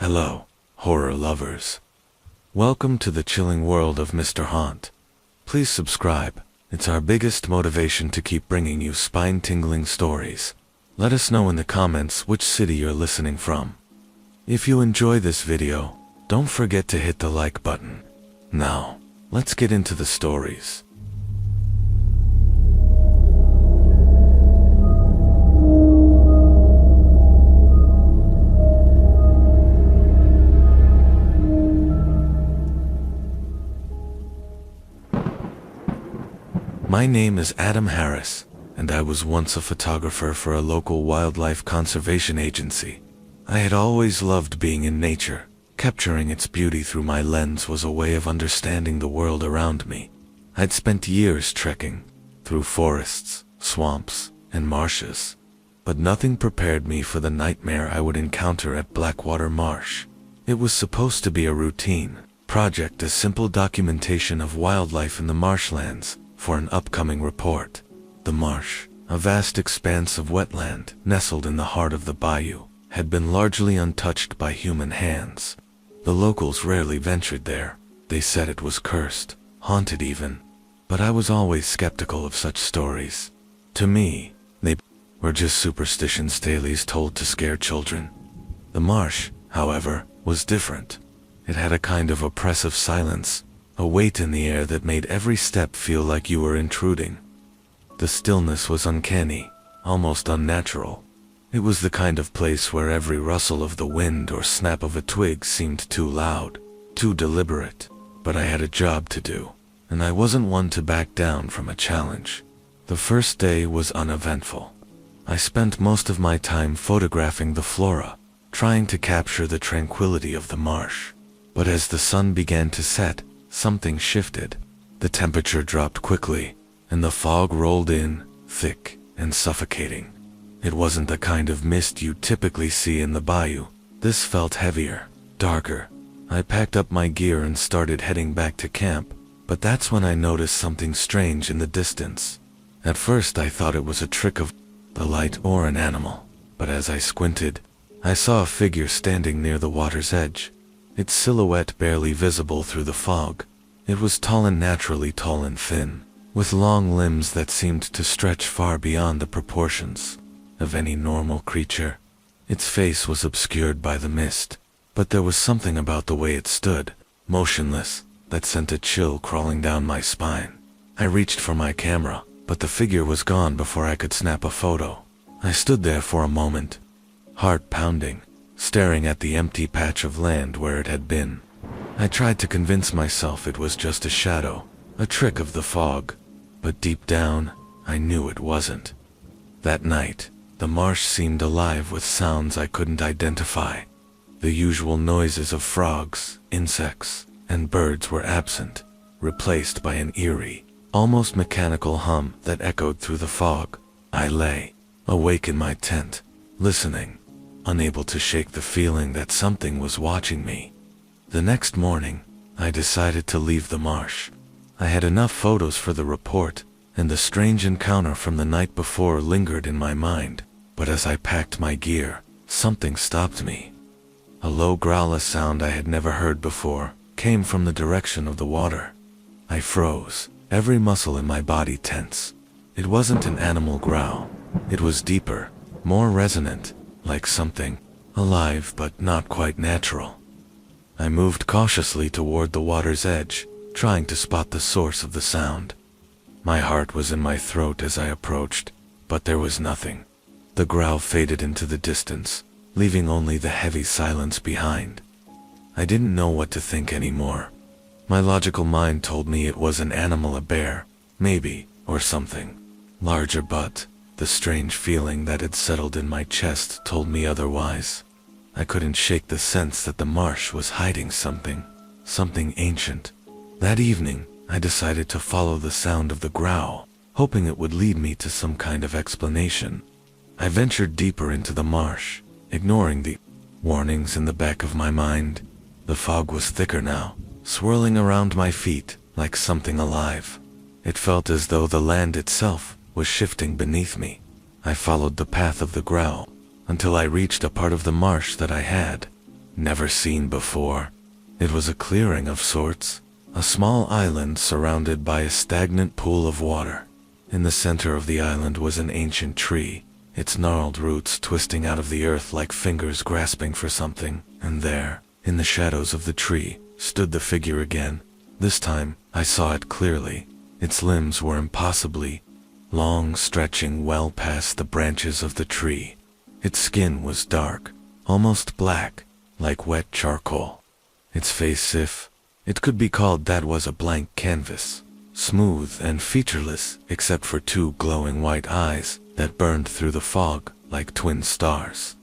Hello, horror lovers. Welcome to the chilling world of Mr. Haunt. Please subscribe. It's our biggest motivation to keep bringing you spine-tingling stories. Let us know in the comments which city you're listening from. If you enjoy this video, don't forget to hit the like button. Now, let's get into the stories. My name is Adam Harris, and I was once a photographer for a local wildlife conservation agency. I had always loved being in nature. Capturing its beauty through my lens was a way of understanding the world around me. I'd spent years trekking through forests, swamps, and marshes, but nothing prepared me for the nightmare I would encounter at Blackwater Marsh. It was supposed to be a routine project, a simple documentation of wildlife in the marshlands for an upcoming report. The marsh, a vast expanse of wetland nestled in the heart of the bayou, had been largely untouched by human hands. The locals rarely ventured there. They said it was cursed, haunted even. But I was always skeptical of such stories. To me, they were just superstitions tales told to scare children. The marsh, however, was different. It had a kind of oppressive silence, a weight in the air that made every step feel like you were intruding. The stillness was uncanny, almost unnatural. It was the kind of place where every rustle of the wind or snap of a twig seemed too loud, too deliberate. But I had a job to do, and I wasn't one to back down from a challenge. The first day was uneventful. I spent most of my time photographing the flora, trying to capture the tranquility of the marsh. But as the sun began to set, something shifted. The temperature dropped quickly, and the fog rolled in, thick and suffocating. It wasn't the kind of mist you typically see in the bayou. This felt heavier, darker. I packed up my gear and started heading back to camp, but that's when I noticed something strange in the distance. At first I thought it was a trick of the light or an animal, but as I squinted, I saw a figure standing near the water's edge, its silhouette barely visible through the fog. It was tall and naturally tall and thin, with long limbs that seemed to stretch far beyond the proportions of any normal creature. Its face was obscured by the mist, but there was something about the way it stood, motionless, that sent a chill crawling down my spine. I reached for my camera, but the figure was gone before I could snap a photo. I stood there for a moment, heart pounding, staring at the empty patch of land where it had been. I tried to convince myself it was just a shadow, a trick of the fog, but deep down, I knew it wasn't. That night, the marsh seemed alive with sounds I couldn't identify. The usual noises of frogs, insects, and birds were absent, replaced by an eerie, almost mechanical hum that echoed through the fog. I lay awake in my tent, listening, unable to shake the feeling that something was watching me. The next morning, I decided to leave the marsh. I had enough photos for the report, and the strange encounter from the night before lingered in my mind. But as I packed my gear, something stopped me. A low growl, a sound I had never heard before, came from the direction of the water. I froze, every muscle in my body tense. It wasn't an animal growl. It was deeper, more resonant, like something alive but not quite natural. I moved cautiously toward the water's edge, trying to spot the source of the sound. My heart was in my throat as I approached, but there was nothing. The growl faded into the distance, leaving only the heavy silence behind. I didn't know what to think anymore. My logical mind told me it was an animal, a bear, maybe, or something larger, but the strange feeling that had settled in my chest told me otherwise. I couldn't shake the sense that the marsh was hiding something ancient. That evening, I decided to follow the sound of the growl, hoping it would lead me to some kind of explanation. I ventured deeper into the marsh, ignoring the warnings in the back of my mind. The fog was thicker now, swirling around my feet like something alive. It felt as though the land itself was shifting beneath me. I followed the path of the growl until I reached a part of the marsh that I had never seen before. It was a clearing of sorts, a small island surrounded by a stagnant pool of water. In the center of the island was an ancient tree, its gnarled roots twisting out of the earth like fingers grasping for something, and there, in the shadows of the tree, stood the figure again. This time, I saw it clearly. Its limbs were impossibly long, stretching well past the branches of the tree. Its skin was dark, almost black, like wet charcoal. Its face, if it could be called that, was a blank canvas, smooth and featureless except for two glowing white eyes that burned through the fog like twin stars.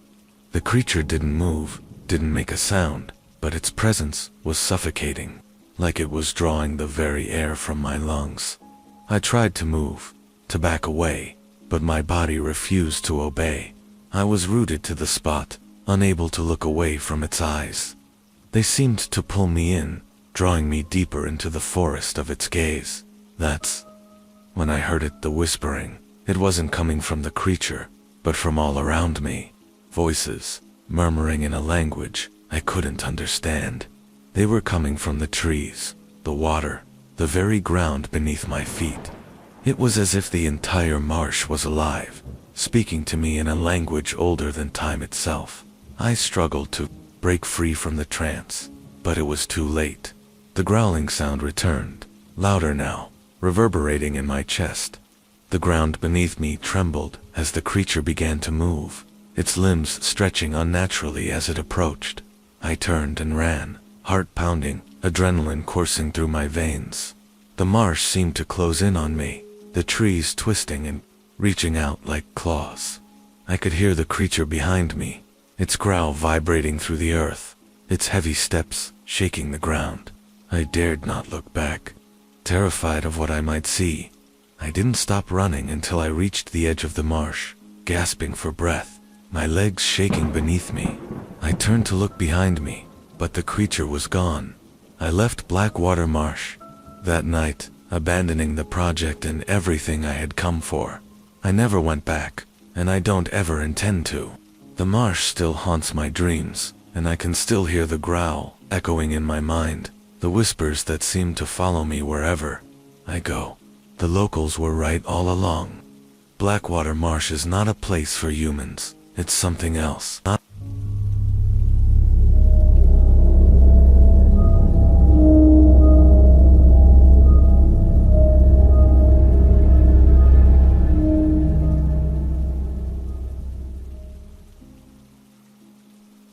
The creature didn't move, didn't make a sound, but its presence was suffocating, like it was drawing the very air from my lungs. I tried to move, to back away, but my body refused to obey. I was rooted to the spot, unable to look away from its eyes. They seemed to pull me in, drawing me deeper into the forest of its gaze. That's when I heard it, the whispering. It wasn't coming from the creature, but from all around me. Voices, murmuring in a language I couldn't understand. They were coming from the trees, the water, the very ground beneath my feet. It was as if the entire marsh was alive, speaking to me in a language older than time itself. I struggled to break free from the trance, but it was too late. The growling sound returned, louder now, reverberating in my chest. The ground beneath me trembled as the creature began to move, its limbs stretching unnaturally as it approached. I turned and ran, heart pounding, adrenaline coursing through my veins. The marsh seemed to close in on me, the trees twisting and reaching out like claws. I could hear the creature behind me, its growl vibrating through the earth, its heavy steps shaking the ground. I dared not look back, terrified of what I might see. I didn't stop running until I reached the edge of the marsh, gasping for breath, my legs shaking beneath me. I turned to look behind me, but the creature was gone. I left Blackwater Marsh that night, abandoning the project and everything I had come for. I never went back, and I don't ever intend to. The marsh still haunts my dreams, and I can still hear the growl echoing in my mind, the whispers that seem to follow me wherever I go. The locals were right all along. Blackwater Marsh is not a place for humans, it's something else.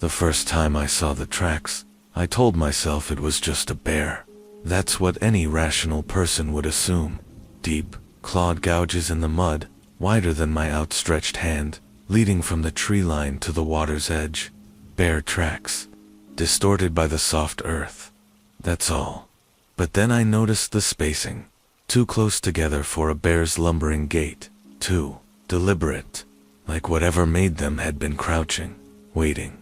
The first time I saw the tracks, I told myself it was just a bear. That's what any rational person would assume. Deep, clawed gouges in the mud, wider than my outstretched hand, leading from the tree line to the water's edge. Bear tracks, distorted by the soft earth. That's all. But then I noticed the spacing. Too close together for a bear's lumbering gait. Too deliberate, like whatever made them had been crouching, waiting.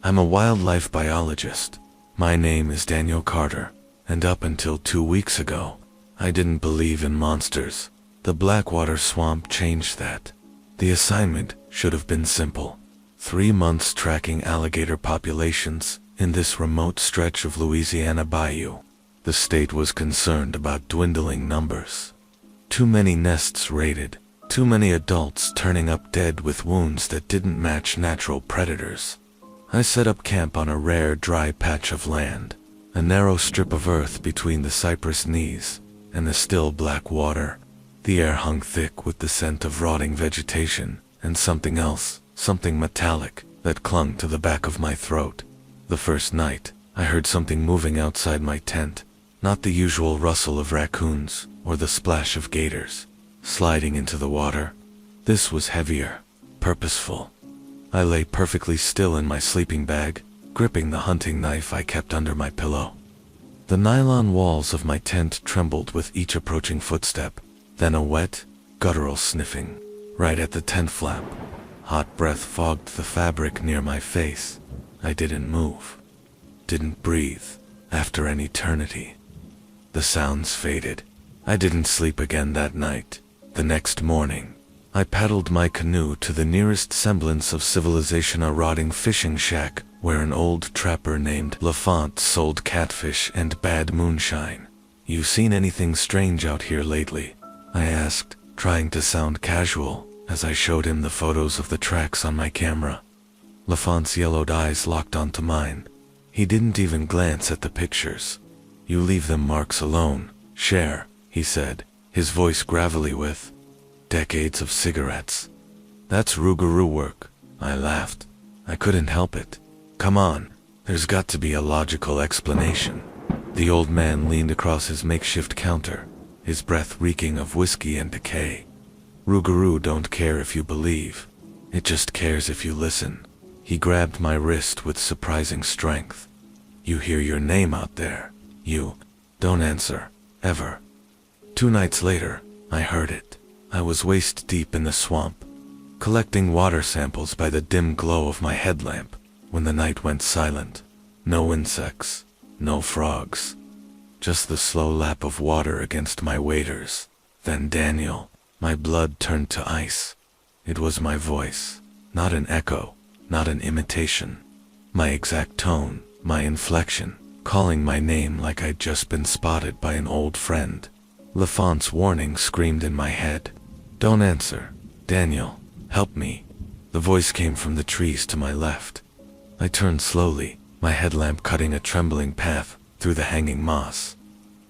I'm a wildlife biologist. My name is Daniel Carter, and up until 2 weeks ago, I didn't believe in monsters. The Blackwater Swamp changed that. The assignment should have been simple. 3 months tracking alligator populations in this remote stretch of Louisiana bayou. The state was concerned about dwindling numbers. Too many nests raided, too many adults turning up dead with wounds that didn't match natural predators. I set up camp on a rare dry patch of land, a narrow strip of earth between the cypress knees and the still black water. The air hung thick with the scent of rotting vegetation and something else, something metallic, that clung to the back of my throat. The first night, I heard something moving outside my tent, not the usual rustle of raccoons or the splash of gators sliding into the water. This was heavier, purposeful. I lay perfectly still in my sleeping bag, gripping the hunting knife I kept under my pillow. The nylon walls of my tent trembled with each approaching footstep, then a wet, guttural sniffing, right at the tent flap. Hot breath fogged the fabric near my face. I didn't move, didn't breathe, after an eternity. The sounds faded. I didn't sleep again that night. The next morning, I paddled my canoe to the nearest semblance of civilization, a rotting fishing shack where an old trapper named Lafont sold catfish and bad moonshine. "You seen anything strange out here lately?" I asked, trying to sound casual as I showed him the photos of the tracks on my camera. Lafont's yellowed eyes locked onto mine. He didn't even glance at the pictures. "You leave them marks alone, Cher," he said, his voice gravelly with decades of cigarettes. "That's Rougarou work," I laughed. I couldn't help it. "Come on, there's got to be a logical explanation." The old man leaned across his makeshift counter, his breath reeking of whiskey and decay. "Rougarou don't care if you believe. It just cares if you listen." He grabbed my wrist with surprising strength. "You hear your name out there. You don't answer, ever." 2 nights later, I heard it. I was waist deep in the swamp, collecting water samples by the dim glow of my headlamp when the night went silent. No insects, no frogs, just the slow lap of water against my waders. Then Daniel. My blood turned to ice. It was my voice, not an echo, not an imitation. My exact tone, my inflection, calling my name like I'd just been spotted by an old friend. Lafont's warning screamed in my head. "Don't answer. Daniel, help me." The voice came from the trees to my left. I turned slowly, my headlamp cutting a trembling path through the hanging moss.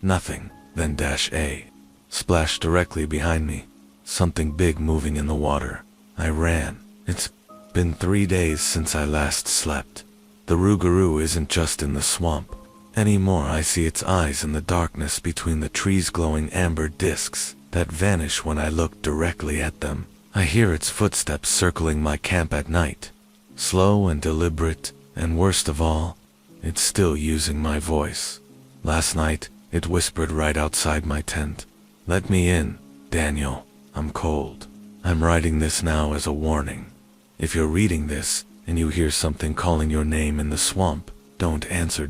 Nothing, then -A. Splashed directly behind me. Something big moving in the water. I ran. It's been 3 days since I last slept. The Rougarou isn't just in the swamp. Anymore, I see its eyes in the darkness between the trees, glowing amber discs that vanish when I look directly at them. I hear its footsteps circling my camp at night. Slow and deliberate, and worst of all, it's still using my voice. Last night, it whispered right outside my tent. "Let me in, Daniel. I'm cold." I'm writing this now as a warning. If you're reading this, and you hear something calling your name in the swamp, don't answer.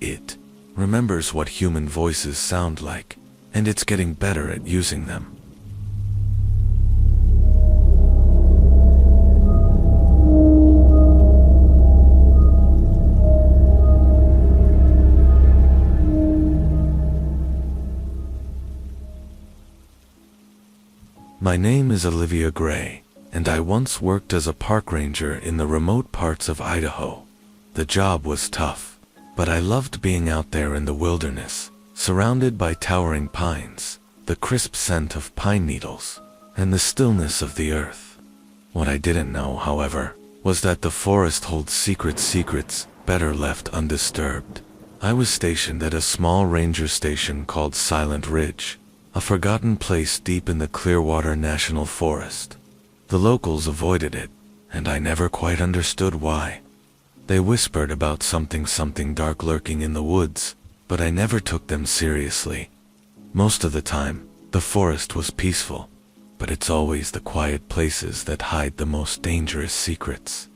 It remembers what human voices sound like, and it's getting better at using them. My name is Olivia Gray, and I once worked as a park ranger in the remote parts of Idaho. The job was tough, but I loved being out there in the wilderness, surrounded by towering pines, the crisp scent of pine needles, and the stillness of the earth. What I didn't know, however, was that the forest holds secrets better left undisturbed. I was stationed at a small ranger station called Silent Ridge, a forgotten place deep in the Clearwater National Forest. The locals avoided it, and I never quite understood why. They whispered about something dark lurking in the woods, but I never took them seriously. Most of the time, the forest was peaceful, but it's always the quiet places that hide the most dangerous secrets.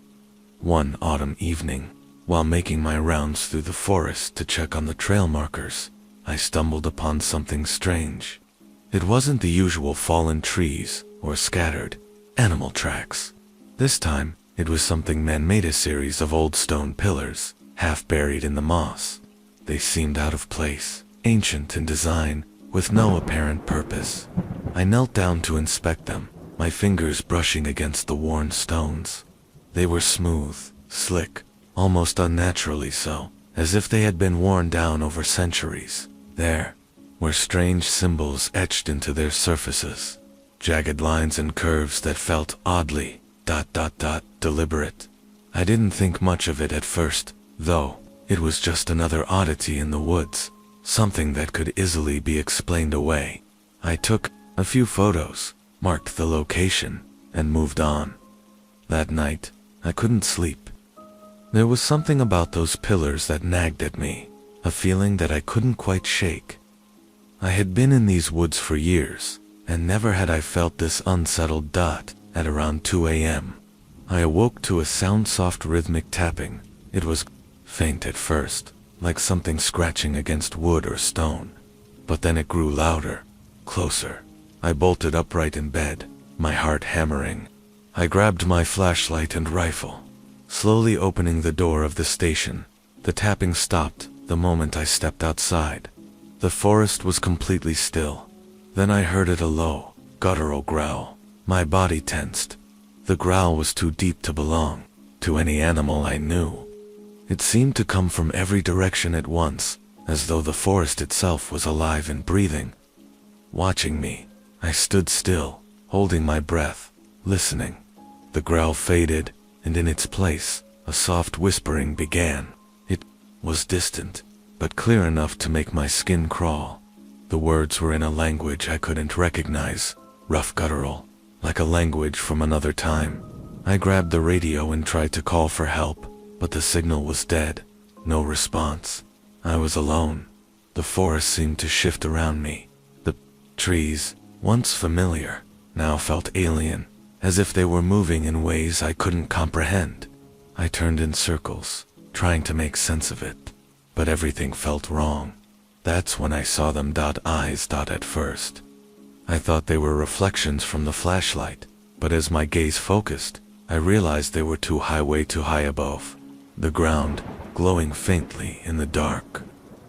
One autumn evening, while making my rounds through the forest to check on the trail markers, I stumbled upon something strange. It wasn't the usual fallen trees or scattered animal tracks. This time, it was something man-made, a series of old stone pillars, half buried in the moss. They seemed out of place, ancient in design, with no apparent purpose. I knelt down to inspect them, my fingers brushing against the worn stones. They were smooth, slick, almost unnaturally so, as if they had been worn down over centuries. There were strange symbols etched into their surfaces, jagged lines and curves that felt oddly deliberate. I didn't think much of it at first, though. It was just another oddity in the woods, something that could easily be explained away. I took a few photos, marked the location, and moved on. That night, I couldn't sleep. There was something about those pillars that nagged at me, a feeling that I couldn't quite shake. I had been in these woods for years, and never had I felt this unsettled dot at around 2 a.m. I awoke to a sound, soft rhythmic tapping. It was faint at first, like something scratching against wood or stone. But then it grew louder, closer. I bolted upright in bed, my heart hammering. I grabbed my flashlight and rifle, slowly opening the door of the station. The tapping stopped the moment I stepped outside. The forest was completely still. Then I heard it, a low, guttural growl. My body tensed. The growl was too deep to belong to any animal I knew. It seemed to come from every direction at once, as though the forest itself was alive and breathing. Watching me, I stood still, holding my breath, listening. The growl faded, and in its place, a soft whispering began. It was distant, but clear enough to make my skin crawl. The words were in a language I couldn't recognize, rough guttural, like a language from another time. I grabbed the radio and tried to call for help, but the signal was dead. No response. I was alone. The forest seemed to shift around me. The trees, once familiar, now felt alien, as if they were moving in ways I couldn't comprehend. I turned in circles, trying to make sense of it, but everything felt wrong. That's when I saw them. Eyes. At first, I thought they were reflections from the flashlight, but as my gaze focused, I realized they were way too high above the ground, glowing faintly in the dark.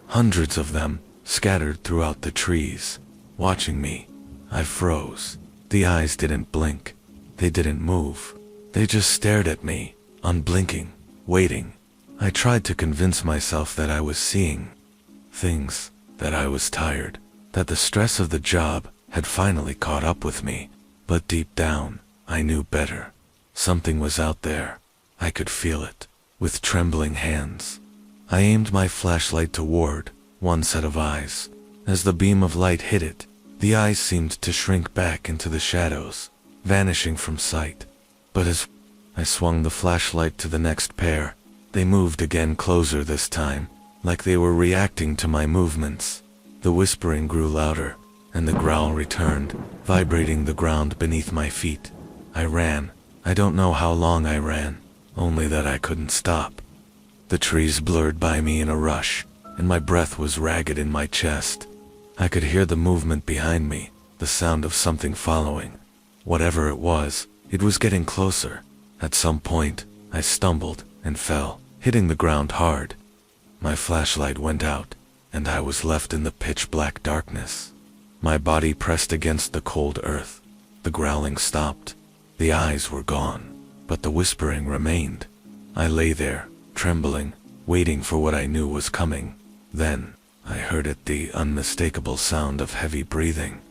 Hundreds of them, scattered throughout the trees. Watching me, I froze. The eyes didn't blink. They didn't move. They just stared at me, unblinking, waiting. I tried to convince myself that I was seeing things, that I was tired, that the stress of the job had finally caught up with me. But deep down, I knew better. Something was out there. I could feel it. With trembling hands, I aimed my flashlight toward one set of eyes. As the beam of light hit it, the eyes seemed to shrink back into the shadows, vanishing from sight. But as I swung the flashlight to the next pair, they moved again, closer this time, like they were reacting to my movements. The whispering grew louder, and the growl returned, vibrating the ground beneath my feet. I ran. I don't know how long I ran, only that I couldn't stop. The trees blurred by me in a rush, and my breath was ragged in my chest. I could hear the movement behind me, the sound of something following. Whatever it was getting closer. At some point, I stumbled and fell, hitting the ground hard. My flashlight went out, and I was left in the pitch-black darkness. My body pressed against the cold earth. The growling stopped. The eyes were gone, but the whispering remained. I lay there, trembling, waiting for what I knew was coming. Then, I heard it, the unmistakable sound of heavy breathing.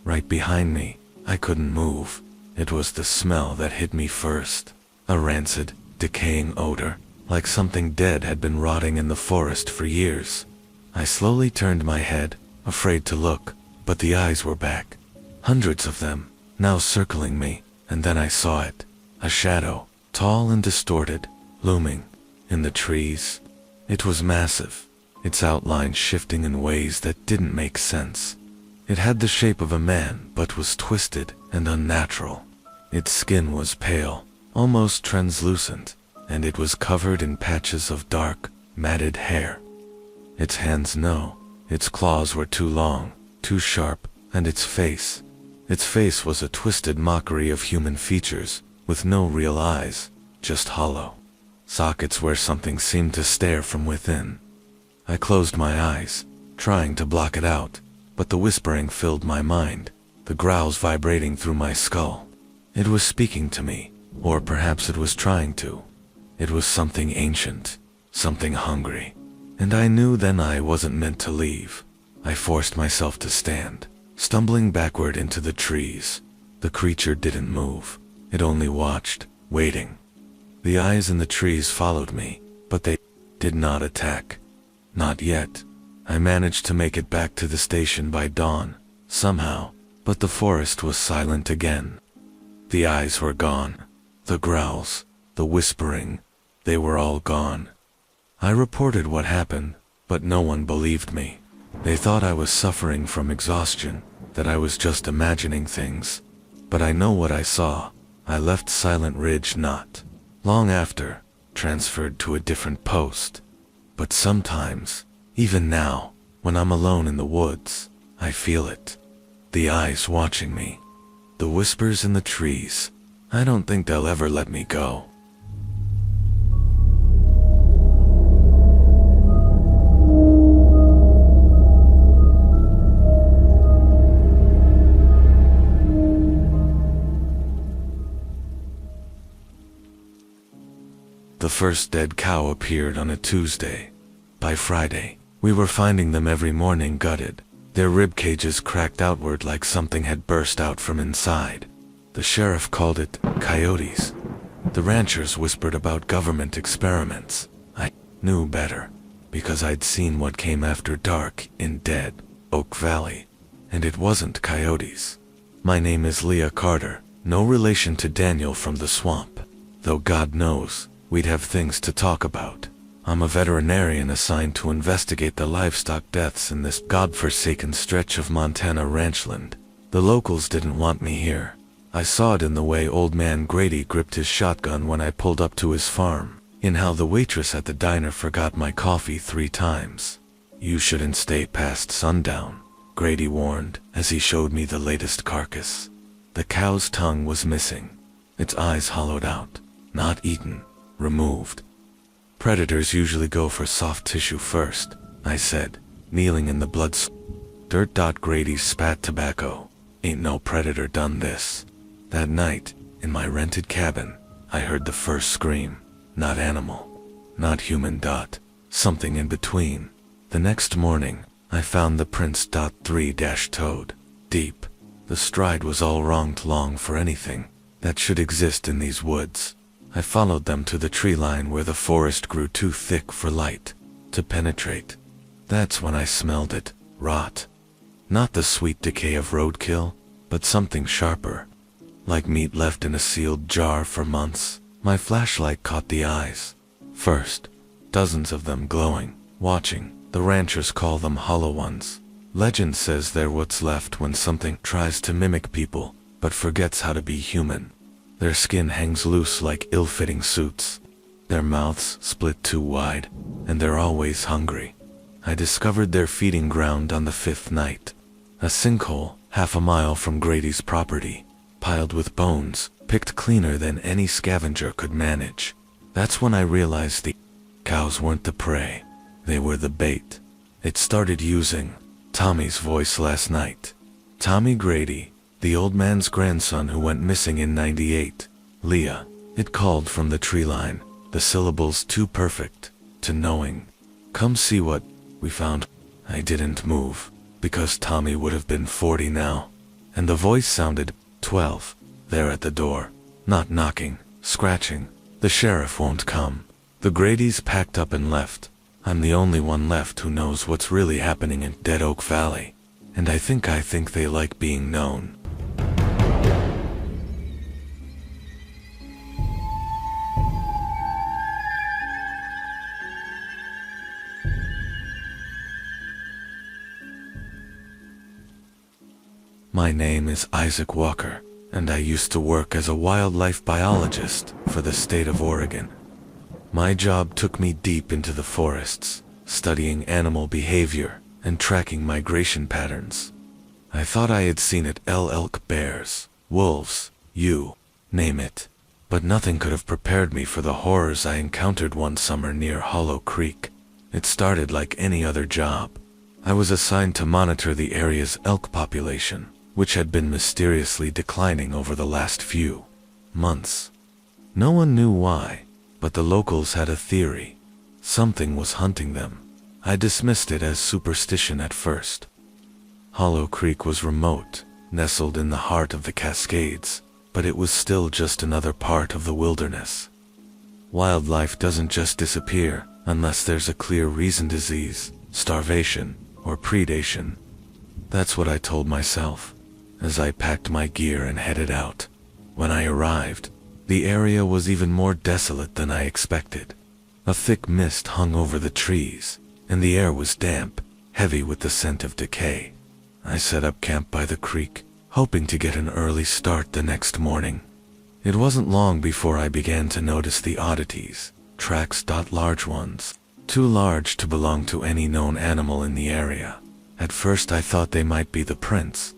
Right behind me, I couldn't move. It was the smell that hit me first. A rancid, decaying odor, like something dead had been rotting in the forest for years. I slowly turned my head, afraid to look, but the eyes were back. Hundreds of them, now circling me, and then I saw it. A shadow, tall and distorted, looming in the trees. It was massive, its outline shifting in ways that didn't make sense. It had the shape of a man, but was twisted and unnatural. Its skin was pale, almost translucent, and it was covered in patches of dark, matted hair. Its hands, no. Its claws were too long, too sharp, and its face was a twisted mockery of human features, with no real eyes, just hollow sockets where something seemed to stare from within. I closed my eyes, trying to block it out, but the whispering filled my mind, the growls vibrating through my skull. It was speaking to me, or perhaps it was trying to. It was something ancient, something hungry, and I knew then I wasn't meant to leave. I forced myself to stand, stumbling backward into the trees. The creature didn't move. It only watched, waiting. The eyes in the trees followed me, but they did not attack. Not yet. I managed to make it back to the station by dawn, somehow, but the forest was silent again. The eyes were gone. The growls, the whispering, they were all gone. I reported what happened, but no one believed me. They thought I was suffering from exhaustion, that I was just imagining things. But I know what I saw. I left Silent Ridge not long after, transferred to a different post. But sometimes, even now, when I'm alone in the woods, I feel it. The eyes watching me. The whispers in the trees. I don't think they'll ever let me go. The first dead cow appeared on a Tuesday. By Friday, we were finding them every morning gutted, their rib cages cracked outward like something had burst out from inside. The sheriff called it coyotes. The ranchers whispered about government experiments. I knew better, because I'd seen what came after dark in Dead Oak Valley, and it wasn't coyotes. My name is Leah Carter, no relation to Daniel from the swamp, though God knows, we'd have things to talk about. I'm a veterinarian assigned to investigate the livestock deaths in this godforsaken stretch of Montana ranchland. The locals didn't want me here. I saw it in the way old man Grady gripped his shotgun when I pulled up to his farm, in how the waitress at the diner forgot my coffee 3 times. You shouldn't stay past sundown, Grady warned as he showed me the latest carcass. The cow's tongue was missing, its eyes hollowed out, not eaten, removed. Predators usually go for soft tissue first, I said, kneeling in the blood. Dirt. Grady spat tobacco. Ain't no predator done this. That night, in my rented cabin, I heard the first scream. Not animal, not human. Something in between. The next morning, I found the prints. 3-toed, deep. The stride was all wrong too long for anything that should exist in these woods. I followed them to the tree line where the forest grew too thick for light to penetrate. That's when I smelled it, rot. Not the sweet decay of roadkill, but something sharper, like meat left in a sealed jar for months. My flashlight caught the eyes. First, dozens of them glowing, watching. The ranchers call them hollow ones. Legend says they're what's left when something tries to mimic people, but forgets how to be human. Their skin hangs loose like ill-fitting suits. Their mouths split too wide, and they're always hungry. I discovered their feeding ground on the 5th night. A sinkhole, half a mile from Grady's property, piled with bones, picked cleaner than any scavenger could manage. That's when I realized the cows weren't the prey, they were the bait. It started using Tommy's voice last night. Tommy Grady, the old man's grandson who went missing in '98. Leah, it called from the tree line, the syllables too perfect to knowing. Come see what we found. I didn't move, because Tommy would have been 40 now, and the voice sounded 12, there at the door, not knocking, scratching. The sheriff won't come. The Gradys packed up and left. I'm the only one left who knows what's really happening in Dead Oak Valley, and I think they like being known. My name is Isaac Walker, and I used to work as a wildlife biologist for the state of Oregon. My job took me deep into the forests, studying animal behavior and tracking migration patterns. I thought I had seen it: elk, bears, wolves, you name it. But nothing could have prepared me for the horrors I encountered one summer near Hollow Creek. It started like any other job. I was assigned to monitor the area's elk population, which had been mysteriously declining over the last few months. No one knew why, but the locals had a theory. Something was hunting them. I dismissed it as superstition at first. Hollow Creek was remote, nestled in the heart of the Cascades, but it was still just another part of the wilderness. Wildlife doesn't just disappear unless there's a clear reason: disease, starvation, or predation. That's what I told myself as I packed my gear and headed out. When I arrived, the area was even more desolate than I expected. A thick mist hung over the trees, and the air was damp, heavy with the scent of decay. I set up camp by the creek, hoping to get an early start the next morning. It wasn't long before I began to notice the oddities: tracks. Large ones, too large to belong to any known animal in the area. At first I thought they might be the prints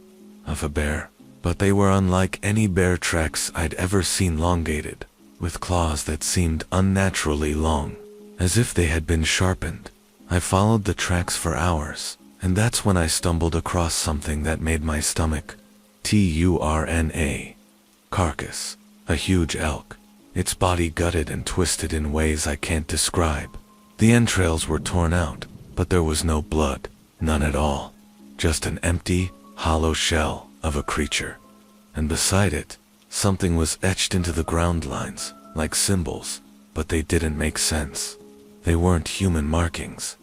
of a bear, but they were unlike any bear tracks I'd ever seen, elongated, with claws that seemed unnaturally long, as if they had been sharpened. I followed the tracks for hours, and that's when I stumbled across something that made my stomach turn. Carcass, a huge elk, its body gutted and twisted in ways I can't describe. The entrails were torn out, but there was no blood, none at all. Just an empty, hollow shell of a creature. And beside it, something was etched into the ground lines, like symbols, but they didn't make sense. They weren't human markings.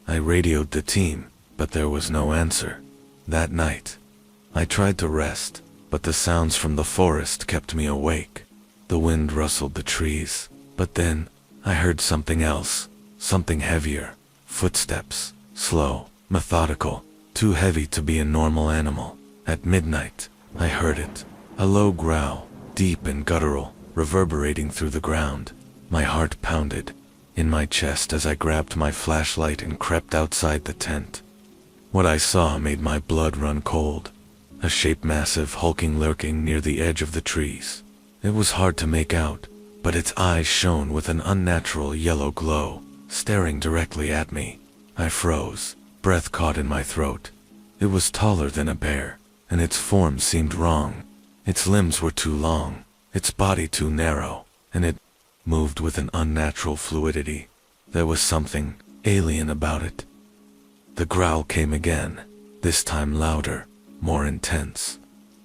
I radioed the team, but there was no answer. That night, I tried to rest, but the sounds from the forest kept me awake. The wind rustled the trees, but then I heard something else, something heavier. Footsteps, slow, methodical, too heavy to be a normal animal. At midnight, I heard it, a low growl, deep and guttural, reverberating through the ground. My heart pounded in my chest as I grabbed my flashlight and crept outside the tent. What I saw made my blood run cold. A shape massive, hulking, lurking near the edge of the trees. It was hard to make out, but its eyes shone with an unnatural yellow glow, staring directly at me. I froze, breath caught in my throat. It was taller than a bear, and its form seemed wrong. Its limbs were too long, its body too narrow, and it moved with an unnatural fluidity. There was something alien about it. The growl came again, this time louder, more intense.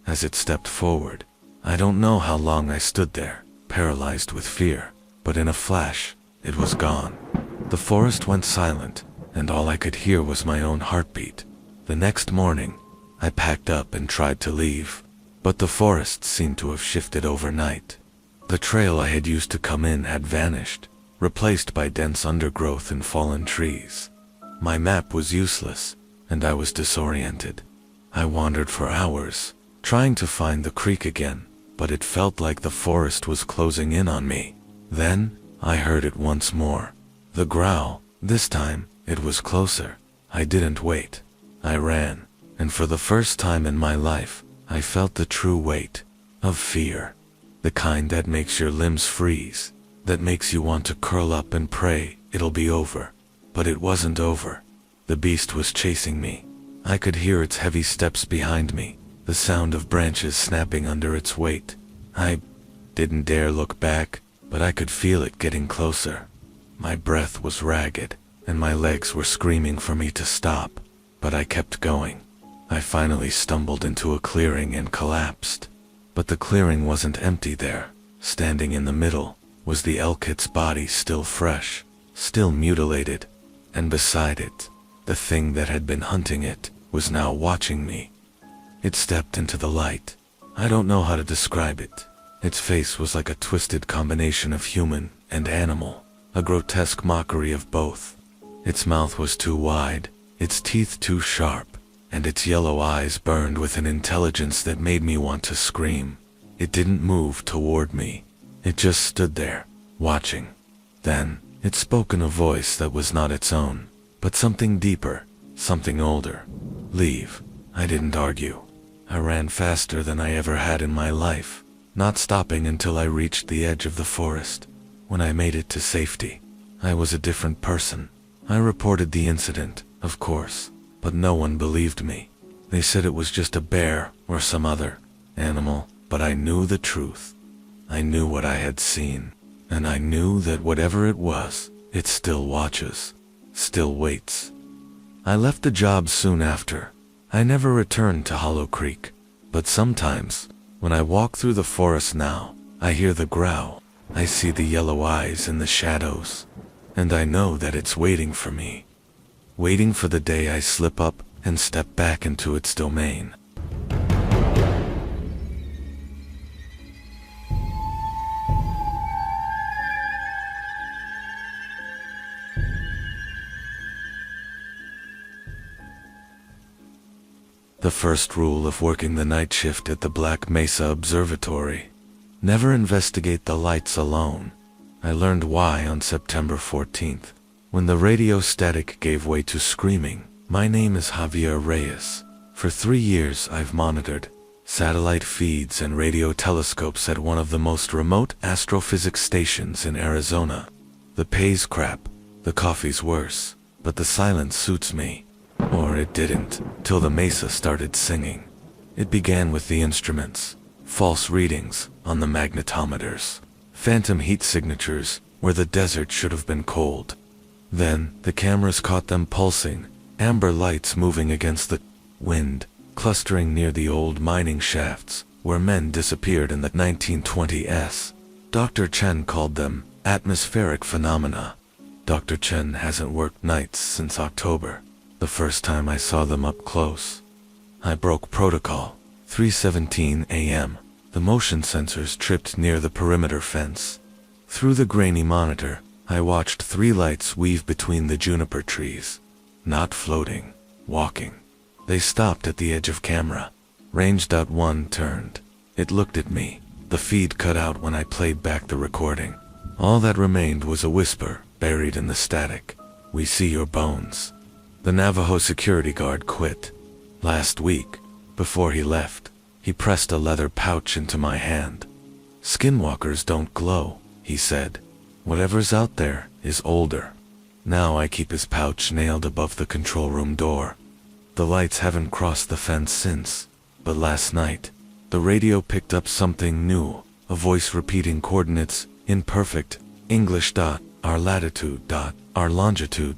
As it stepped forward, I don't know how long I stood there, paralyzed with fear, but in a flash, it was gone. The forest went silent, and all I could hear was my own heartbeat. The next morning, I packed up and tried to leave, but the forest seemed to have shifted overnight. The trail I had used to come in had vanished, replaced by dense undergrowth and fallen trees. My map was useless, and I was disoriented. I wandered for hours, trying to find the creek again, but it felt like the forest was closing in on me. Then, I heard it once more. The growl. This time, it was closer. I didn't wait. I ran, and for the first time in my life, I felt the true weight of fear. The kind that makes your limbs freeze, that makes you want to curl up and pray it'll be over. But it wasn't over. The beast was chasing me. I could hear its heavy steps behind me, the sound of branches snapping under its weight. I didn't dare look back, but I could feel it getting closer. My breath was ragged, and my legs were screaming for me to stop, but I kept going. I finally stumbled into a clearing and collapsed. But the clearing wasn't empty there. Standing in the middle was the elk's body, still fresh, still mutilated, and beside it, the thing that had been hunting it was now watching me. It stepped into the light. I don't know how to describe it. Its face was like a twisted combination of human and animal, a grotesque mockery of both. Its mouth was too wide, its teeth too sharp, and its yellow eyes burned with an intelligence that made me want to scream. It didn't move toward me. It just stood there, watching. Then, it spoke in a voice that was not its own, but something deeper, something older. Leave. I didn't argue. I ran faster than I ever had in my life, not stopping until I reached the edge of the forest. When I made it to safety, I was a different person. I reported the incident, of course, but no one believed me. They said it was just a bear or some other animal, but I knew the truth. I knew what I had seen, and I knew that whatever it was, it still watches, still waits. I left the job soon after. I never returned to Hollow Creek, but sometimes, when I walk through the forest now, I hear the growl. I see the yellow eyes in the shadows, and I know that it's waiting for me. Waiting for the day I slip up and step back into its domain. The first rule of working the night shift at the Black Mesa Observatory: never investigate the lights alone. I learned why on September 14th. When the radio static gave way to screaming. My name is Javier Reyes. For 3 years I've monitored satellite feeds and radio telescopes at one of the most remote astrophysics stations in Arizona. The pay's crap, the coffee's worse, but the silence suits me. Or it didn't, till the mesa started singing. It began with the instruments, false readings on the magnetometers, phantom heat signatures where the desert should have been cold. Then, the cameras caught them pulsing, amber lights moving against the wind, clustering near the old mining shafts where men disappeared in the 1920s. Dr. Chen called them atmospheric phenomena. Dr. Chen hasn't worked nights since October, the first time I saw them up close. I broke protocol. 3:17 a.m. The motion sensors tripped near the perimeter fence. Through the grainy monitor, I watched 3 lights weave between the juniper trees. Not floating, walking. They stopped at the edge of camera. Ranged out one turned. It looked at me. The feed cut out when I played back the recording. All that remained was a whisper, buried in the static. "We see your bones." The Navajo security guard quit. Last week, before he left, he pressed a leather pouch into my hand. "Skinwalkers don't glow," he said. "Whatever's out there is older." Now I keep his pouch nailed above the control room door. The lights haven't crossed the fence since, but last night, the radio picked up something new, a voice repeating coordinates in perfect English. Our latitude. Our longitude.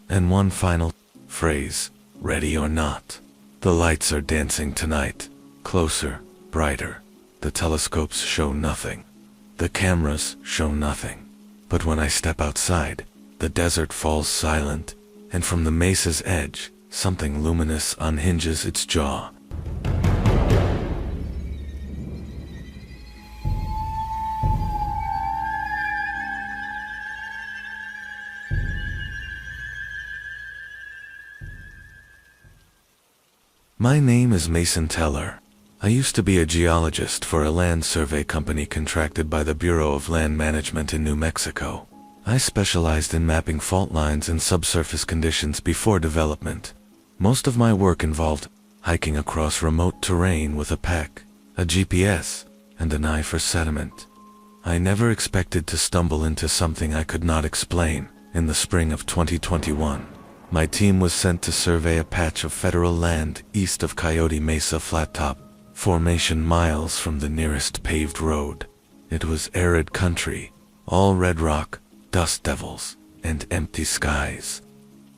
And one final phrase, "Ready or not." The lights are dancing tonight, closer, brighter. The telescopes show nothing. The cameras show nothing. But when I step outside, the desert falls silent, and from the mesa's edge, something luminous unhinges its jaw. My name is Mason Teller. I used to be a geologist for a land survey company contracted by the Bureau of Land Management in New Mexico. I specialized in mapping fault lines and subsurface conditions before development. Most of my work involved hiking across remote terrain with a pack, a GPS, and an eye for sediment. I never expected to stumble into something I could not explain. In the spring of 2021, my team was sent to survey a patch of federal land east of Coyote Mesa Flattop Formation, miles from the nearest paved road. It was arid country, all red rock, dust devils, and empty skies.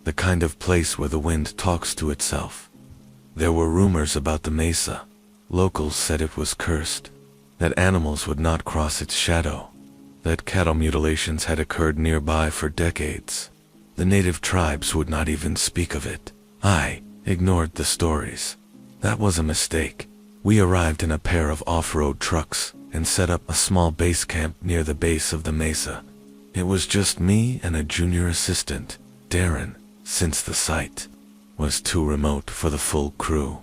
The kind of place where the wind talks to itself. There were rumors about the mesa. Locals said it was cursed, that animals would not cross its shadow, that cattle mutilations had occurred nearby for decades. The native tribes would not even speak of it. I ignored the stories. That was a mistake. We arrived in a pair of off-road trucks and set up a small base camp near the base of the mesa. It was just me and a junior assistant, Darren, since the site was too remote for the full crew.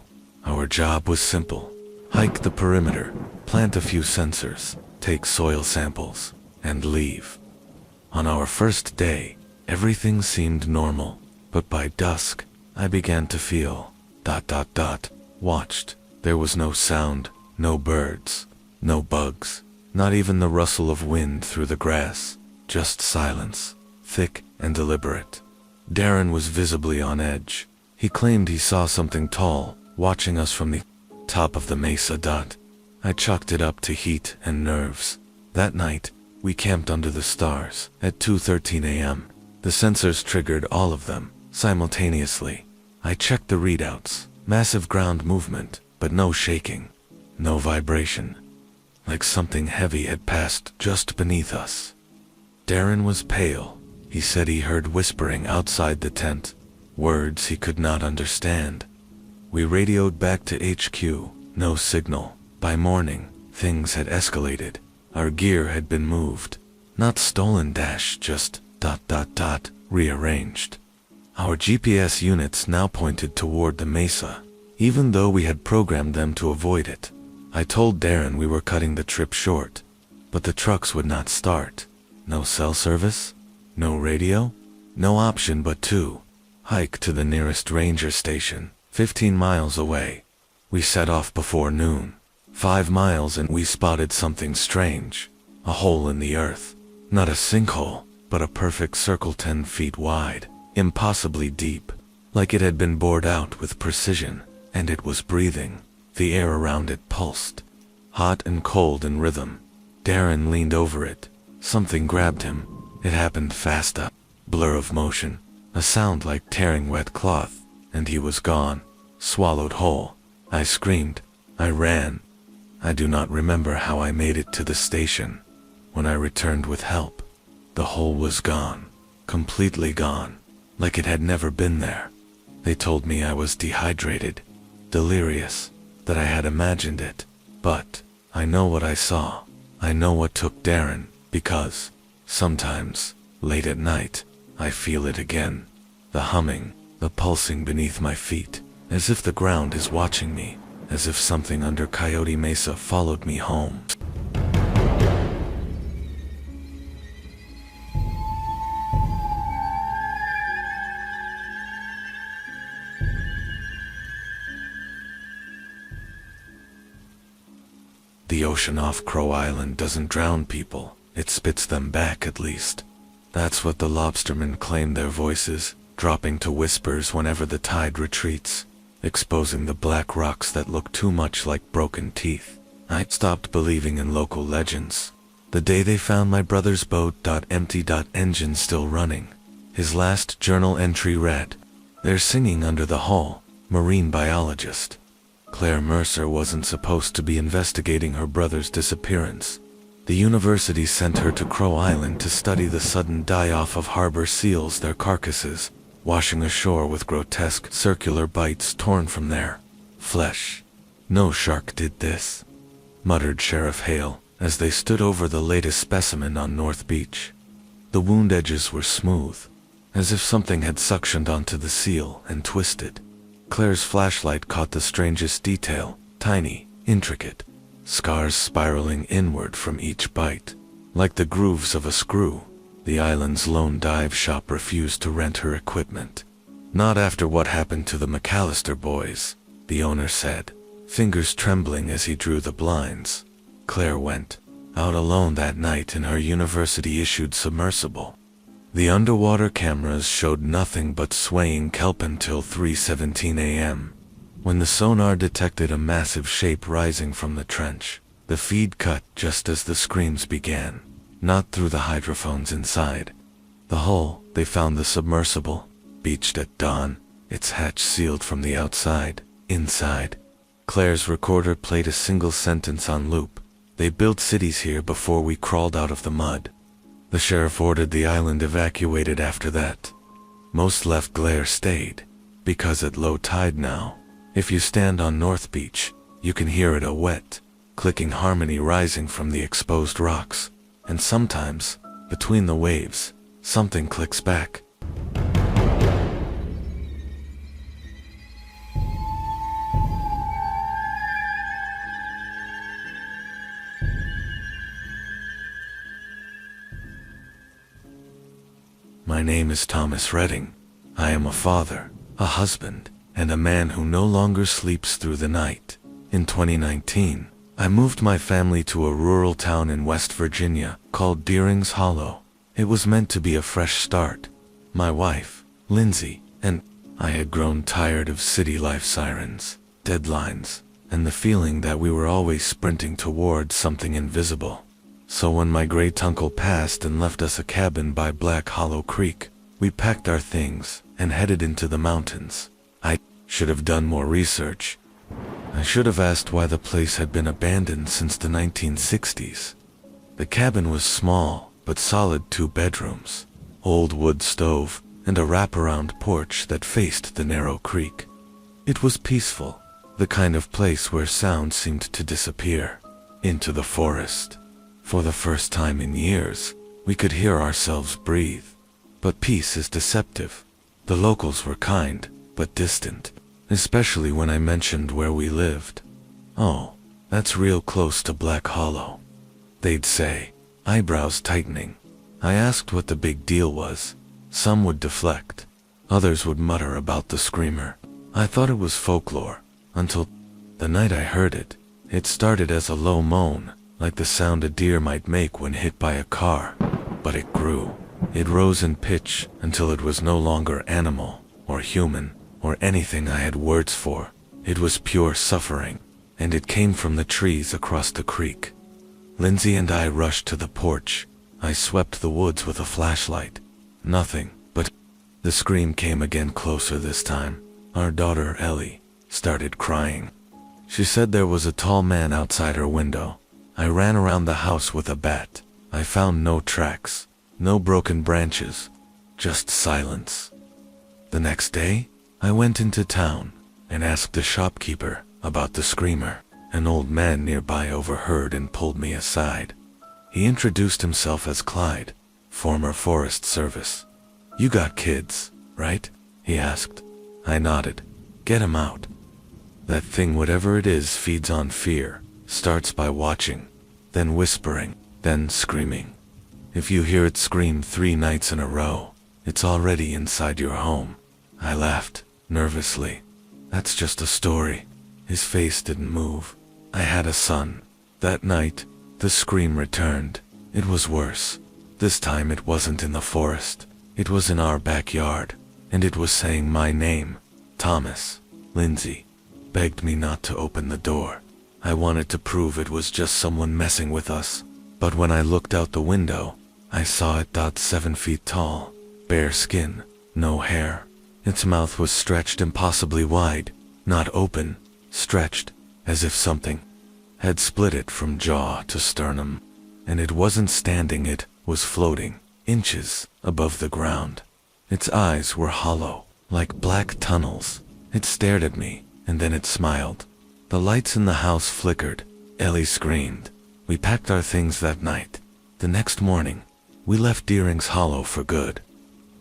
Our job was simple. Hike the perimeter, plant a few sensors, take soil samples, and leave. On our first day, everything seemed normal, but by dusk, I began to feel ... watched. There was no sound, no birds, no bugs, not even the rustle of wind through the grass, just silence, thick and deliberate. Darren was visibly on edge. He claimed he saw something tall, watching us from the top of the mesa. I chalked it up to heat and nerves. That night, we camped under the stars at 2:13 a.m. The sensors triggered all of them, simultaneously. I checked the readouts, massive ground movement, but no shaking, no vibration. Like something heavy had passed just beneath us. Darren was pale. He said he heard whispering outside the tent, words he could not understand. We radioed back to HQ, no signal. By morning, things had escalated. Our gear had been moved. Not stolen, just ... rearranged. Our GPS units now pointed toward the mesa, even though we had programmed them to avoid it. I told Darren we were cutting the trip short, but the trucks would not start. No cell service, no radio, no option but to hike to the nearest ranger station, 15 miles away. We set off before noon. 5 miles and we spotted something strange. A hole in the earth. Not a sinkhole, but a perfect circle 10 feet wide, impossibly deep, like it had been bored out with precision, and it was breathing. The air around it pulsed, hot and cold in rhythm. Darren leaned over it. Something grabbed him. It happened fast. A blur of motion, a sound like tearing wet cloth, and he was gone, swallowed whole. I screamed. I ran. I do not remember how I made it to the station. When I returned with help, the hole was gone, completely gone, like it had never been there. They told me I was dehydrated, delirious, that I had imagined it. But I know what I saw. I know what took Darren, because sometimes, late at night, I feel it again. The humming, the pulsing beneath my feet, as if the ground is watching me, as if something under Coyote Mesa followed me home. The ocean off Crow Island doesn't drown people, it spits them back at least. That's what the lobstermen claim their voices, dropping to whispers whenever the tide retreats, exposing the black rocks that look too much like broken teeth. I stopped believing in local legends the day they found my brother's boat. Empty. Engine still running. His last journal entry read, "They're singing under the hull, marine biologist." Claire Mercer wasn't supposed to be investigating her brother's disappearance. The university sent her to Crow Island to study the sudden die-off of harbor seals, their carcasses, washing ashore with grotesque circular bites torn from their flesh. "No shark did this," muttered Sheriff Hale as they stood over the latest specimen on North Beach. The wound edges were smooth, as if something had suctioned onto the seal and twisted. Claire's flashlight caught the strangest detail, tiny, intricate, scars spiraling inward from each bite, like the grooves of a screw. The island's lone dive shop refused to rent her equipment. "Not after what happened to the McAllister boys," the owner said, fingers trembling as he drew the blinds. Claire went out alone that night in her university-issued submersible. The underwater cameras showed nothing but swaying kelp until 3:17 a.m. when the sonar detected a massive shape rising from the trench. The feed cut just as the screams began, not through the hydrophones inside the hull. They found the submersible, beached at dawn, its hatch sealed from the outside. Inside, Claire's recorder played a single sentence on loop. "They built cities here before we crawled out of the mud." The sheriff ordered the island evacuated after that. Most left. Claire stayed, because at low tide now, if you stand on North Beach, you can hear it, a wet, clicking harmony rising from the exposed rocks, and sometimes, between the waves, something clicks back. My name is Thomas Redding. I am a father, a husband, and a man who no longer sleeps through the night. In 2019, I moved my family to a rural town in West Virginia called Deering's Hollow. It was meant to be a fresh start. My wife, Lindsay, and I had grown tired of city life sirens, deadlines, and the feeling that we were always sprinting towards something invisible. So when my great uncle passed and left us a cabin by Black Hollow Creek, we packed our things and headed into the mountains. I should have done more research. I should have asked why the place had been abandoned since the 1960s. The cabin was small, but solid, 2 bedrooms, old wood stove, and a wraparound porch that faced the narrow creek. It was peaceful, the kind of place where sound seemed to disappear into the forest. For the first time in years, we could hear ourselves breathe. But peace is deceptive. The locals were kind, but distant, especially when I mentioned where we lived. "Oh, that's real close to Black Hollow," they'd say, eyebrows tightening. I asked what the big deal was. Some would deflect. Others would mutter about the screamer. I thought it was folklore, until The night I heard it, it started as a low moan, like the sound a deer might make when hit by a car. But it grew. It rose in pitch until it was no longer animal, or human, or anything I had words for. It was pure suffering, and it came from the trees across the creek. Lindsay and I rushed to the porch. I swept the woods with a flashlight. Nothing, but the scream came again, closer this time. Our daughter, Ellie, started crying. She said there was a tall man outside her window. I ran around the house with a bat. I found no tracks, no broken branches, just silence. The next day, I went into town and asked the shopkeeper about the screamer. An old man nearby overheard and pulled me aside. He introduced himself as Clyde, former Forest Service. "You got kids, right?" he asked. I nodded. "Get 'em out. That thing, whatever it is, feeds on fear, starts by watching, then whispering, then screaming. If you hear it scream 3 nights in a row, it's already inside your home." I laughed, nervously. "That's just a story." His face didn't move. I had a son. That night, the scream returned. It was worse. This time it wasn't in the forest. It was in our backyard, and it was saying my name, Thomas. Lindsay begged me not to open the door. I wanted to prove it was just someone messing with us. But when I looked out the window, I saw it. 7 feet tall, bare skin, no hair. Its mouth was stretched impossibly wide, not open, stretched, as if something had split it from jaw to sternum. And it wasn't standing, it was floating, inches above the ground. Its eyes were hollow, like black tunnels. It stared at me, and then it smiled. The lights in the house flickered. Ellie screamed. We packed our things that night. The next morning, we left Deering's Hollow for good.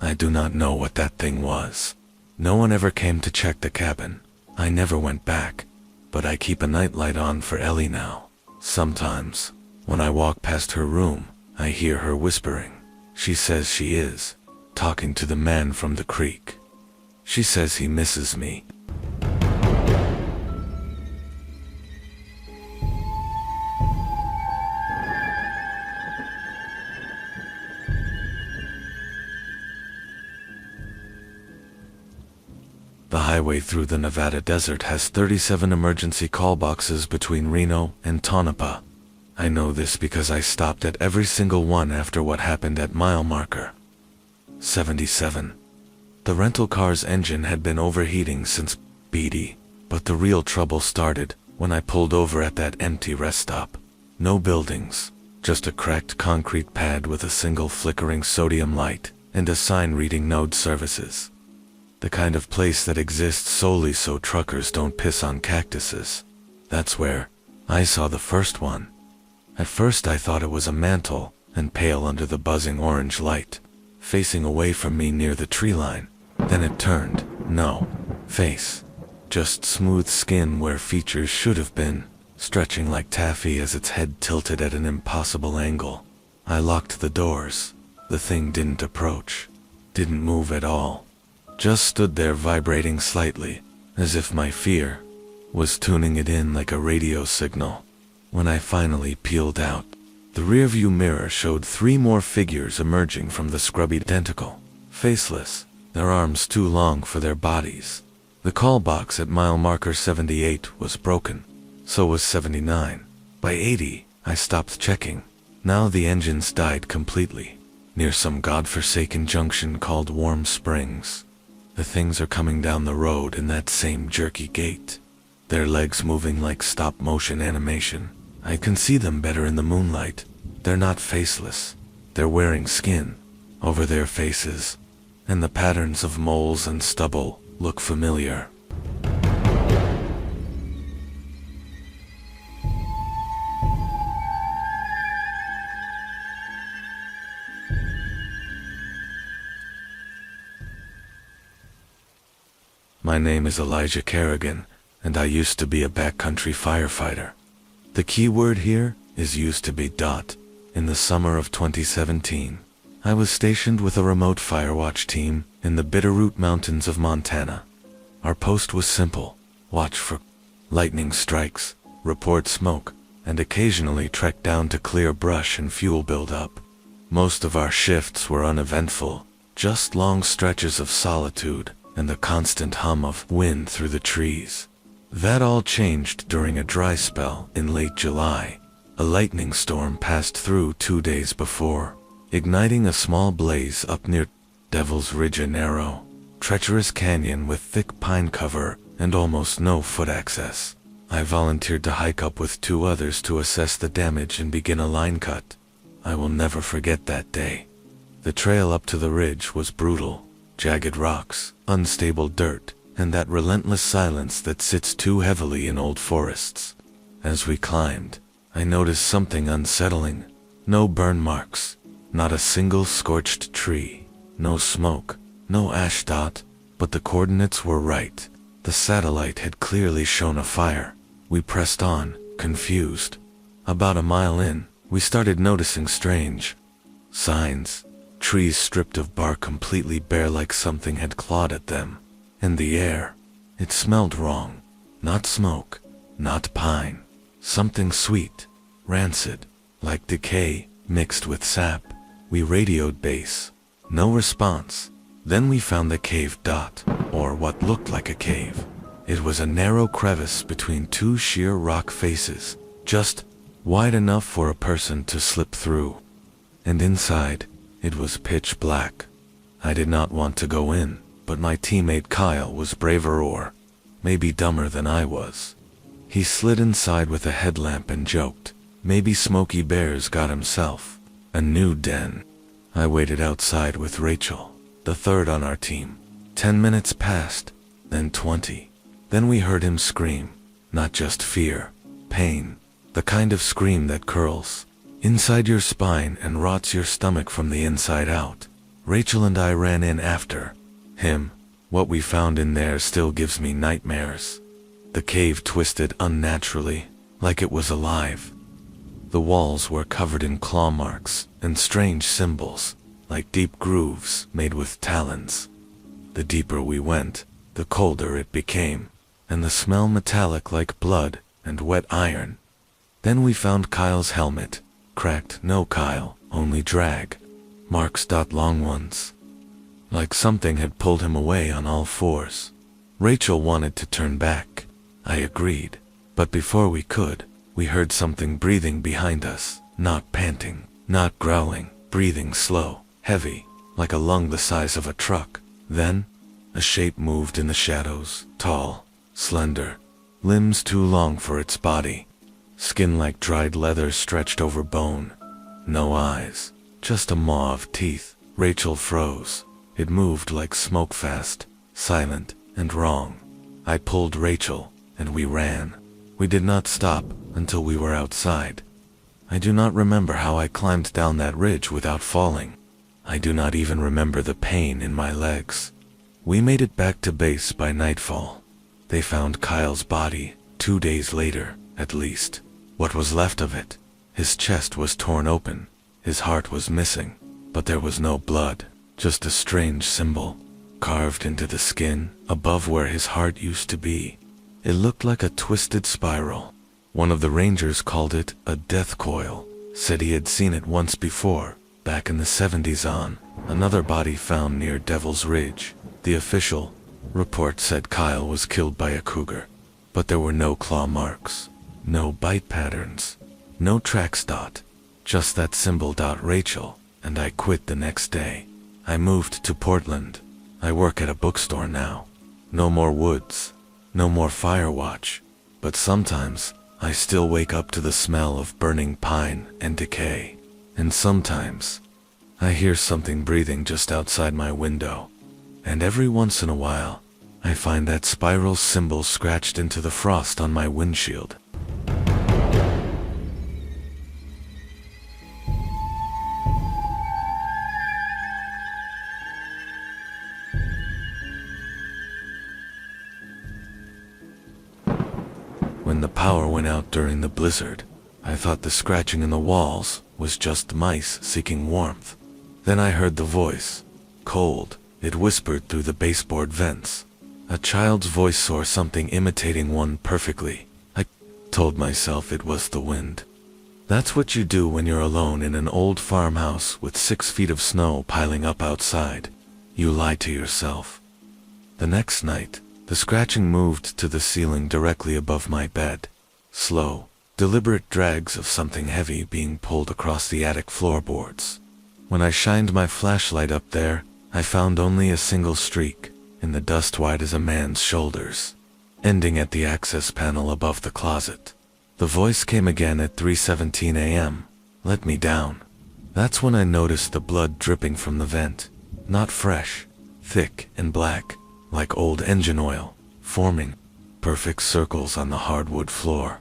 I do not know what that thing was. No one ever came to check the cabin. I never went back, but I keep a nightlight on for Ellie now. Sometimes, when I walk past her room, I hear her whispering. She says she is talking to the man from the creek. She says he misses me. The highway through the Nevada desert has 37 emergency call boxes between Reno and Tonopah. I know this because I stopped at every single one after what happened at mile marker 77. The rental car's engine had been overheating since BD, but the real trouble started when I pulled over at that empty rest stop. No buildings, just a cracked concrete pad with a single flickering sodium light and a sign reading "Node Services." The kind of place that exists solely so truckers don't piss on cactuses. That's where I saw the first one. At first I thought it was a mantle, and pale under the buzzing orange light, facing away from me near the tree line. Then it turned. No face. Just smooth skin where features should have been, stretching like taffy as its head tilted at an impossible angle. I locked the doors. The thing didn't approach. Didn't move at all. Just stood there vibrating slightly, as if my fear was tuning it in like a radio signal. When I finally peeled out, the rearview mirror showed 3 more figures emerging from the scrubby tentacle. Faceless, their arms too long for their bodies. The call box at mile marker 78 was broken. So was 79. By 80, I stopped checking. Now the engines died completely, near some godforsaken junction called Warm Springs. The things are coming down the road in that same jerky gait, their legs moving like stop-motion animation. I can see them better in the moonlight. They're not faceless. They're wearing skin over their faces, and the patterns of moles and stubble look familiar. My name is Elijah Kerrigan, and I used to be a backcountry firefighter. The key word here is used to be . In the summer of 2017, I was stationed with a remote firewatch team in the Bitterroot Mountains of Montana. Our post was simple: watch for Lightning strikes, report smoke, and occasionally trek down to clear brush and fuel build-up. Most of our shifts were uneventful, just long stretches of solitude and the constant hum of wind through the trees. That all changed during a dry spell in late July. A lightning storm passed through 2 days before, igniting a small blaze up near Devil's Ridge, a narrow, treacherous canyon with thick pine cover and almost no foot access. I volunteered to hike up with 2 others to assess the damage and begin a line cut. I will never forget that day. The trail up to the ridge was brutal. Jagged rocks, unstable dirt, and that relentless silence that sits too heavily in old forests. As we climbed, I noticed something unsettling. No burn marks, not a single scorched tree, no smoke, no ash dot, but the coordinates were right. The satellite had clearly shown a fire. We pressed on, confused. About a mile in, we started noticing strange signs. Trees stripped of bark completely bare like something had clawed at them. And the air, it smelled wrong. Not smoke, not pine. Something sweet, rancid, like decay, mixed with sap. We radioed base. No response. Then we found the cave dot, or what looked like a cave. It was a narrow crevice between 2 sheer rock faces, just wide enough for a person to slip through. And inside, it was pitch black. I did not want to go in, but my teammate Kyle was braver, or maybe dumber than I was. He slid inside with a headlamp and joked, maybe Smokey Bear's got himself a new den. I waited outside with Rachel, the third on our team. 10 minutes passed, then 20. Then we heard him scream, not just fear, pain, the kind of scream that curls inside your spine and rots your stomach from the inside out. Rachel and I ran in after him. What we found in there still gives me nightmares. The cave twisted unnaturally, like it was alive. The walls were covered in claw marks and strange symbols, like deep grooves made with talons. The deeper we went, the colder it became, and the smell metallic like blood and wet iron. Then we found Kyle's helmet. Cracked, no Kyle, only drag. Marks, long ones. Like something had pulled him away on all fours. Rachel wanted to turn back. I agreed. But before we could, we heard something breathing behind us. Not panting, not growling, breathing slow, heavy, like a lung the size of a truck. Then, a shape moved in the shadows, tall, slender, limbs too long for its body. Skin like dried leather stretched over bone. No eyes, just a maw of teeth. Rachel froze. It moved like smoke, fast, silent, and wrong. I pulled Rachel, and we ran. We did not stop until we were outside. I do not remember how I climbed down that ridge without falling. I do not even remember the pain in my legs. We made it back to base by nightfall. They found Kyle's body 2 days later, at least. What was left of it? His chest was torn open. His heart was missing, but there was no blood, just a strange symbol carved into the skin above where his heart used to be. It looked like a twisted spiral. One of the rangers called it a death coil, said he had seen it once before, back in the 70s on another body found near Devil's Ridge. The official report said Kyle was killed by a cougar, but there were no claw marks. No bite patterns, no tracks. Just that symbol. Rachel and I quit the next day. I moved to Portland. I work at a bookstore now. No more woods, no more fire watch, but sometimes I still wake up to the smell of burning pine and decay. And sometimes I hear something breathing just outside my window. And every once in a while, I find that spiral symbol scratched into the frost on my windshield. When the power went out during the blizzard, I thought the scratching in the walls was just mice seeking warmth. Then I heard the voice. Cold, it whispered through the baseboard vents. A child's voice or something imitating one perfectly. I told myself it was the wind. That's what you do when you're alone in an old farmhouse with 6 feet of snow piling up outside. You lie to yourself. The next night, the scratching moved to the ceiling directly above my bed. Slow, deliberate drags of something heavy being pulled across the attic floorboards. When I shined my flashlight up there, I found only a single streak, in the dust wide as a man's shoulders, ending at the access panel above the closet. The voice came again at 3:17 a.m. Let me down. That's when I noticed the blood dripping from the vent. Not fresh, thick and black, like old engine oil, forming perfect circles on the hardwood floor.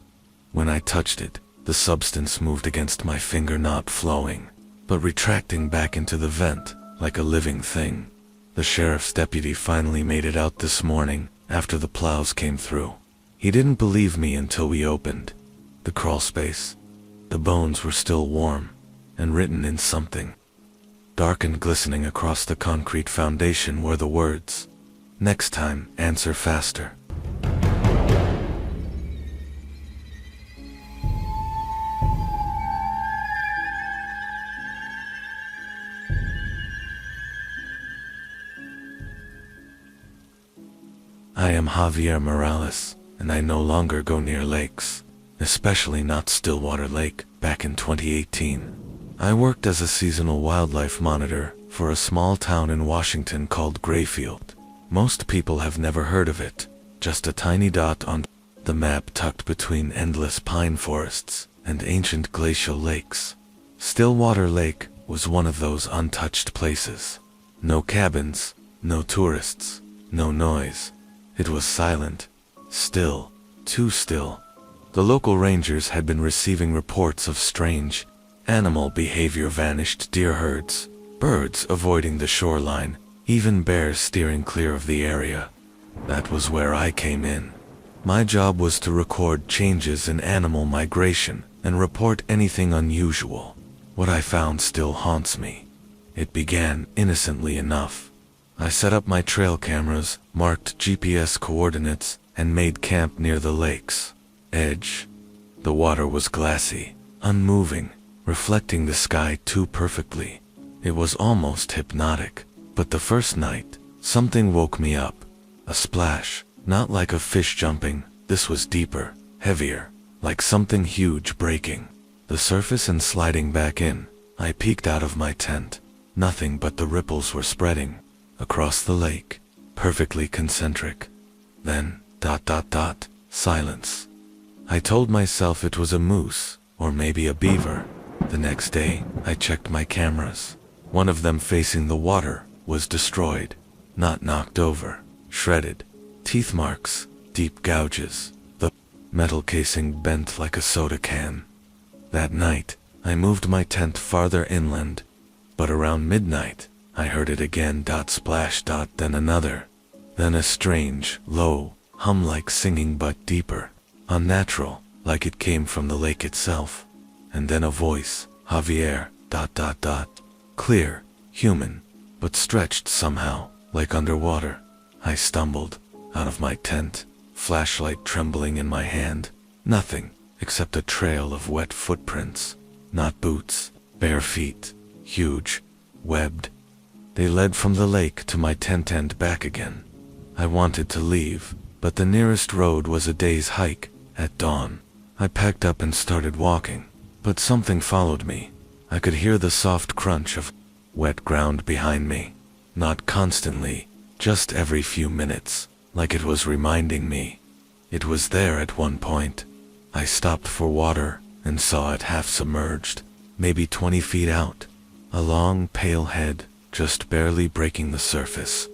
When I touched it, the substance moved against my finger, not flowing, but retracting back into the vent, like a living thing. The sheriff's deputy finally made it out this morning, after the plows came through. He didn't believe me until we opened the crawl space. The bones were still warm, and written in something dark and glistening across the concrete foundation were the words, "Next time, answer faster." I am Javier Morales, and I no longer go near lakes, especially not Stillwater Lake. Back in 2018, I worked as a seasonal wildlife monitor for a small town in Washington called Grayfield. Most people have never heard of it, just a tiny dot on the map tucked between endless pine forests and ancient glacial lakes. Stillwater Lake was one of those untouched places. No cabins, no tourists, no noise. It was silent, still, too still. The local rangers had been receiving reports of strange animal behavior: vanished deer herds, birds avoiding the shoreline, even bears steering clear of the area. That was where I came in. My job was to record changes in animal migration and report anything unusual. What I found still haunts me. It began innocently enough. I set up my trail cameras, marked GPS coordinates, and made camp near the lake's edge. The water was glassy, unmoving, reflecting the sky too perfectly. It was almost hypnotic. But the first night, something woke me up. A splash, not like a fish jumping. This was deeper, heavier, like something huge breaking the surface and sliding back in. I peeked out of my tent. Nothing but the ripples were spreading across the lake, perfectly concentric. Then, silence. I told myself it was a moose, or maybe a beaver. The next day, I checked my cameras. One of them facing the water was destroyed, not knocked over, shredded. Teeth marks, deep gouges, the metal casing bent like a soda can. That night, I moved my tent farther inland, but around midnight, I heard it again. Splash. Then another. Then a strange, low, hum-like singing, but deeper, unnatural, like it came from the lake itself. And then a voice, Javier, clear, human, but stretched somehow, like underwater. I stumbled out of my tent, flashlight trembling in my hand. Nothing, except a trail of wet footprints. Not boots, bare feet, huge, webbed. They led from the lake to my tent and back again. I wanted to leave, but the nearest road was a day's hike. At dawn, I packed up and started walking, but something followed me. I could hear the soft crunch of wet ground behind me. Not constantly, just every few minutes, like it was reminding me. It was there at one point. I stopped for water and saw it half submerged, maybe 20 feet out. A long, pale head, just barely breaking the surface.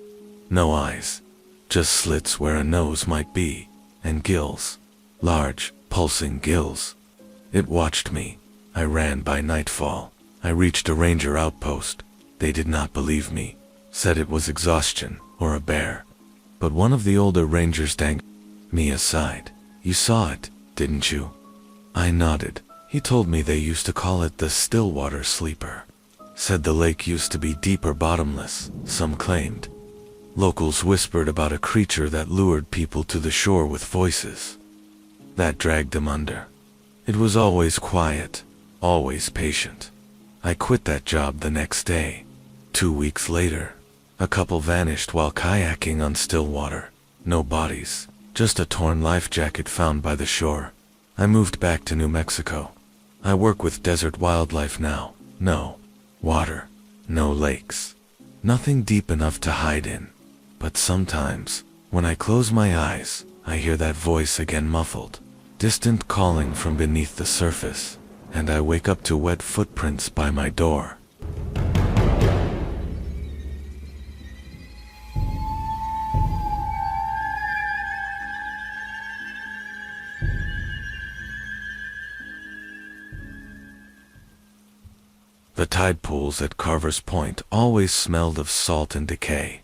No eyes, just slits where a nose might be, and gills. Large, pulsing gills. It watched me. I ran by nightfall. I reached a ranger outpost. They did not believe me, said it was exhaustion, or a bear. But one of the older rangers dangled me aside. You saw it, didn't you? I nodded. He told me they used to call it the Stillwater Sleeper. Said the lake used to be deep or bottomless, some claimed. Locals whispered about a creature that lured people to the shore with voices that dragged them under. It was always quiet, always patient. I quit that job the next day. 2 weeks later, a couple vanished while kayaking on still water. No bodies, just a torn life jacket found by the shore. I moved back to New Mexico. I work with desert wildlife now. No water, no lakes, nothing deep enough to hide in. But sometimes, when I close my eyes, I hear that voice again, muffled, distant calling from beneath the surface, and I wake up to wet footprints by my door. The tide pools at Carver's Point always smelled of salt and decay.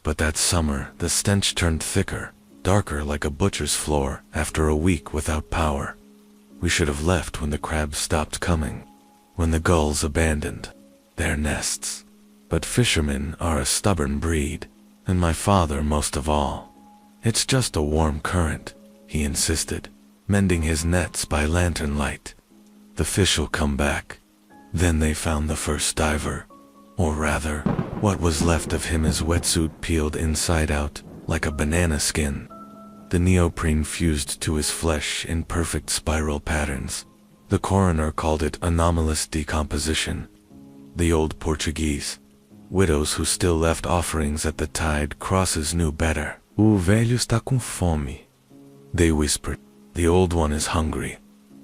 But that summer, the stench turned thicker, darker like a butcher's floor after a week without power. We should have left when the crabs stopped coming, when the gulls abandoned their nests. But fishermen are a stubborn breed, and my father most of all. It's just a warm current, he insisted, mending his nets by lantern light. The fish will come back. Then they found the first diver, or rather, what was left of him, his wetsuit peeled inside out, like a banana skin. The neoprene fused to his flesh in perfect spiral patterns. The coroner called it anomalous decomposition. The old Portuguese widows who still left offerings at the tide crosses knew better. O velho está com fome, they whispered. The old one is hungry.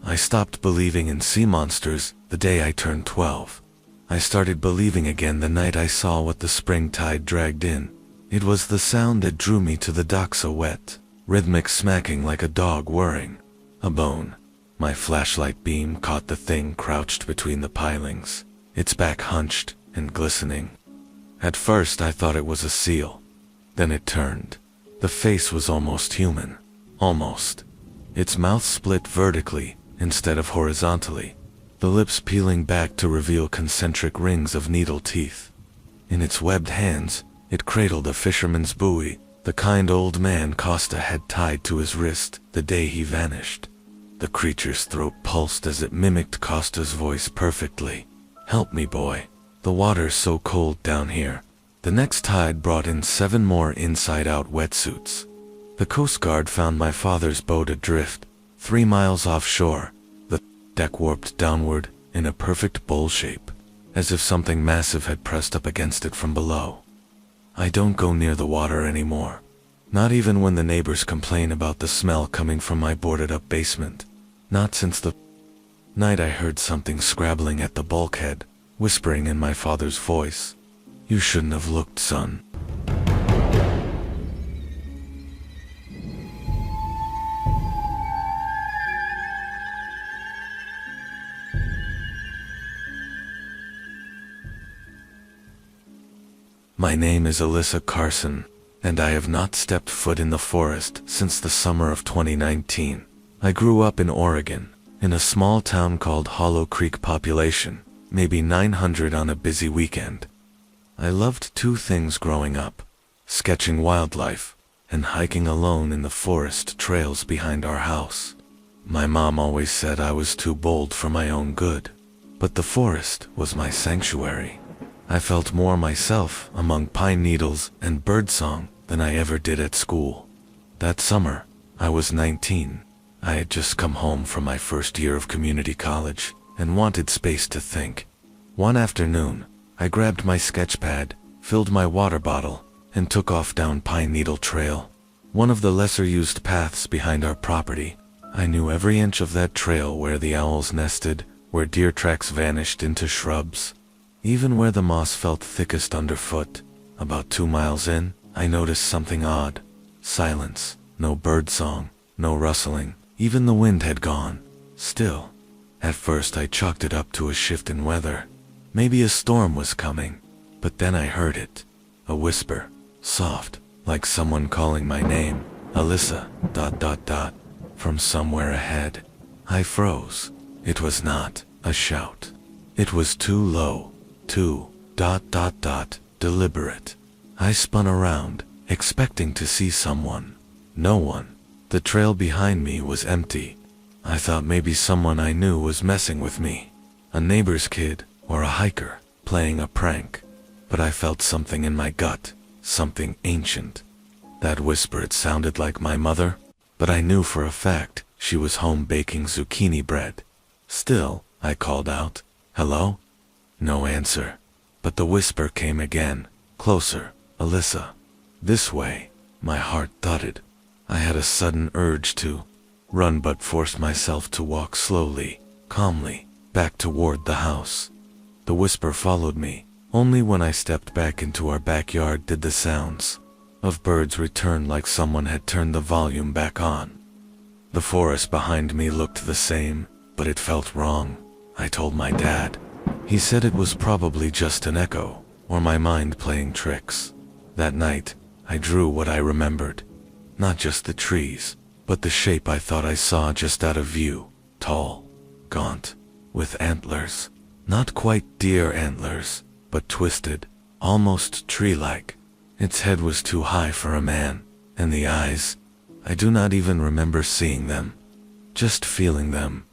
I stopped believing in sea monsters the day I turned 12. I started believing again the night I saw what the spring tide dragged in. It was the sound that drew me to the docks, a wet, rhythmic smacking like a dog whirring a bone. My flashlight beam caught the thing crouched between the pilings, its back hunched and glistening. At first I thought it was a seal. Then it turned. The face was almost human. Almost. Its mouth split vertically instead of horizontally, the lips peeling back to reveal concentric rings of needle teeth. In its webbed hands, it cradled a fisherman's buoy, the kind old man Costa had tied to his wrist the day he vanished. The creature's throat pulsed as it mimicked Costa's voice perfectly. "Help me, boy. The water's so cold down here." The next tide brought in 7 more inside-out wetsuits. The Coast Guard found my father's boat adrift, 3 miles offshore. The deck warped downward in a perfect bowl shape, as if something massive had pressed up against it from below. I don't go near the water anymore, not even when the neighbors complain about the smell coming from my boarded-up basement. Not since the night I heard something scrabbling at the bulkhead, whispering in my father's voice, "You shouldn't have looked, son." My name is Alyssa Carson, and I have not stepped foot in the forest since the summer of 2019. I grew up in Oregon, in a small town called Hollow Creek, population, maybe 900 on a busy weekend. I loved 2 things growing up: sketching wildlife and hiking alone in the forest trails behind our house. My mom always said I was too bold for my own good, but the forest was my sanctuary. I felt more myself among pine needles and birdsong than I ever did at school. That summer, I was 19. I had just come home from my first year of community college and wanted space to think. One afternoon, I grabbed my sketch pad, filled my water bottle, and took off down Pine Needle Trail, one of the lesser-used paths behind our property. I knew every inch of that trail, where the owls nested, where deer tracks vanished into shrubs, even where the moss felt thickest underfoot. About 2 miles in, I noticed something odd. Silence, no birdsong, no rustling, even the wind had gone. Still. At first I chalked it up to a shift in weather. Maybe a storm was coming. But then I heard it. A whisper, soft, like someone calling my name. "Alyssa, ... from somewhere ahead. I froze. It was not a shout. It was too low, too ... deliberate. I spun around, expecting to see someone. No one. The trail behind me was empty. I thought maybe someone I knew was messing with me. A neighbor's kid, or a hiker, playing a prank. But I felt something in my gut, something ancient. That whisper, it sounded like my mother, but I knew for a fact she was home baking zucchini bread. Still, I called out, "Hello?" No answer. But the whisper came again, closer. "Alyssa." This way. My heart thudded. I had a sudden urge to run, but forced myself to walk slowly, calmly, back toward the house. The whisper followed me. Only when I stepped back into our backyard did the sounds of birds return, like someone had turned the volume back on. The forest behind me looked the same, but it felt wrong. I told my dad. He said it was probably just an echo, or my mind playing tricks. That night, I drew what I remembered. Not just the trees, but the shape I thought I saw just out of view. Tall, gaunt, with antlers. Not quite deer antlers, but twisted, almost tree-like. Its head was too high for a man, and the eyes, I do not even remember seeing them, just feeling them.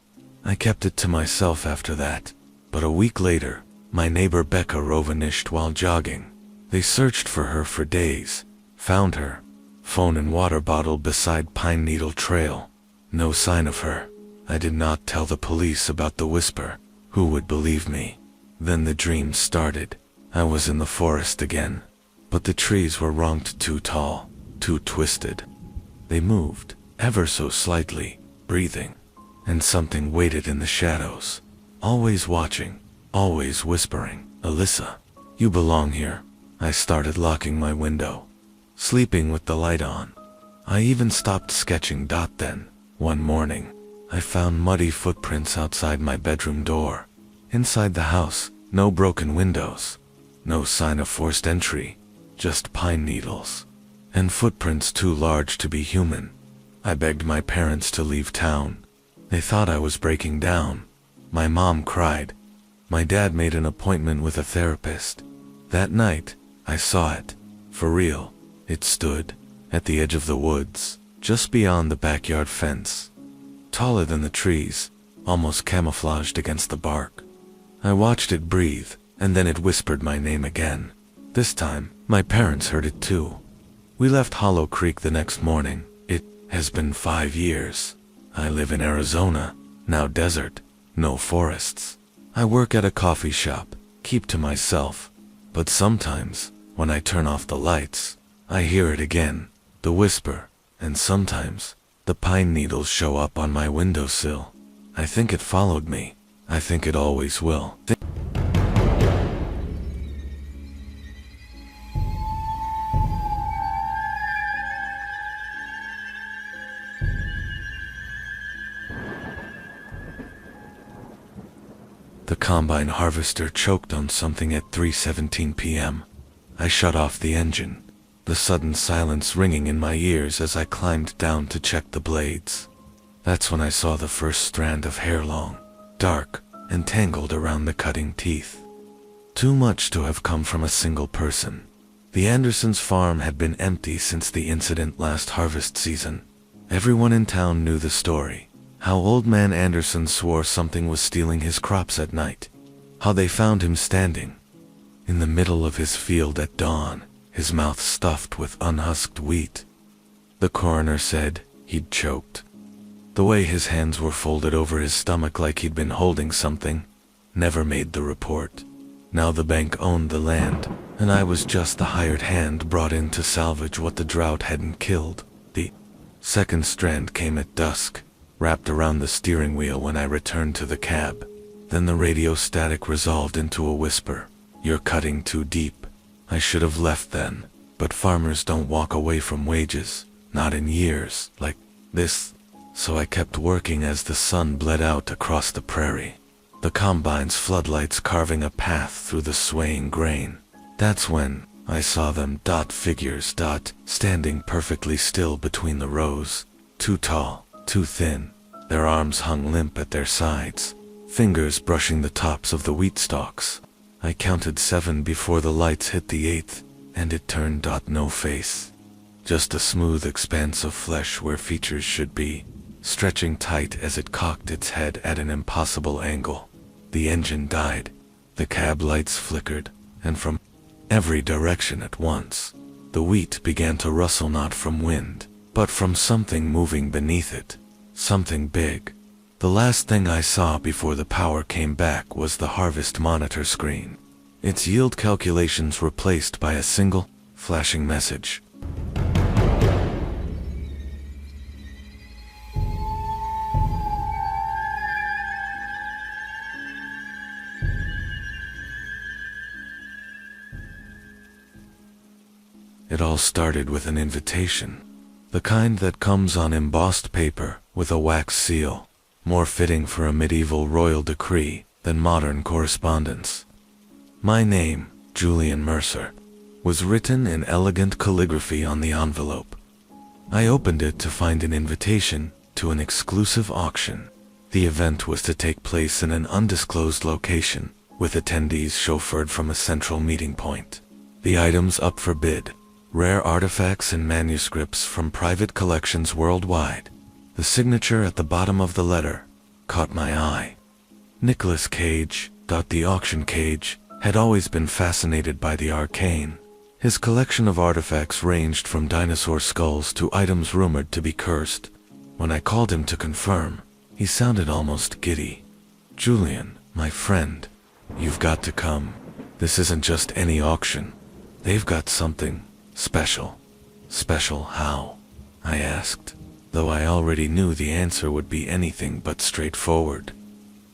I kept it to myself after that, but a week later, my neighbor Becca vanished while jogging. They searched for her for days, found her, phone and water bottle beside Pine Needle Trail. No sign of her. I did not tell the police about the whisper. Who would believe me? Then the dream started. I was in the forest again, but the trees were wronged, too tall, too twisted. They moved, ever so slightly, breathing, and something waited in the shadows, always watching, always whispering, "Alyssa, you belong here." I started locking my window, sleeping with the light on. I even stopped sketching. Then, one morning, I found muddy footprints outside my bedroom door. Inside the house, no broken windows, no sign of forced entry, just pine needles, and footprints too large to be human. I begged my parents to leave town. They thought I was breaking down. My mom cried. My dad made an appointment with a therapist. That night, I saw it. For real. It stood at the edge of the woods, just beyond the backyard fence. Taller than the trees, almost camouflaged against the bark. I watched it breathe, and then it whispered my name again. This time, my parents heard it too. We left Hollow Creek the next morning. It has been 5 years. I live in Arizona, now desert, no forests. I work at a coffee shop, keep to myself. But sometimes, when I turn off the lights, I hear it again, the whisper, and sometimes, the pine needles show up on my windowsill. I think it followed me. I think it always will. The combine harvester choked on something at 3:17 p.m. I shut off the engine, the sudden silence ringing in my ears as I climbed down to check the blades. That's when I saw the first strand of hair, long, dark, and tangled around the cutting teeth. Too much to have come from a single person. The Andersons' farm had been empty since the incident last harvest season. Everyone in town knew the story. How Old Man Anderson swore something was stealing his crops at night. How they found him standing in the middle of his field at dawn, his mouth stuffed with unhusked wheat. The coroner said he'd choked. The way his hands were folded over his stomach like he'd been holding something. Never made the report. Now the bank owned the land, and I was just the hired hand brought in to salvage what the drought hadn't killed. The second strand came at dusk, wrapped around the steering wheel when I returned to the cab. Then the radio static resolved into a whisper. "You're cutting too deep." I should have left then, but farmers don't walk away from wages, not in years like this. So I kept working as the sun bled out across the prairie, the combine's floodlights carving a path through the swaying grain. That's when I saw them, figures, standing perfectly still between the rows, too tall, too thin. Their arms hung limp at their sides, fingers brushing the tops of the wheat stalks. I counted 7 before the lights hit the 8th, and it turned. No face. just a smooth expanse of flesh where features should be, stretching tight as it cocked its head at an impossible angle. The engine died, the cab lights flickered, and from every direction at once, the wheat began to rustle not from wind, but from something moving beneath it, something big. The last thing I saw before the power came back was the harvest monitor screen, its yield calculations replaced by a single, flashing message. It all started with an invitation, the kind that comes on embossed paper with a wax seal, more fitting for a medieval royal decree than modern correspondence. My name, Julian Mercer, was written in elegant calligraphy on the envelope. I opened it to find an invitation to an exclusive auction. The event was to take place in an undisclosed location, with attendees chauffeured from a central meeting point. The items up for bid: rare artifacts and manuscripts from private collections worldwide. The signature at the bottom of the letter caught my eye. Nicholas Cage. The auction cage had always been fascinated by the arcane. His collection of artifacts ranged from dinosaur skulls to items rumored to be cursed. When I called him to confirm, he sounded almost giddy. "Julian, my friend, you've got to come. This isn't just any auction. They've got something special." "Special how?" I asked, though I already knew the answer would be anything but straightforward.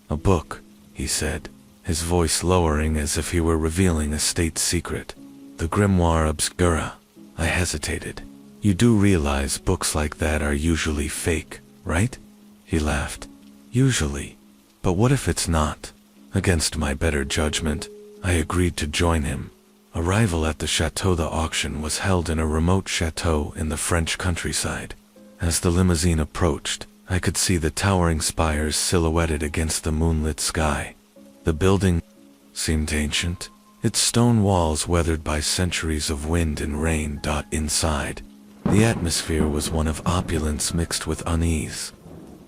"A book," he said, his voice lowering as if he were revealing a state secret. "The Grimoire Obscura." I hesitated. "You do realize books like that are usually fake, right?" He laughed. "Usually. But what if it's not?" Against my better judgment, I agreed to join him. Arrival at the chateau. The auction was held in a remote chateau in the French countryside. As the limousine approached, I could see the towering spires silhouetted against the moonlit sky. The building seemed ancient, its stone walls weathered by centuries of wind and rain. Inside, the atmosphere was one of opulence mixed with unease.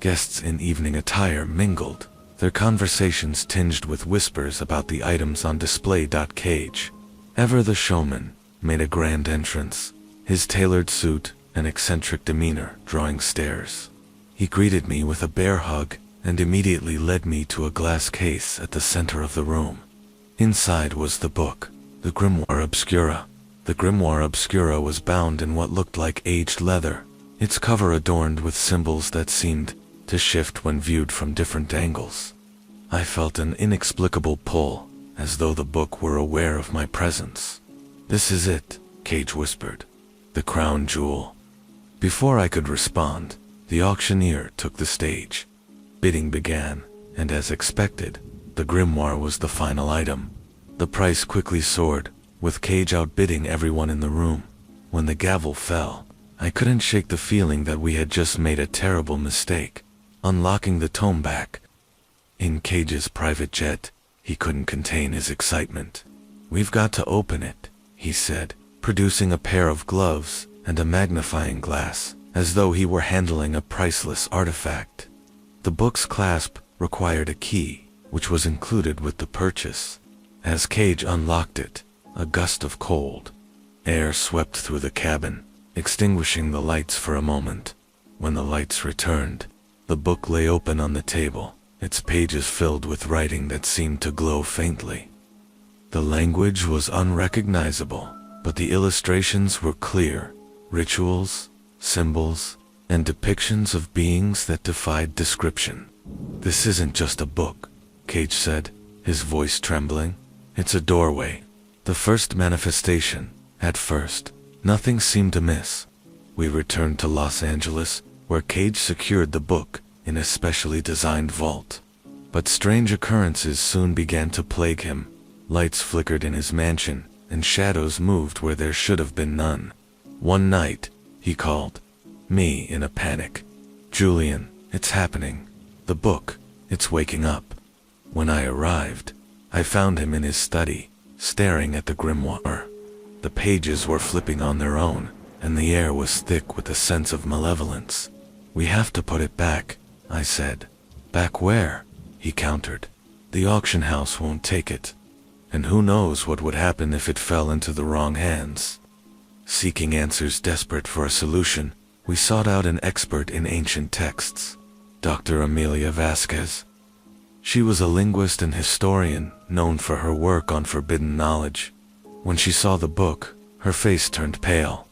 Guests in evening attire mingled, their conversations tinged with whispers about the items on display. Cage, ever the showman, made a grand entrance, his tailored suit and eccentric demeanor drawing stares. He greeted me with a bear hug and immediately led me to a glass case at the center of the room. Inside was the book, the Grimoire Obscura. The Grimoire Obscura was bound in what looked like aged leather, its cover adorned with symbols that seemed to shift when viewed from different angles. I felt an inexplicable pull, as though the book were aware of my presence. "This is it," Cage whispered. "The crown jewel." Before I could respond, the auctioneer took the stage. Bidding began, and as expected, the grimoire was the final item. The price quickly soared, with Cage outbidding everyone in the room. When the gavel fell, I couldn't shake the feeling that we had just made a terrible mistake. Unlocking the tome back in Cage's private jet, he couldn't contain his excitement. "We've got to open it," he said, producing a pair of gloves and a magnifying glass, as though he were handling a priceless artifact. The book's clasp required a key, which was included with the purchase. As Cage unlocked it, a gust of cold air swept through the cabin, extinguishing the lights for a moment. When the lights returned, the book lay open on the table, its pages filled with writing that seemed to glow faintly. The language was unrecognizable, but the illustrations were clear: rituals, symbols, and depictions of beings that defied description. "This isn't just a book," Cage said, his voice trembling. "It's a doorway. The first manifestation." At first, nothing seemed amiss. We returned to Los Angeles, where Cage secured the book in a specially designed vault. But strange occurrences soon began to plague him. Lights flickered in his mansion, and shadows moved where there should have been none. One night, he called me in a panic. "Julian, it's happening. The book, it's waking up." When I arrived, I found him in his study, staring at the grimoire. The pages were flipping on their own, and the air was thick with a sense of malevolence. "We have to put it back," I said. "Back where?" he countered. "The auction house won't take it. And who knows what would happen if it fell into the wrong hands." Seeking answers, desperate for a solution, we sought out an expert in ancient texts, Dr. Amelia Vasquez. She was a linguist and historian known for her work on forbidden knowledge. When she saw the book, her face turned pale.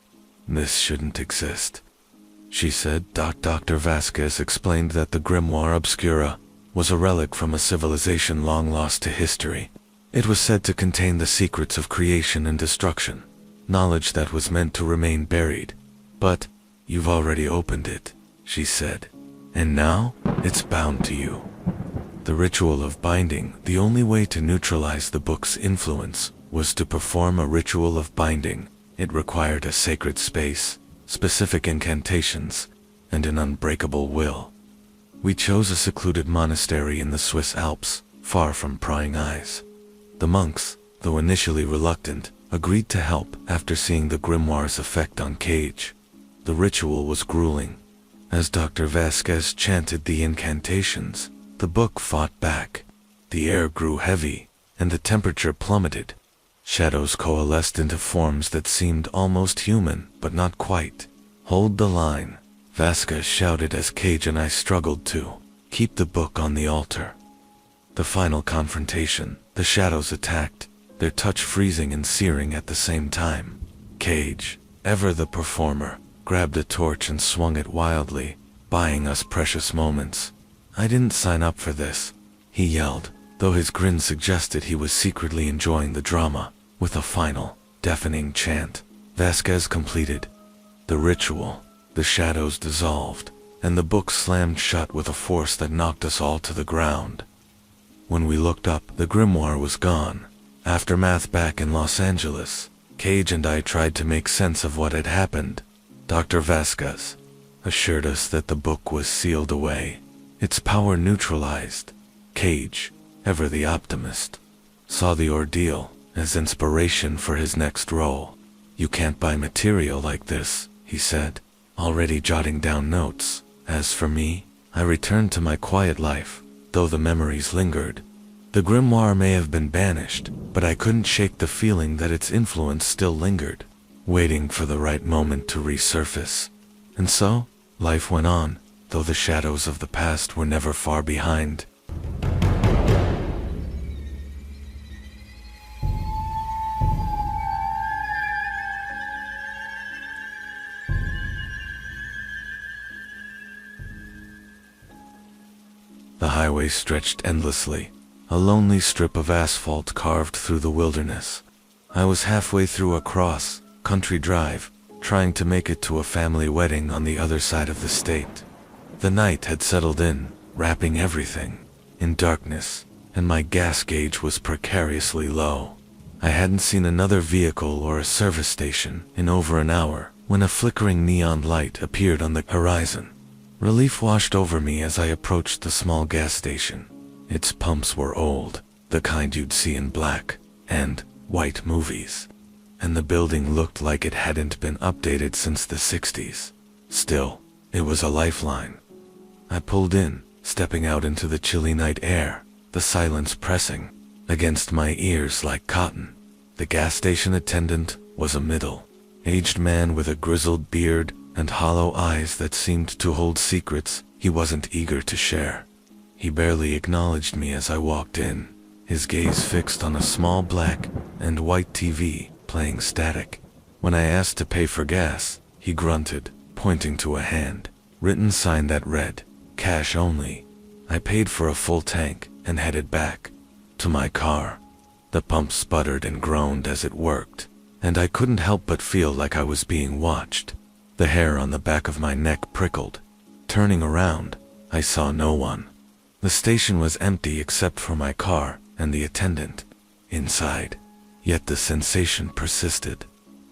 "This shouldn't exist," she said. Dr. Vasquez explained that the Grimoire Obscura was a relic from a civilization long lost to history. It was said to contain the secrets of creation and destruction, knowledge that was meant to remain buried. "But you've already opened it," she said, "and now it's bound to you." The ritual of binding, the only way to neutralize the book's influence, was to perform a ritual of binding. It required a sacred space, specific incantations, and an unbreakable will. We chose a secluded monastery in the Swiss Alps, far from prying eyes. The monks, though initially reluctant, agreed to help after seeing the grimoire's effect on Cage. The ritual was grueling. As Dr. Vasquez chanted the incantations, the book fought back. The air grew heavy, and the temperature plummeted. Shadows coalesced into forms that seemed almost human, but not quite. "Hold the line," Vasquez shouted as Cage and I struggled to keep the book on the altar. The final confrontation, the shadows attacked, their touch freezing and searing at the same time. Cage, ever the performer, grabbed a torch and swung it wildly, buying us precious moments. "I didn't sign up for this," he yelled, though his grin suggested he was secretly enjoying the drama. With a final, deafening chant, Vasquez completed the ritual. The shadows dissolved, and the book slammed shut with a force that knocked us all to the ground. When we looked up, the grimoire was gone. Aftermath back in Los Angeles, Cage and I tried to make sense of what had happened. Dr. Vasquez assured us that the book was sealed away, its power neutralized. Cage, ever the optimist, saw the ordeal as inspiration for his next role. "You can't buy material like this," he said, already jotting down notes. As for me, I returned to my quiet life, though the memories lingered. The grimoire may have been banished, but I couldn't shake the feeling that its influence still lingered, waiting for the right moment to resurface. And so, life went on, though the shadows of the past were never far behind. The highway stretched endlessly, a lonely strip of asphalt carved through the wilderness. I was halfway through a cross-country drive, trying to make it to a family wedding on the other side of the state. The night had settled in, wrapping everything in darkness, and my gas gauge was precariously low. I hadn't seen another vehicle or a service station in over an hour when a flickering neon light appeared on the horizon. Relief washed over me as I approached the small gas station. Its pumps were old, the kind you'd see in black and white movies, and the building looked like it hadn't been updated since the 60s. Still, it was a lifeline. I pulled in, stepping out into the chilly night air, the silence pressing against my ears like cotton. The gas station attendant was a middle-aged man with a grizzled beard and hollow eyes that seemed to hold secrets he wasn't eager to share. He barely acknowledged me as I walked in, his gaze fixed on a small black and white TV playing static. When I asked to pay for gas, he grunted, pointing to a hand-written sign that read, "Cash only." I paid for a full tank and headed back to my car. The pump sputtered and groaned as it worked, and I couldn't help but feel like I was being watched. The hair on the back of my neck prickled. Turning around, I saw no one. The station was empty except for my car and the attendant inside. Yet the sensation persisted,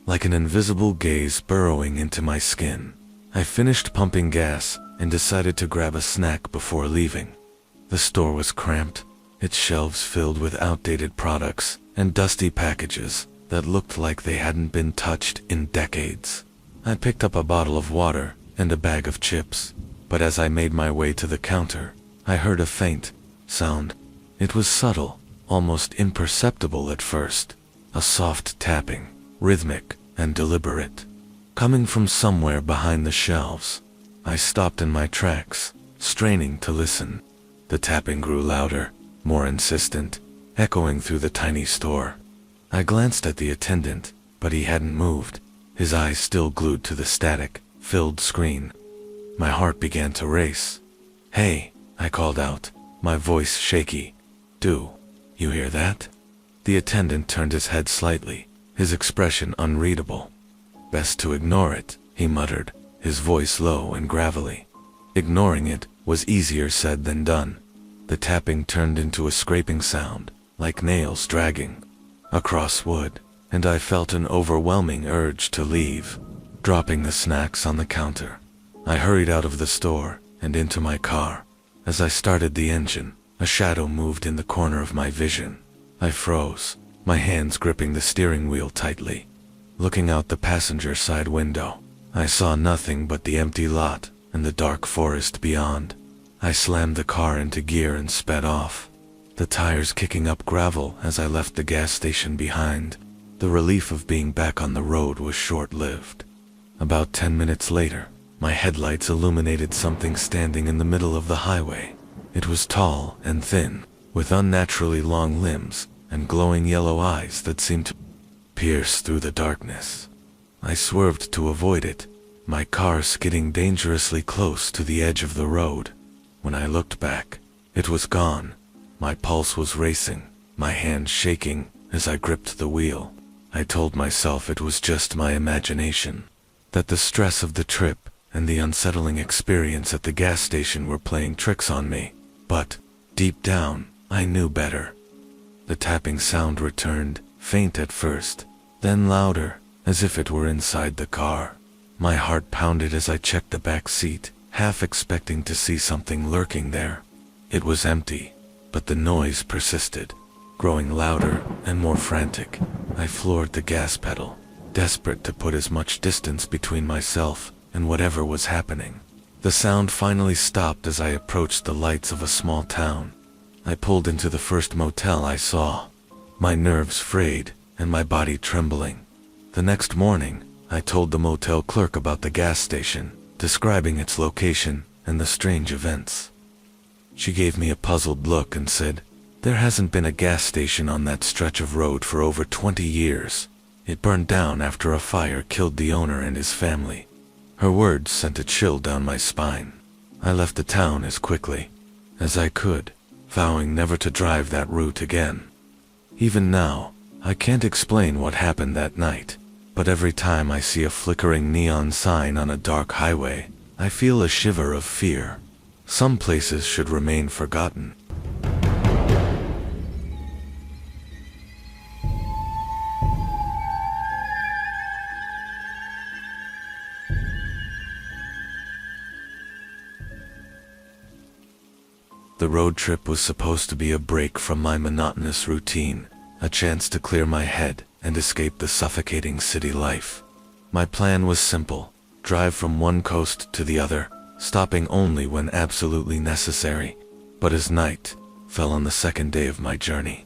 like an invisible gaze burrowing into my skin. I finished pumping gas and decided to grab a snack before leaving. The store was cramped, its shelves filled with outdated products and dusty packages that looked like they hadn't been touched in decades. I picked up a bottle of water and a bag of chips, but as I made my way to the counter, I heard a faint sound. It was subtle, almost imperceptible at first, a soft tapping, rhythmic and deliberate, coming from somewhere behind the shelves. I stopped in my tracks, straining to listen. The tapping grew louder, more insistent, echoing through the tiny store. I glanced at the attendant, but he hadn't moved, his eyes still glued to the static-filled screen. My heart began to race. "Hey," I called out, my voice shaky. "Do you hear that?" The attendant turned his head slightly, his expression unreadable. "Best to ignore it," he muttered, his voice low and gravelly. Ignoring it was easier said than done. The tapping turned into a scraping sound, like nails dragging across wood, and I felt an overwhelming urge to leave. Dropping the snacks on the counter, I hurried out of the store and into my car. As I started the engine, a shadow moved in the corner of my vision. I froze, my hands gripping the steering wheel tightly. Looking out the passenger side window, I saw nothing but the empty lot and the dark forest beyond. I slammed the car into gear and sped off, the tires kicking up gravel as I left the gas station behind. The relief of being back on the road was short-lived. About 10 minutes later, my headlights illuminated something standing in the middle of the highway. It was tall and thin, with unnaturally long limbs and glowing yellow eyes that seemed to pierce through the darkness. I swerved to avoid it, my car skidding dangerously close to the edge of the road. When I looked back, it was gone. My pulse was racing, my hands shaking as I gripped the wheel. I told myself it was just my imagination, that the stress of the trip and the unsettling experience at the gas station were playing tricks on me. But, deep down, I knew better. The tapping sound returned, faint at first, then louder, as if it were inside the car. My heart pounded as I checked the back seat, half expecting to see something lurking there. It was empty, but the noise persisted, growing louder and more frantic. I floored the gas pedal, desperate to put as much distance between myself and whatever was happening. The sound finally stopped as I approached the lights of a small town. I pulled into the first motel I saw, my nerves frayed and my body trembling. The next morning, I told the motel clerk about the gas station, describing its location and the strange events. She gave me a puzzled look and said, "There hasn't been a gas station on that stretch of road for over 20 years. It burned down after a fire killed the owner and his family." Her words sent a chill down my spine. I left the town as quickly as I could, vowing never to drive that route again. Even now, I can't explain what happened that night, but every time I see a flickering neon sign on a dark highway, I feel a shiver of fear. Some places should remain forgotten. The road trip was supposed to be a break from my monotonous routine, a chance to clear my head and escape the suffocating city life. My plan was simple: drive from one coast to the other, stopping only when absolutely necessary. But as night fell on the second day of my journey,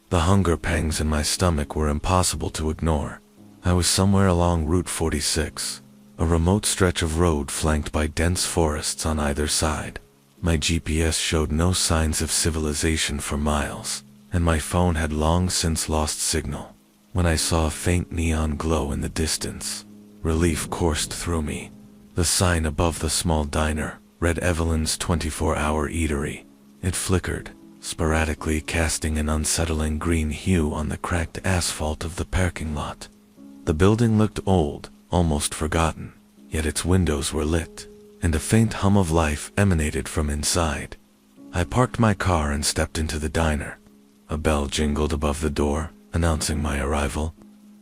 the hunger pangs in my stomach were impossible to ignore. I was somewhere along Route 46, a remote stretch of road flanked by dense forests on either side. My GPS showed no signs of civilization for miles, and my phone had long since lost signal. When I saw a faint neon glow in the distance, relief coursed through me. The sign above the small diner read Evelyn's 24-hour eatery. It flickered, sporadically casting an unsettling green hue on the cracked asphalt of the parking lot. The building looked old, almost forgotten, yet its windows were lit, and a faint hum of life emanated from inside. I parked my car and stepped into the diner. A bell jingled above the door, announcing my arrival.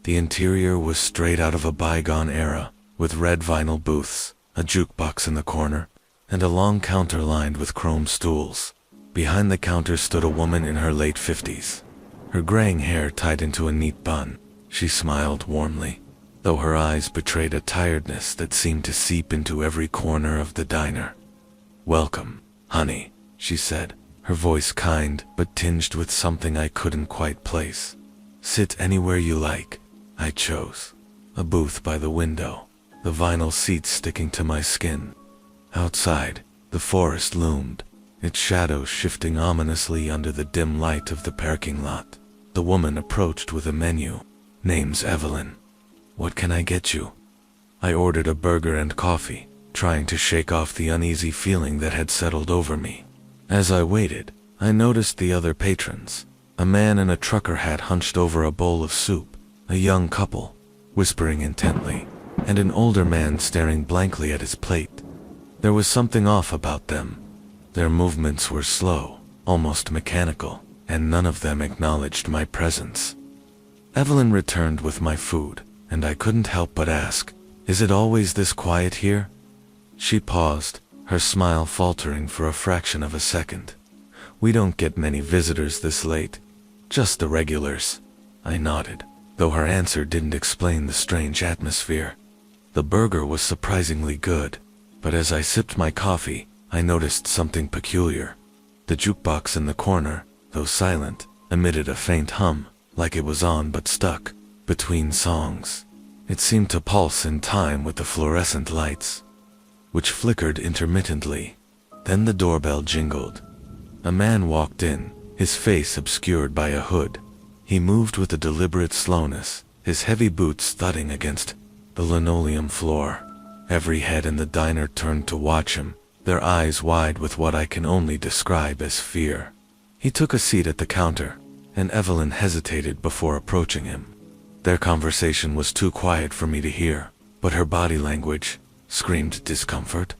The interior was straight out of a bygone era, with red vinyl booths, a jukebox in the corner, and a long counter lined with chrome stools. Behind the counter stood a woman in her late 50s, her graying hair tied into a neat bun. She smiled warmly. though her eyes betrayed a tiredness that seemed to seep into every corner of the diner. "Welcome, honey," she said, her voice kind but tinged with something I couldn't quite place. "Sit anywhere you like." I chose a booth by the window, the vinyl seats sticking to my skin. Outside, the forest loomed, its shadows shifting ominously under the dim light of the parking lot. The woman approached with a menu. "Name's Evelyn. What can I get you?" I ordered a burger and coffee, trying to shake off the uneasy feeling that had settled over me. As I waited, I noticed the other patrons. A man in a trucker hat hunched over a bowl of soup, a young couple, whispering intently, and an older man staring blankly at his plate. There was something off about them. Their movements were slow, almost mechanical, and none of them acknowledged my presence. Evelyn returned with my food, and I couldn't help but ask, "Is it always this quiet here?" She paused, her smile faltering for a fraction of a second. "We don't get many visitors this late. Just the regulars." I nodded, though her answer didn't explain the strange atmosphere. The burger was surprisingly good, but as I sipped my coffee, I noticed something peculiar. The jukebox in the corner, though silent, emitted a faint hum, like it was on but stuck between songs. It seemed to pulse in time with the fluorescent lights, which flickered intermittently. Then the doorbell jingled. A man walked in, his face obscured by a hood. He moved with a deliberate slowness, his heavy boots thudding against the linoleum floor. Every head in the diner turned to watch him, their eyes wide with what I can only describe as fear. He took a seat at the counter, and Evelyn hesitated before approaching him. Their conversation was too quiet for me to hear, but her body language screamed discomfort.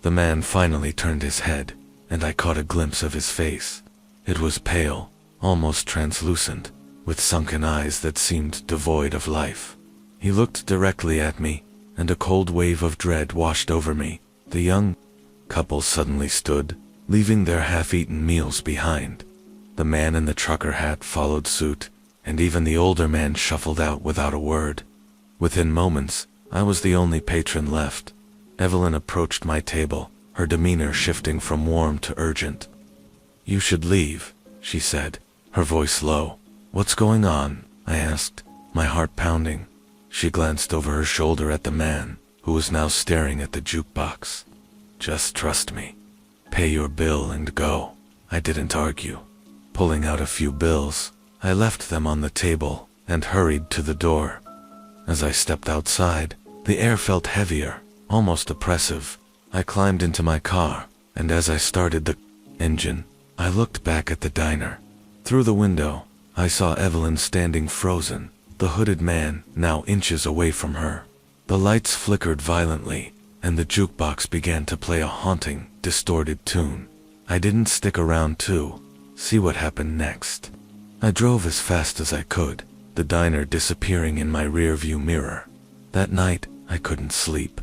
The man finally turned his head, and I caught a glimpse of his face. It was pale, almost translucent, with sunken eyes that seemed devoid of life. He looked directly at me, and a cold wave of dread washed over me. The young couple suddenly stood, leaving their half-eaten meals behind. The man in the trucker hat followed suit, and even the older man shuffled out without a word. Within moments, I was the only patron left. Evelyn approached my table, her demeanor shifting from warm to urgent. "You should leave," she said, her voice low. "What's going on?" I asked, my heart pounding. She glanced over her shoulder at the man, who was now staring at the jukebox. "Just trust me. Pay your bill and go." I didn't argue. Pulling out a few bills, I left them on the table and hurried to the door. As I stepped outside, the air felt heavier, almost oppressive. I climbed into my car, and as I started the engine, I looked back at the diner. Through the window, I saw Evelyn standing frozen, the hooded man now inches away from her. The lights flickered violently, and the jukebox began to play a haunting, distorted tune. I didn't stick around to see what happened next. I drove as fast as I could, the diner disappearing in my rearview mirror. That night, I couldn't sleep.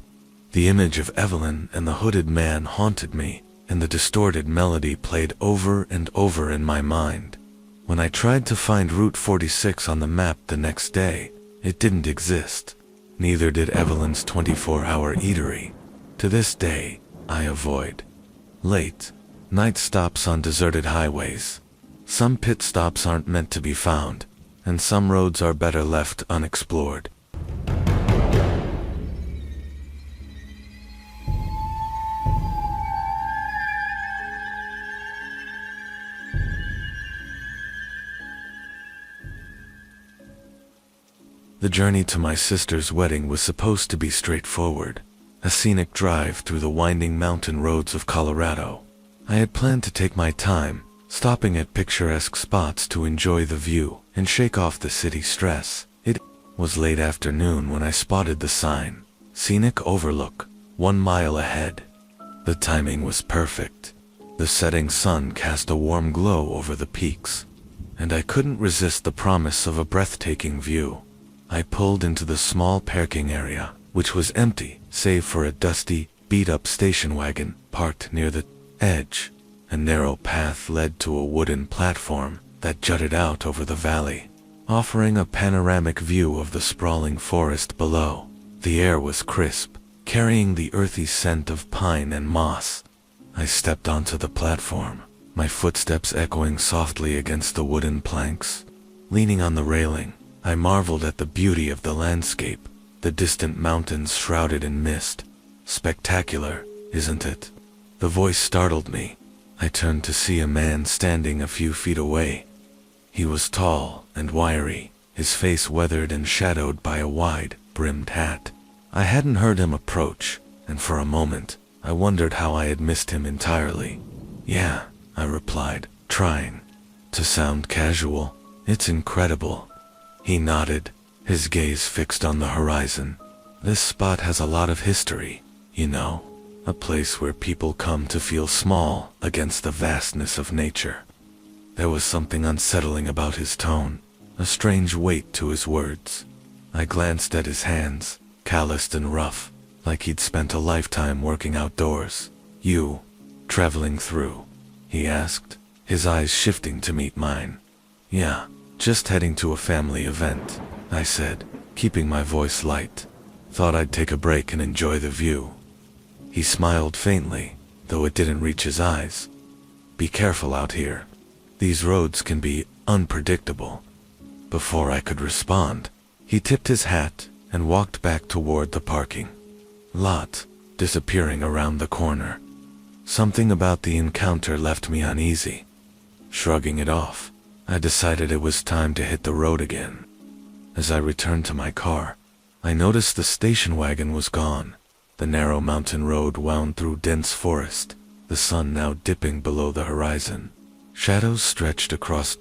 The image of Evelyn and the hooded man haunted me, and the distorted melody played over and over in my mind. When I tried to find Route 46 on the map the next day, it didn't exist. Neither did Evelyn's 24-hour eatery. To this day, I avoid late night stops on deserted highways. Some pit stops aren't meant to be found, and some roads are better left unexplored. The journey to my sister's wedding was supposed to be straightforward, a scenic drive through the winding mountain roads of Colorado. I had planned to take my time, stopping at picturesque spots to enjoy the view and shake off the city stress. It was late afternoon when I spotted the sign, "Scenic Overlook, 1 mile ahead." The timing was perfect. The setting sun cast a warm glow over the peaks, and I couldn't resist the promise of a breathtaking view. I pulled into the small parking area, which was empty save for a dusty, beat-up station wagon parked near the edge. A narrow path led to a wooden platform that jutted out over the valley. offering a panoramic view of the sprawling forest below. The air was crisp, carrying the earthy scent of pine and moss. I stepped onto the platform, my footsteps echoing softly against the wooden planks. Leaning on the railing, I marveled at the beauty of the landscape, the distant mountains shrouded in mist. Spectacular, isn't it? The voice startled me. I turned to see a man standing a few feet away. He was tall and wiry, his face weathered and shadowed by a wide-brimmed hat. I hadn't heard him approach, and for a moment, I wondered how I had missed him entirely. "Yeah," I replied, trying to sound casual. "It's incredible." He nodded, his gaze fixed on the horizon. "This spot has a lot of history, you know, a place where people come to feel small against the vastness of nature." There was something unsettling about his tone, a strange weight to his words. I glanced at his hands, calloused and rough, like he'd spent a lifetime working outdoors. "You, traveling through?" he asked, his eyes shifting to meet mine. "Yeah, just heading to a family event," I said, keeping my voice light. "Thought I'd take a break and enjoy the view." He smiled faintly, though it didn't reach his eyes. "Be careful out here. These roads can be unpredictable." Before I could respond, he tipped his hat and walked back toward the parking lot, disappearing around the corner. Something about the encounter left me uneasy. Shrugging it off, I decided it was time to hit the road again. As I returned to my car, I noticed the station wagon was gone. The narrow mountain road wound through dense forest, the sun now dipping below the horizon. Shadows stretched across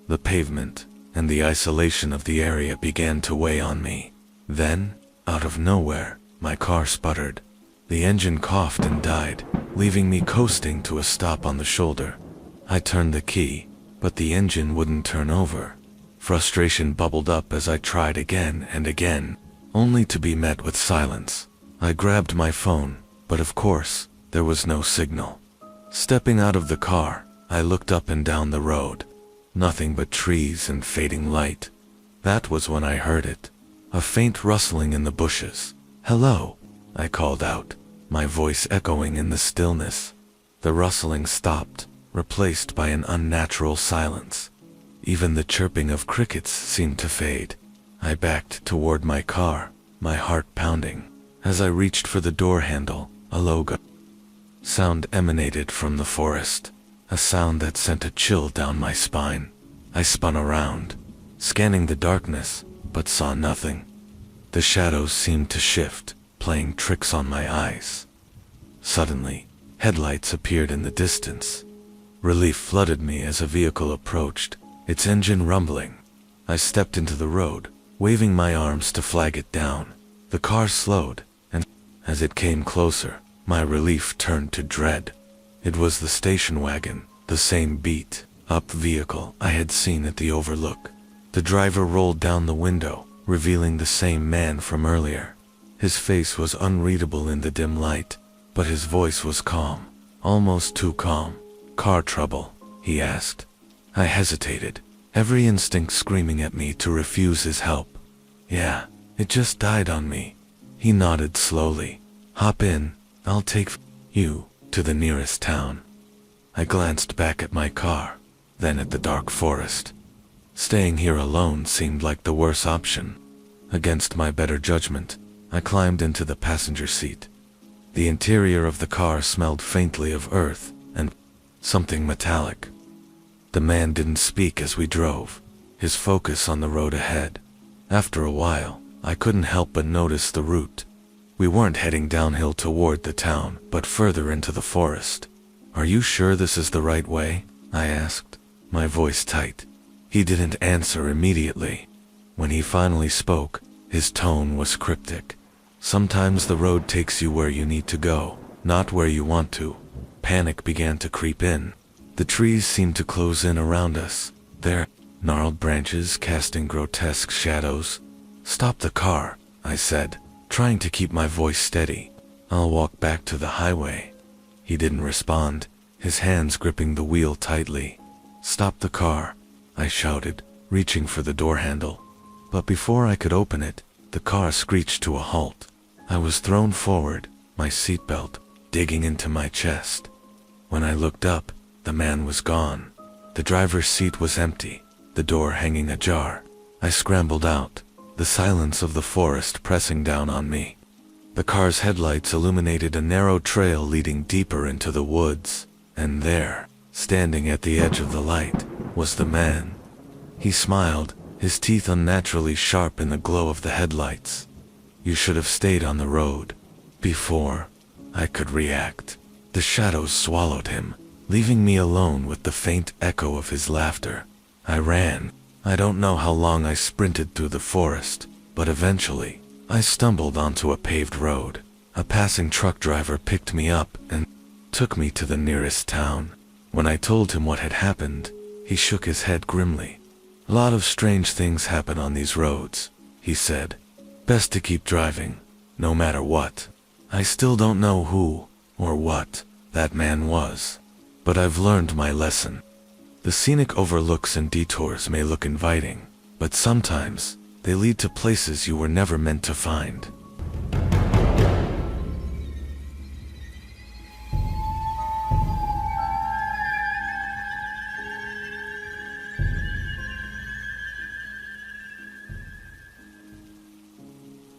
the pavement, and the isolation of the area began to weigh on me. Then, out of nowhere, my car sputtered. The engine coughed and died, leaving me coasting to a stop on the shoulder. I turned the key, but the engine wouldn't turn over. Frustration bubbled up as I tried again and again, only to be met with silence. I grabbed my phone, but of course, there was no signal. Stepping out of the car, I looked up and down the road. Nothing but trees and fading light. That was when I heard it. A faint rustling in the bushes. "Hello," I called out, my voice echoing in the stillness. The rustling stopped, replaced by an unnatural silence. Even the chirping of crickets seemed to fade. I backed toward my car, my heart pounding. As I reached for the door handle, a low sound emanated from the forest, a sound that sent a chill down my spine. I spun around, scanning the darkness, but saw nothing. The shadows seemed to shift, playing tricks on my eyes. Suddenly, headlights appeared in the distance. Relief flooded me as a vehicle approached, its engine rumbling. I stepped into the road, waving my arms to flag it down. The car slowed, and as it came closer, my relief turned to dread. It was the station wagon, the same beat-up vehicle I had seen at the overlook. The driver rolled down the window, revealing the same man from earlier. His face was unreadable in the dim light, but his voice was calm, almost too calm. "Car trouble?" he asked. I hesitated, every instinct screaming at me to refuse his help. "Yeah, it just died on me." He nodded slowly. "Hop in, I'll take you to the nearest town." I glanced back at my car, then at the dark forest. Staying here alone seemed like the worst option. Against my better judgment, I climbed into the passenger seat. The interior of the car smelled faintly of earth and something metallic. The man didn't speak as we drove, his focus on the road ahead. After a while, I couldn't help but notice the route. We weren't heading downhill toward the town, but further into the forest. "Are you sure this is the right way?" I asked, my voice tight. He didn't answer immediately. When he finally spoke, his tone was cryptic. "Sometimes the road takes you where you need to go, not where you want to." Panic began to creep in. The trees seemed to close in around us, their gnarled branches casting grotesque shadows. "Stop the car," I said, trying to keep my voice steady. "I'll walk back to the highway." He didn't respond, his hands gripping the wheel tightly. "Stop the car," I shouted, reaching for the door handle. But before I could open it, the car screeched to a halt. I was thrown forward, my seatbelt digging into my chest. When I looked up, the man was gone. The driver's seat was empty, the door hanging ajar. I scrambled out, the silence of the forest pressing down on me. The car's headlights illuminated a narrow trail leading deeper into the woods, and there, standing at the edge of the light, was the man. He smiled, his teeth unnaturally sharp in the glow of the headlights. "You should have stayed on the road." Before I could react, the shadows swallowed him, leaving me alone with the faint echo of his laughter. I ran. I don't know how long I sprinted through the forest, but eventually, I stumbled onto a paved road. A passing truck driver picked me up and took me to the nearest town. When I told him what had happened, he shook his head grimly. "A lot of strange things happen on these roads," he said. "Best to keep driving, no matter what." I still don't know who or what that man was, but I've learned my lesson. The scenic overlooks and detours may look inviting, but sometimes they lead to places you were never meant to find.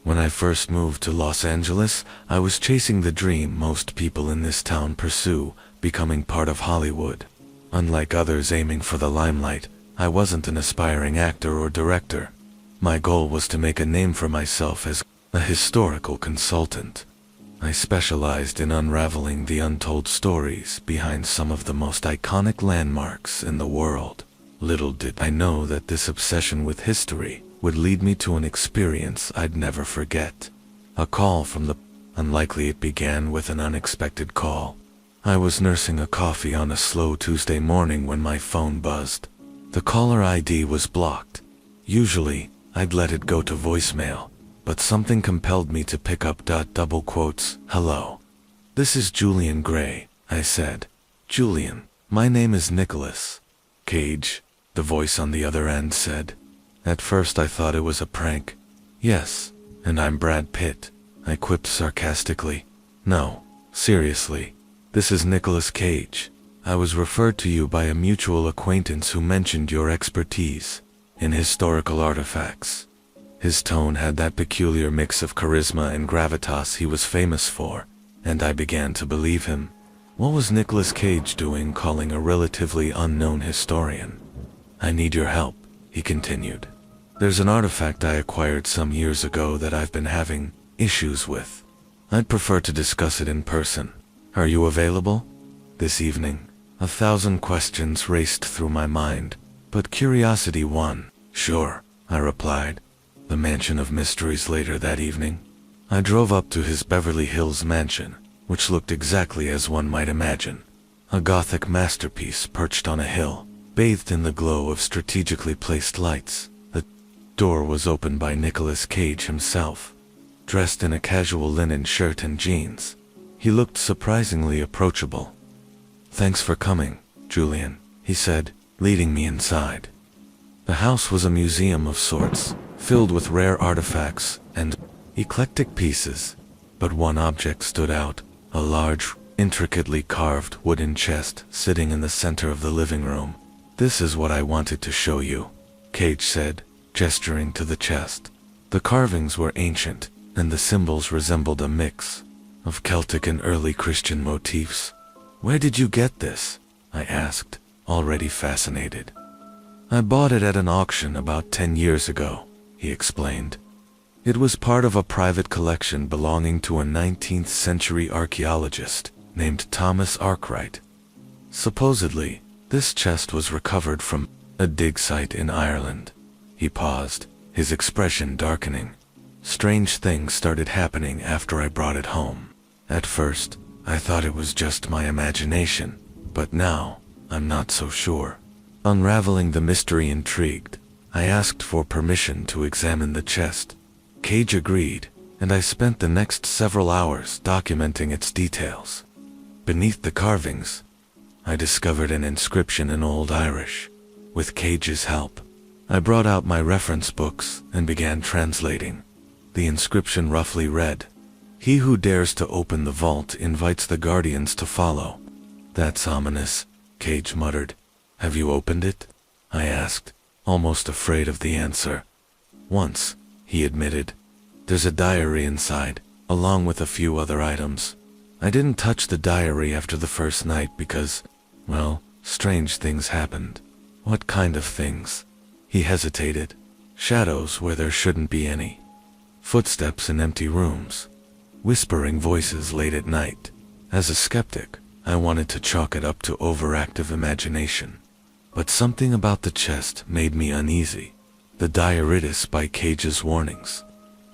When I first moved to Los Angeles, I was chasing the dream most people in this town pursue, becoming part of Hollywood. Unlike others aiming for the limelight, I wasn't an aspiring actor or director. My goal was to make a name for myself as a historical consultant. I specialized in unraveling the untold stories behind some of the most iconic landmarks in the world. Little did I know that this obsession with history would lead me to an experience I'd never forget. A call from the unlikely. It began with an unexpected call. I was nursing a coffee on a slow Tuesday morning when my phone buzzed. The caller ID was blocked. Usually, I'd let it go to voicemail, but something compelled me to pick up. Double quotes, "Hello. This is Julian Gray," I said. "Julian, my name is Nicholas Cage," the voice on the other end said. At first I thought it was a prank. "Yes, and I'm Brad Pitt," I quipped sarcastically. "No, seriously. This is Nicholas Cage. I was referred to you by a mutual acquaintance who mentioned your expertise in historical artifacts." His tone had that peculiar mix of charisma and gravitas he was famous for, and I began to believe him. What was Nicholas Cage doing calling a relatively unknown historian? "I need your help," he continued. "There's an artifact I acquired some years ago that I've been having issues with. I'd prefer to discuss it in person. Are you available?" This evening, 1,000 questions raced through my mind, but curiosity won. "Sure," I replied. The mansion of mysteries. Later that evening, I drove up to his Beverly Hills mansion, which looked exactly as one might imagine. A Gothic masterpiece perched on a hill, bathed in the glow of strategically placed lights. The door was opened by Nicholas Cage himself, dressed in a casual linen shirt and jeans. He looked surprisingly approachable. "Thanks for coming, Julian," he said, leading me inside. The house was a museum of sorts, filled with rare artifacts and eclectic pieces, but one object stood out, a large, intricately carved wooden chest sitting in the center of the living room. "This is what I wanted to show you," Cage said, gesturing to the chest. The carvings were ancient, and the symbols resembled a mix of Celtic and early Christian motifs. "Where did you get this?" I asked, already fascinated. "I bought it at an auction about 10 years ago," he explained. "It was part of a private collection belonging to a 19th century archaeologist named Thomas Arkwright. Supposedly, this chest was recovered from a dig site in Ireland." He paused, his expression darkening. "Strange things started happening after I brought it home. At first, I thought it was just my imagination, but now, I'm not so sure." Unraveling the mystery intrigued, I asked for permission to examine the chest. Cage agreed, and I spent the next several hours documenting its details. Beneath the carvings, I discovered an inscription in Old Irish. With Cage's help, I brought out my reference books and began translating. The inscription roughly read, "He who dares to open the vault invites the guardians to follow." "That's ominous," Cage muttered. "Have you opened it?" I asked, almost afraid of the answer. "Once," he admitted. "There's a diary inside, along with a few other items. I didn't touch the diary after the first night because, well, strange things happened." "What kind of things?" He hesitated. "Shadows where there shouldn't be any. Footsteps in empty rooms. Whispering voices late at night." As a skeptic, I wanted to chalk it up to overactive imagination. But something about the chest made me uneasy. The diaritis by Cage's warnings.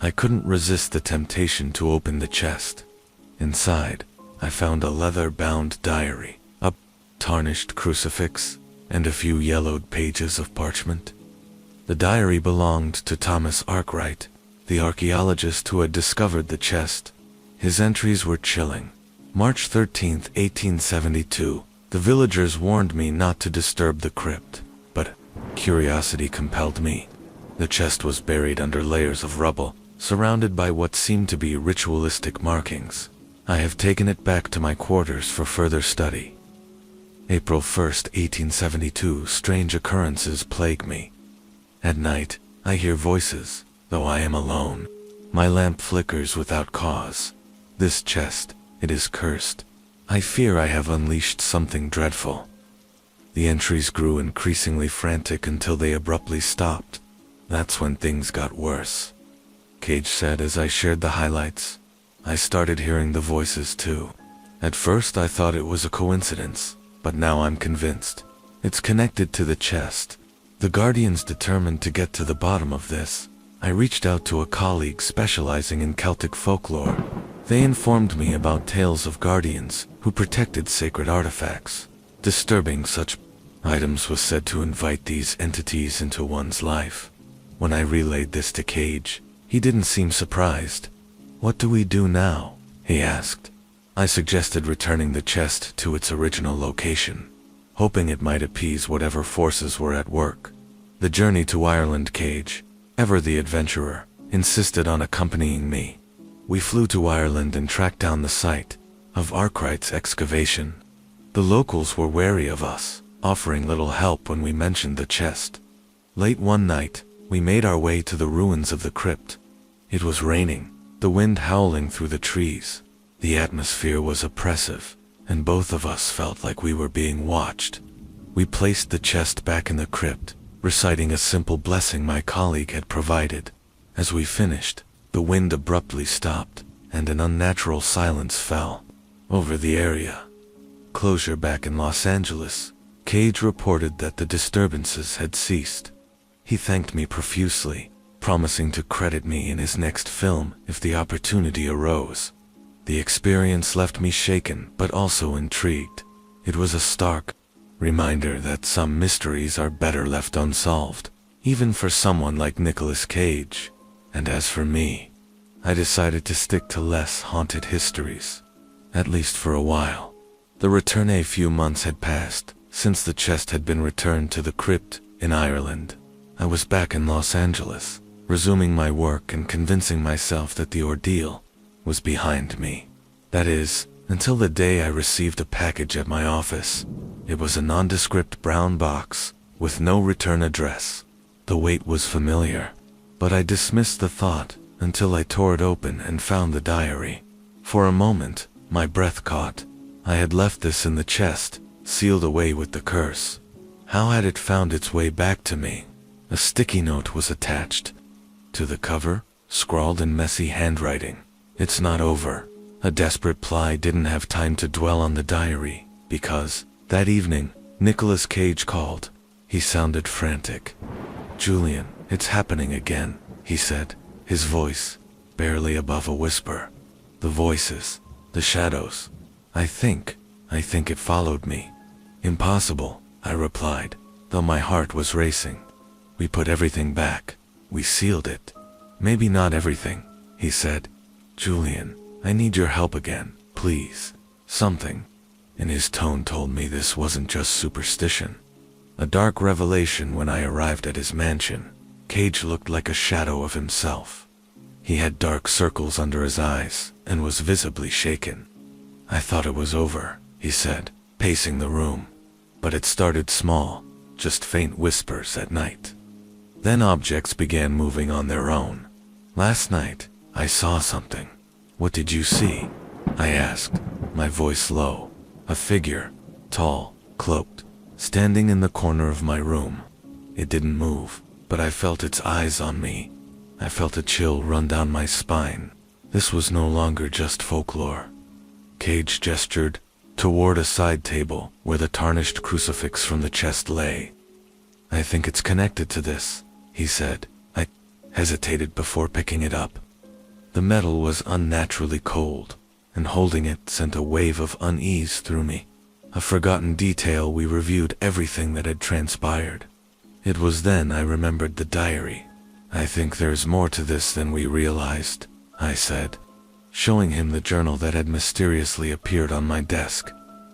I couldn't resist the temptation to open the chest. Inside, I found a leather-bound diary, a tarnished crucifix, and a few yellowed pages of parchment. The diary belonged to Thomas Arkwright, the archaeologist who had discovered the chest. His entries were chilling. March 13, 1872. The villagers warned me not to disturb the crypt, but curiosity compelled me. The chest was buried under layers of rubble, surrounded by what seemed to be ritualistic markings. I have taken it back to my quarters for further study. April 1, 1872. Strange occurrences plague me. At night, I hear voices, though I am alone. My lamp flickers without cause. This chest, it is cursed. I fear I have unleashed something dreadful. The entries grew increasingly frantic until they abruptly stopped. That's when things got worse, Cage said as I shared the highlights. I started hearing the voices too. At first I thought it was a coincidence, but now I'm convinced. It's connected to the chest. The Guardians determined to get to the bottom of this. I reached out to a colleague specializing in Celtic folklore. They informed me about tales of guardians who protected sacred artifacts. Disturbing such items was said to invite these entities into one's life. When I relayed this to Cage, he didn't seem surprised. "What do we do now?" he asked. I suggested returning the chest to its original location, hoping it might appease whatever forces were at work. The journey to Ireland, Cage, ever the adventurer, insisted on accompanying me. We flew to Ireland and tracked down the site of Arkwright's excavation. The locals were wary of us, offering little help when we mentioned the chest. Late one night, we made our way to the ruins of the crypt. It was raining, the wind howling through the trees. The atmosphere was oppressive, and both of us felt like we were being watched. We placed the chest back in the crypt, reciting a simple blessing my colleague had provided. As we finished, the wind abruptly stopped, and an unnatural silence fell over the area. Closure back in Los Angeles, Cage reported that the disturbances had ceased. He thanked me profusely, promising to credit me in his next film if the opportunity arose. The experience left me shaken but also intrigued. It was a stark reminder that some mysteries are better left unsolved, even for someone like Nicolas Cage. And as for me, I decided to stick to less haunted histories, at least for a while. A few months had passed since the chest had been returned to the crypt in Ireland. I was back in Los Angeles, resuming my work and convincing myself that the ordeal was behind me. That is, until the day I received a package at my office. It was a nondescript brown box with no return address. The weight was familiar, but I dismissed the thought until I tore it open and found the diary. For a moment, my breath caught. I had left this in the chest, sealed away with the curse. How had it found its way back to me? A sticky note was attached to the cover, scrawled in messy handwriting. "It's not over." A desperate ply didn't have time to dwell on the diary, because, that evening, Nicolas Cage called. He sounded frantic. "Julian, it's happening again," he said, his voice barely above a whisper. "The voices, the shadows. I think it followed me." "Impossible," I replied, though my heart was racing. "We put everything back. We sealed it." "Maybe not everything," he said. "Julian, I need your help again, please." Something in his tone told me this wasn't just superstition. A dark revelation when I arrived at his mansion. Cage looked like a shadow of himself. He had dark circles under his eyes and was visibly shaken. I thought it was over, he said, pacing the room. But it started small, just faint whispers at night. Then objects began moving on their own. Last night, I saw something. What did you see? I asked, my voice low. A figure, tall, cloaked, standing in the corner of my room. It didn't move, but I felt its eyes on me. I felt a chill run down my spine. This was no longer just folklore. Cage gestured toward a side table where the tarnished crucifix from the chest lay. I think it's connected to this, he said. I hesitated before picking it up. The metal was unnaturally cold, and holding it sent a wave of unease through me. A forgotten detail, we reviewed everything that had transpired. It was then I remembered the diary. I think there's more to this than we realized, I said, showing him the journal that had mysteriously appeared on my desk.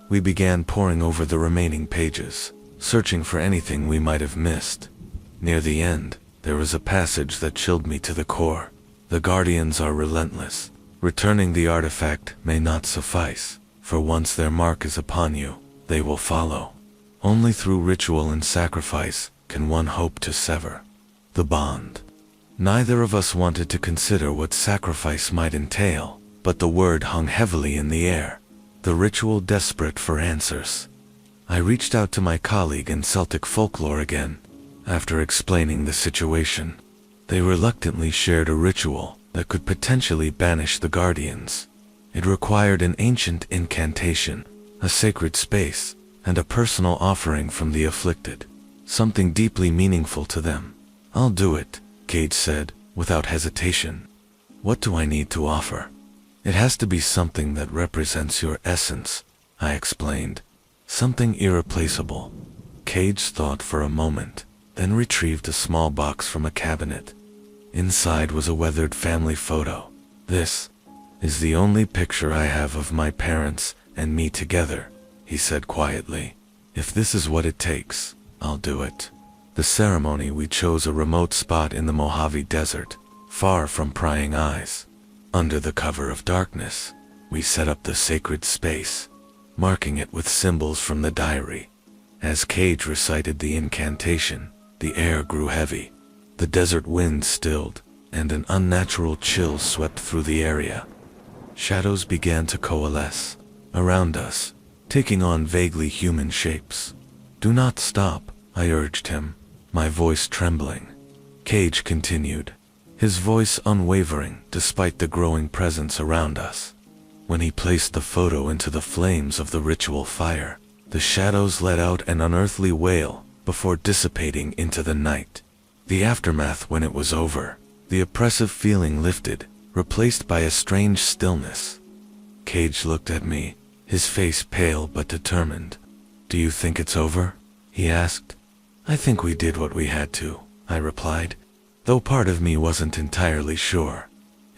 We began poring over the remaining pages, searching for anything we might have missed. Near the end, there was a passage that chilled me to the core. The guardians are relentless. Returning the artifact may not suffice, for once their mark is upon you, they will follow. Only through ritual and sacrifice can one hope to sever the bond. Neither of us wanted to consider what sacrifice might entail, but the word hung heavily in the air, the ritual desperate for answers. I reached out to my colleague in Celtic folklore again. After explaining the situation, they reluctantly shared a ritual that could potentially banish the guardians. It required an ancient incantation, a sacred space, and a personal offering from the afflicted, something deeply meaningful to them. I'll do it, Cage said, without hesitation. What do I need to offer? It has to be something that represents your essence, I explained. Something irreplaceable. Cage thought for a moment, then retrieved a small box from a cabinet. Inside was a weathered family photo. This is the only picture I have of my parents and me together, he said quietly. If this is what it takes, I'll do it. The ceremony, we chose a remote spot in the Mojave Desert, far from prying eyes. Under the cover of darkness, we set up the sacred space, marking it with symbols from the diary. As Cage recited the incantation, the air grew heavy. The desert wind stilled, and an unnatural chill swept through the area. Shadows began to coalesce around us, taking on vaguely human shapes. Do not stop, I urged him, my voice trembling. Cage continued, his voice unwavering despite the growing presence around us. When he placed the photo into the flames of the ritual fire, the shadows let out an unearthly wail before dissipating into the night. The aftermath, when it was over, the oppressive feeling lifted, replaced by a strange stillness. Cage looked at me, his face pale but determined. Do you think it's over? He asked. I think we did what we had to, I replied, though part of me wasn't entirely sure.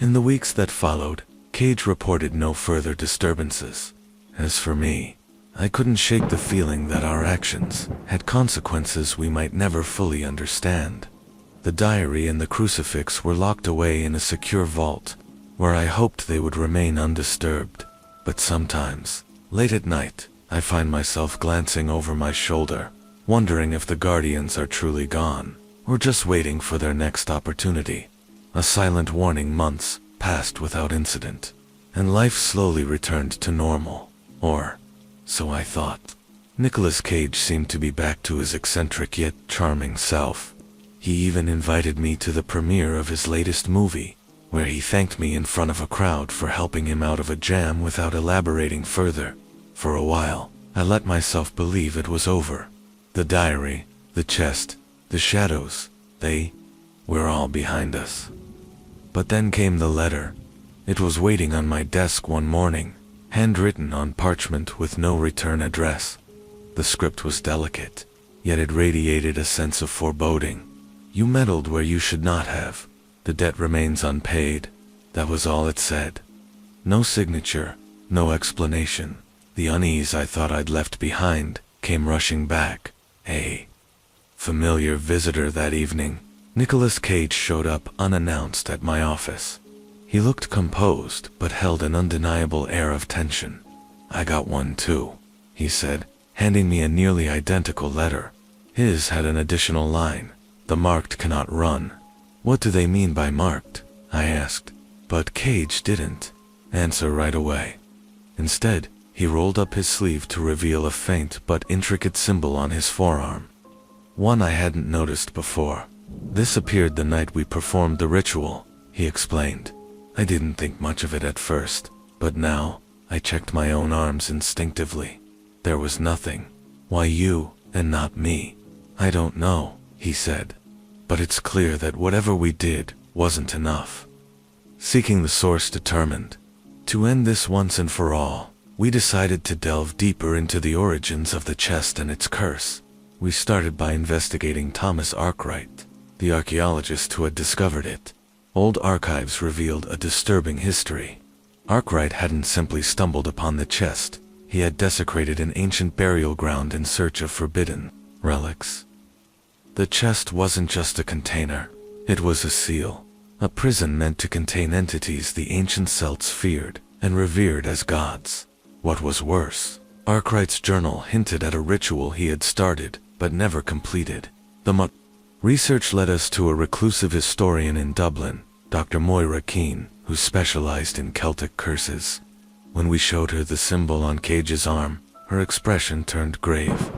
In the weeks that followed, Cage reported no further disturbances. As for me, I couldn't shake the feeling that our actions had consequences we might never fully understand. The diary and the crucifix were locked away in a secure vault, where I hoped they would remain undisturbed. But sometimes, late at night, I find myself glancing over my shoulder, wondering if the guardians are truly gone, or just waiting for their next opportunity. A silent warning. Months passed without incident, and life slowly returned to normal. Or, so I thought. Nicolas Cage seemed to be back to his eccentric yet charming self. He even invited me to the premiere of his latest movie, where he thanked me in front of a crowd for helping him out of a jam without elaborating further. For a while, I let myself believe it was over. The diary, the chest, the shadows, they were all behind us. But then came the letter. It was waiting on my desk one morning, handwritten on parchment with no return address. The script was delicate, yet it radiated a sense of foreboding. You meddled where you should not have. The debt remains unpaid. That was all it said. No signature, no explanation. The unease I thought I'd left behind came rushing back. A familiar visitor that evening, Nicolas Cage showed up unannounced at my office. He looked composed, but held an undeniable air of tension. "I got one too," he said, handing me a nearly identical letter. His had an additional line, "The marked cannot run." "What do they mean by marked?" I asked, but Cage didn't answer right away. Instead, he rolled up his sleeve to reveal a faint but intricate symbol on his forearm. One I hadn't noticed before. "This appeared the night we performed the ritual," he explained. I didn't think much of it at first, but now, I checked my own arms instinctively. There was nothing. "Why you, and not me?" "I don't know," he said. "But it's clear that whatever we did wasn't enough." Seeking the source determined. To end this once and for all, we decided to delve deeper into the origins of the chest and its curse. We started by investigating Thomas Arkwright, the archaeologist who had discovered it. Old archives revealed a disturbing history. Arkwright hadn't simply stumbled upon the chest, he had desecrated an ancient burial ground in search of forbidden relics. The chest wasn't just a container, it was a seal, a prison meant to contain entities the ancient Celts feared and revered as gods. What was worse, Arkwright's journal hinted at a ritual he had started but never completed. Research led us to a reclusive historian in Dublin, Dr. Moira Keane, who specialized in Celtic curses. When we showed her the symbol on Cage's arm, her expression turned grave.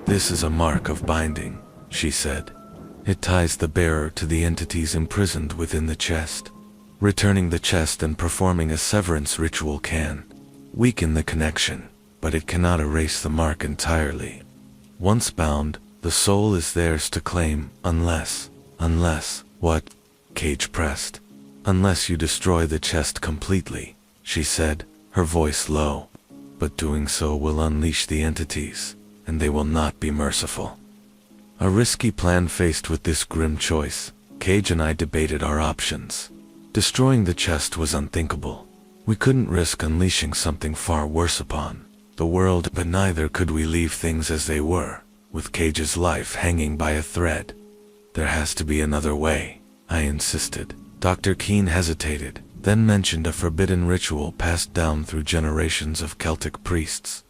"This is a mark of binding," she said. "It ties the bearer to the entities imprisoned within the chest. Returning the chest and performing a severance ritual can weaken the connection, but it cannot erase the mark entirely. Once bound, the soul is theirs to claim, unless, what?" Cage pressed. "Unless you destroy the chest completely," she said, her voice low. "But doing so will unleash the entities, and they will not be merciful." A risky plan faced with this grim choice, Cage and I debated our options. Destroying the chest was unthinkable. We couldn't risk unleashing something far worse upon the world, but neither could we leave things as they were, with Cage's life hanging by a thread. "There has to be another way," I insisted. Dr. Keane hesitated, then mentioned a forbidden ritual passed down through generations of Celtic priests.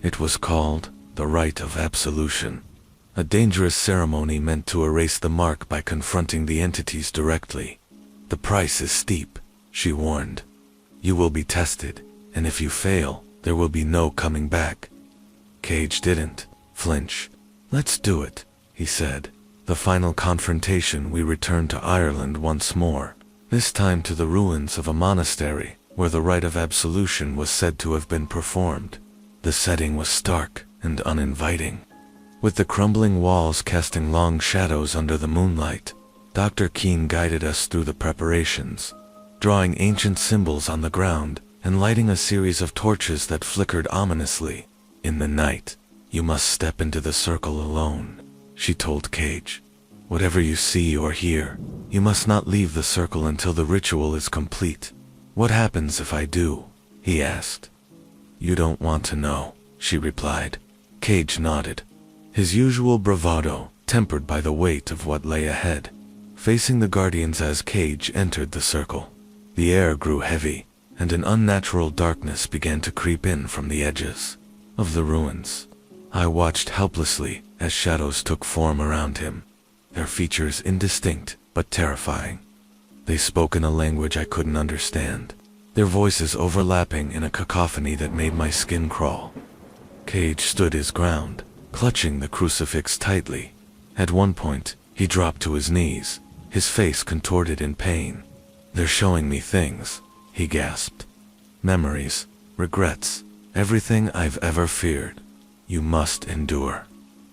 It was called the Rite of Absolution, a dangerous ceremony meant to erase the mark by confronting the entities directly. "The price is steep," she warned. "You will be tested, and if you fail, there will be no coming back." Cage didn't flinch. "Let's do it," he said. The final confrontation, we returned to Ireland once more, this time to the ruins of a monastery, where the rite of absolution was said to have been performed. The setting was stark and uninviting, with the crumbling walls casting long shadows under the moonlight. Dr. Keane guided us through the preparations, drawing ancient symbols on the ground and lighting a series of torches that flickered ominously. "In the night, you must step into the circle alone," she told Cage. "Whatever you see or hear, you must not leave the circle until the ritual is complete." "What happens if I do?" he asked. "You don't want to know," she replied. Cage nodded, his usual bravado tempered by the weight of what lay ahead. Facing the guardians as Cage entered the circle, the air grew heavy, and an unnatural darkness began to creep in from the edges of the ruins. I watched helplessly as shadows took form around him, their features indistinct but terrifying. They spoke in a language I couldn't understand, their voices overlapping in a cacophony that made my skin crawl. Cage stood his ground, clutching the crucifix tightly. At one point, he dropped to his knees, his face contorted in pain. "They're showing me things," he gasped. "Memories, regrets, everything I've ever feared. You must endure,"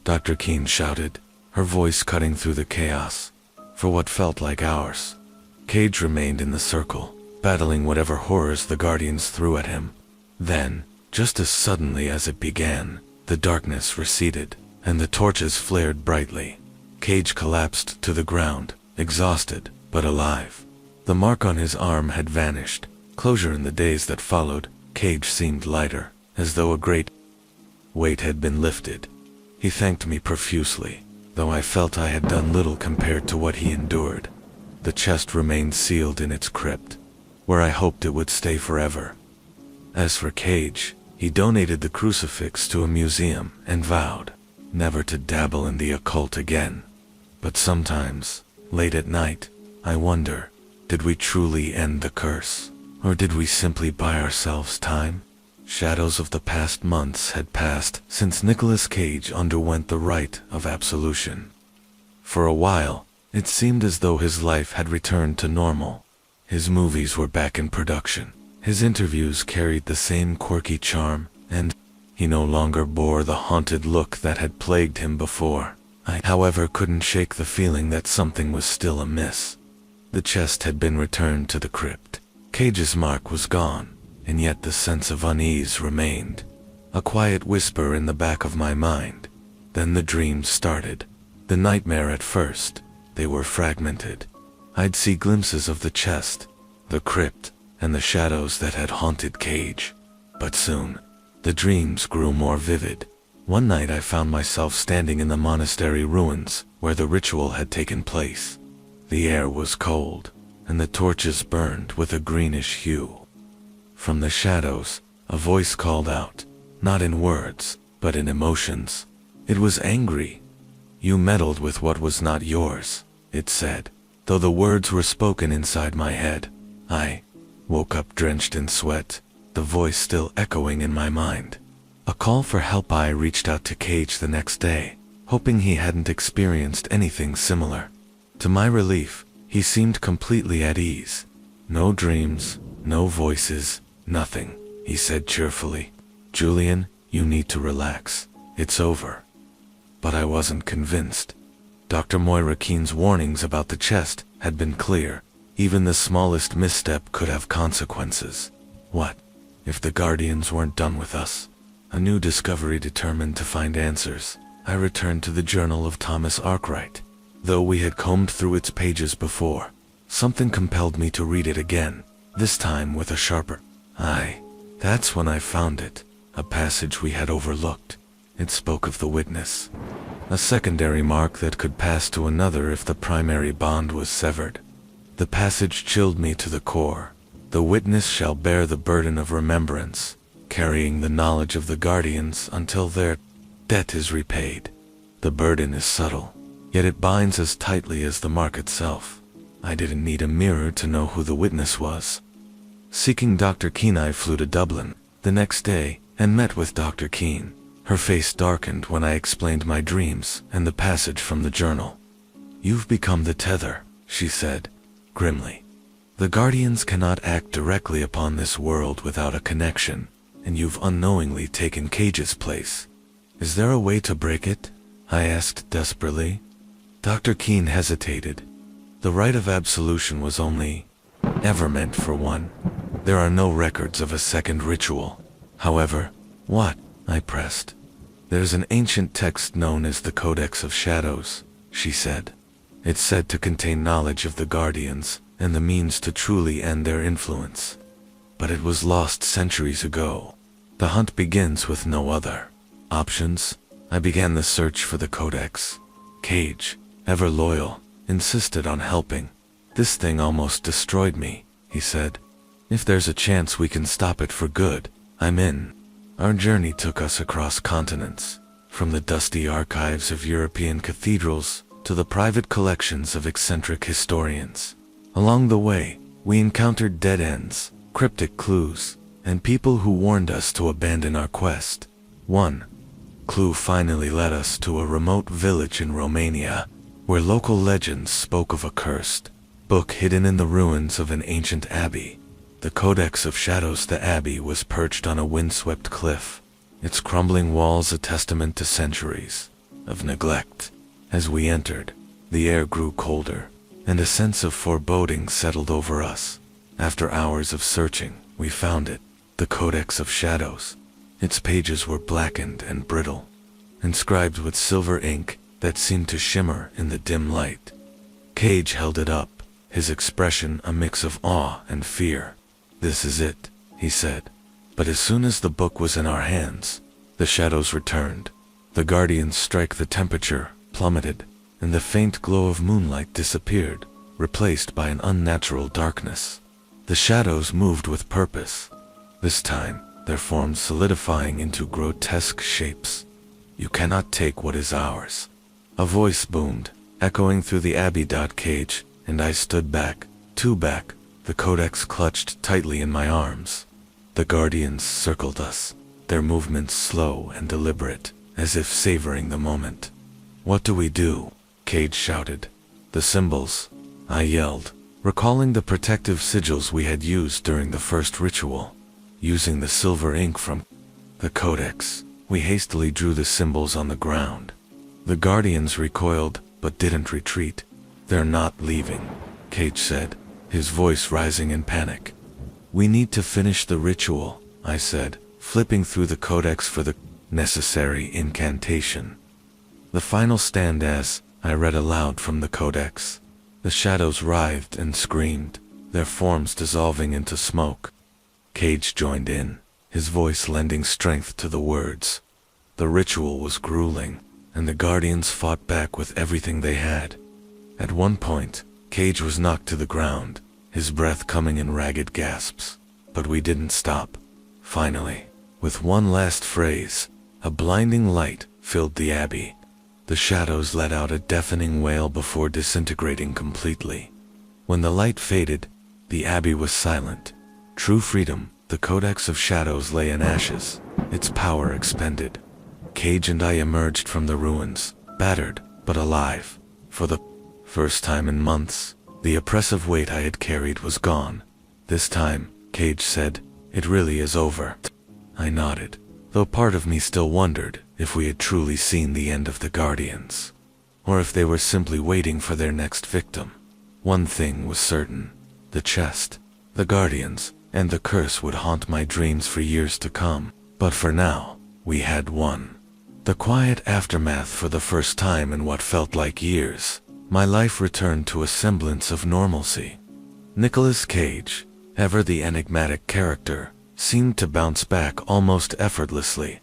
Dr. Keane shouted, her voice cutting through the chaos. For what felt like hours, Cage remained in the circle, battling whatever horrors the guardians threw at him. Then, just as suddenly as it began, the darkness receded, and the torches flared brightly. Cage collapsed to the ground, exhausted, but alive. The mark on his arm had vanished. Closure in the days that followed, Cage seemed lighter, as though a great weight had been lifted. He thanked me profusely, though I felt I had done little compared to what he endured. The chest remained sealed in its crypt, where I hoped it would stay forever. As for Cage, he donated the crucifix to a museum and vowed never to dabble in the occult again. But sometimes, late at night, I wonder, did we truly end the curse? Or did we simply buy ourselves time? Shadows of the past months had passed since Nicolas Cage underwent the rite of absolution. For a while, it seemed as though his life had returned to normal. His movies were back in production. His interviews carried the same quirky charm, and he no longer bore the haunted look that had plagued him before. I, however, couldn't shake the feeling that something was still amiss. The chest had been returned to the crypt. Cage's mark was gone, and yet the sense of unease remained. A quiet whisper in the back of my mind. Then the dreams started. The nightmare at first. They were fragmented. I'd see glimpses of the chest, the crypt, and the shadows that had haunted Cage. But soon, the dreams grew more vivid. One night I found myself standing in the monastery ruins where the ritual had taken place. The air was cold, and the torches burned with a greenish hue. From the shadows, a voice called out, not in words, but in emotions. It was angry. "You meddled with what was not yours," it said, though the words were spoken inside my head. I woke up drenched in sweat, the voice still echoing in my mind. A call for help. I reached out to Cage the next day, hoping he hadn't experienced anything similar. To my relief, he seemed completely at ease. "No dreams, no voices, nothing," he said cheerfully. "Julian, you need to relax. It's over." But I wasn't convinced. Dr. Moira Keene's warnings about the chest had been clear. Even the smallest misstep could have consequences. What if the Guardians weren't done with us? A new discovery determined to find answers. I returned to the journal of Thomas Arkwright. Though we had combed through its pages before, something compelled me to read it again, this time with a sharper eye. That's when I found it, a passage we had overlooked. It spoke of the witness, a secondary mark that could pass to another if the primary bond was severed. The passage chilled me to the core. The witness shall bear the burden of remembrance, carrying the knowledge of the Guardians until their debt is repaid. The burden is subtle, yet it binds as tightly as the mark itself. I didn't need a mirror to know who the witness was. Seeking Dr. Keene, I flew to Dublin the next day and met with Dr. Keene. Her face darkened when I explained my dreams and the passage from the journal. "You've become the tether," she said, grimly. "The Guardians cannot act directly upon this world without a connection, and you've unknowingly taken Cage's place. Is there a way to break it?" I asked desperately. Dr. Keene hesitated. "The rite of absolution was only ever meant for one. There are no records of a second ritual. However." "What?" I pressed. "There's an ancient text known as the Codex of Shadows," she said. "It's said to contain knowledge of the Guardians and the means to truly end their influence. But it was lost centuries ago. The hunt begins with no other options." I began the search for the Codex. Cage, ever loyal, insisted on helping. "This thing almost destroyed me," he said. "If there's a chance we can stop it for good, I'm in." Our journey took us across continents, from the dusty archives of European cathedrals to the private collections of eccentric historians. Along the way, we encountered dead ends, cryptic clues, and people who warned us to abandon our quest. One clue finally led us to a remote village in Romania, where local legends spoke of a cursed book hidden in the ruins of an ancient abbey. The Codex of Shadows. The abbey was perched on a windswept cliff, its crumbling walls a testament to centuries of neglect. As we entered, the air grew colder, and a sense of foreboding settled over us. After hours of searching, we found it, the Codex of Shadows. Its pages were blackened and brittle, inscribed with silver ink that seemed to shimmer in the dim light. Cage held it up, his expression a mix of awe and fear. "This is it," he said. But as soon as the book was in our hands, the shadows returned. The Guardian's strike, the temperature plummeted, and the faint glow of moonlight disappeared, replaced by an unnatural darkness. The shadows moved with purpose, this time their forms solidifying into grotesque shapes. "You cannot take what is ours," a voice boomed, echoing through the Abbey. Cage, and I stood back, too back, the codex clutched tightly in my arms. The guardians circled us, their movements slow and deliberate, as if savoring the moment. "What do we do?" Cage shouted. "The symbols," I yelled, recalling the protective sigils we had used during the first ritual. Using the silver ink from the codex, we hastily drew the symbols on the ground. The guardians recoiled, but didn't retreat. "They're not leaving," Cage said, his voice rising in panic. "We need to finish the ritual," I said, flipping through the codex for the necessary incantation. The final stand as I read aloud from the codex. The shadows writhed and screamed, their forms dissolving into smoke. Cage joined in, his voice lending strength to the words. The ritual was grueling, and the guardians fought back with everything they had. At one point, Cage was knocked to the ground, his breath coming in ragged gasps. But we didn't stop. Finally, with one last phrase, a blinding light filled the Abbey. The shadows let out a deafening wail before disintegrating completely. When the light faded, the Abbey was silent. True freedom, the Codex of Shadows lay in ashes, its power expended. Cage and I emerged from the ruins, battered, but alive. For the first time in months, the oppressive weight I had carried was gone. "This time," Cage said, "it really is over." I nodded, though part of me still wondered if we had truly seen the end of the Guardians, or if they were simply waiting for their next victim. One thing was certain: the chest, the Guardians, and the curse would haunt my dreams for years to come. But for now, we had won. The quiet aftermath. For the first time in what felt like years, my life returned to a semblance of normalcy. Nicolas Cage, ever the enigmatic character, seemed to bounce back almost effortlessly.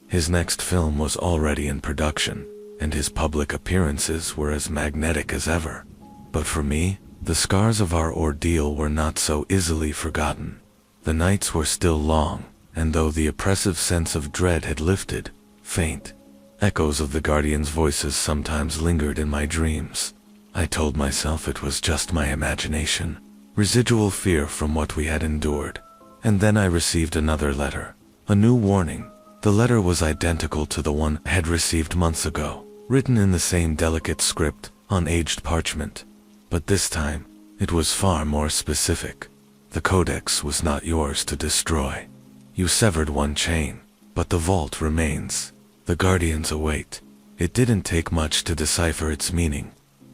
His next film was already in production, and his public appearances were as magnetic as ever. But for me, the scars of our ordeal were not so easily forgotten. The nights were still long, and though the oppressive sense of dread had lifted, faint echoes of the Guardians' voices sometimes lingered in my dreams. I told myself it was just my imagination, residual fear from what we had endured. And then I received another letter, a new warning. The letter was identical to the one I had received months ago, written in the same delicate script, on aged parchment. But this time, it was far more specific. The Codex was not yours to destroy. You severed one chain, but the vault remains. The Guardians await. It didn't take much to decipher its meaning.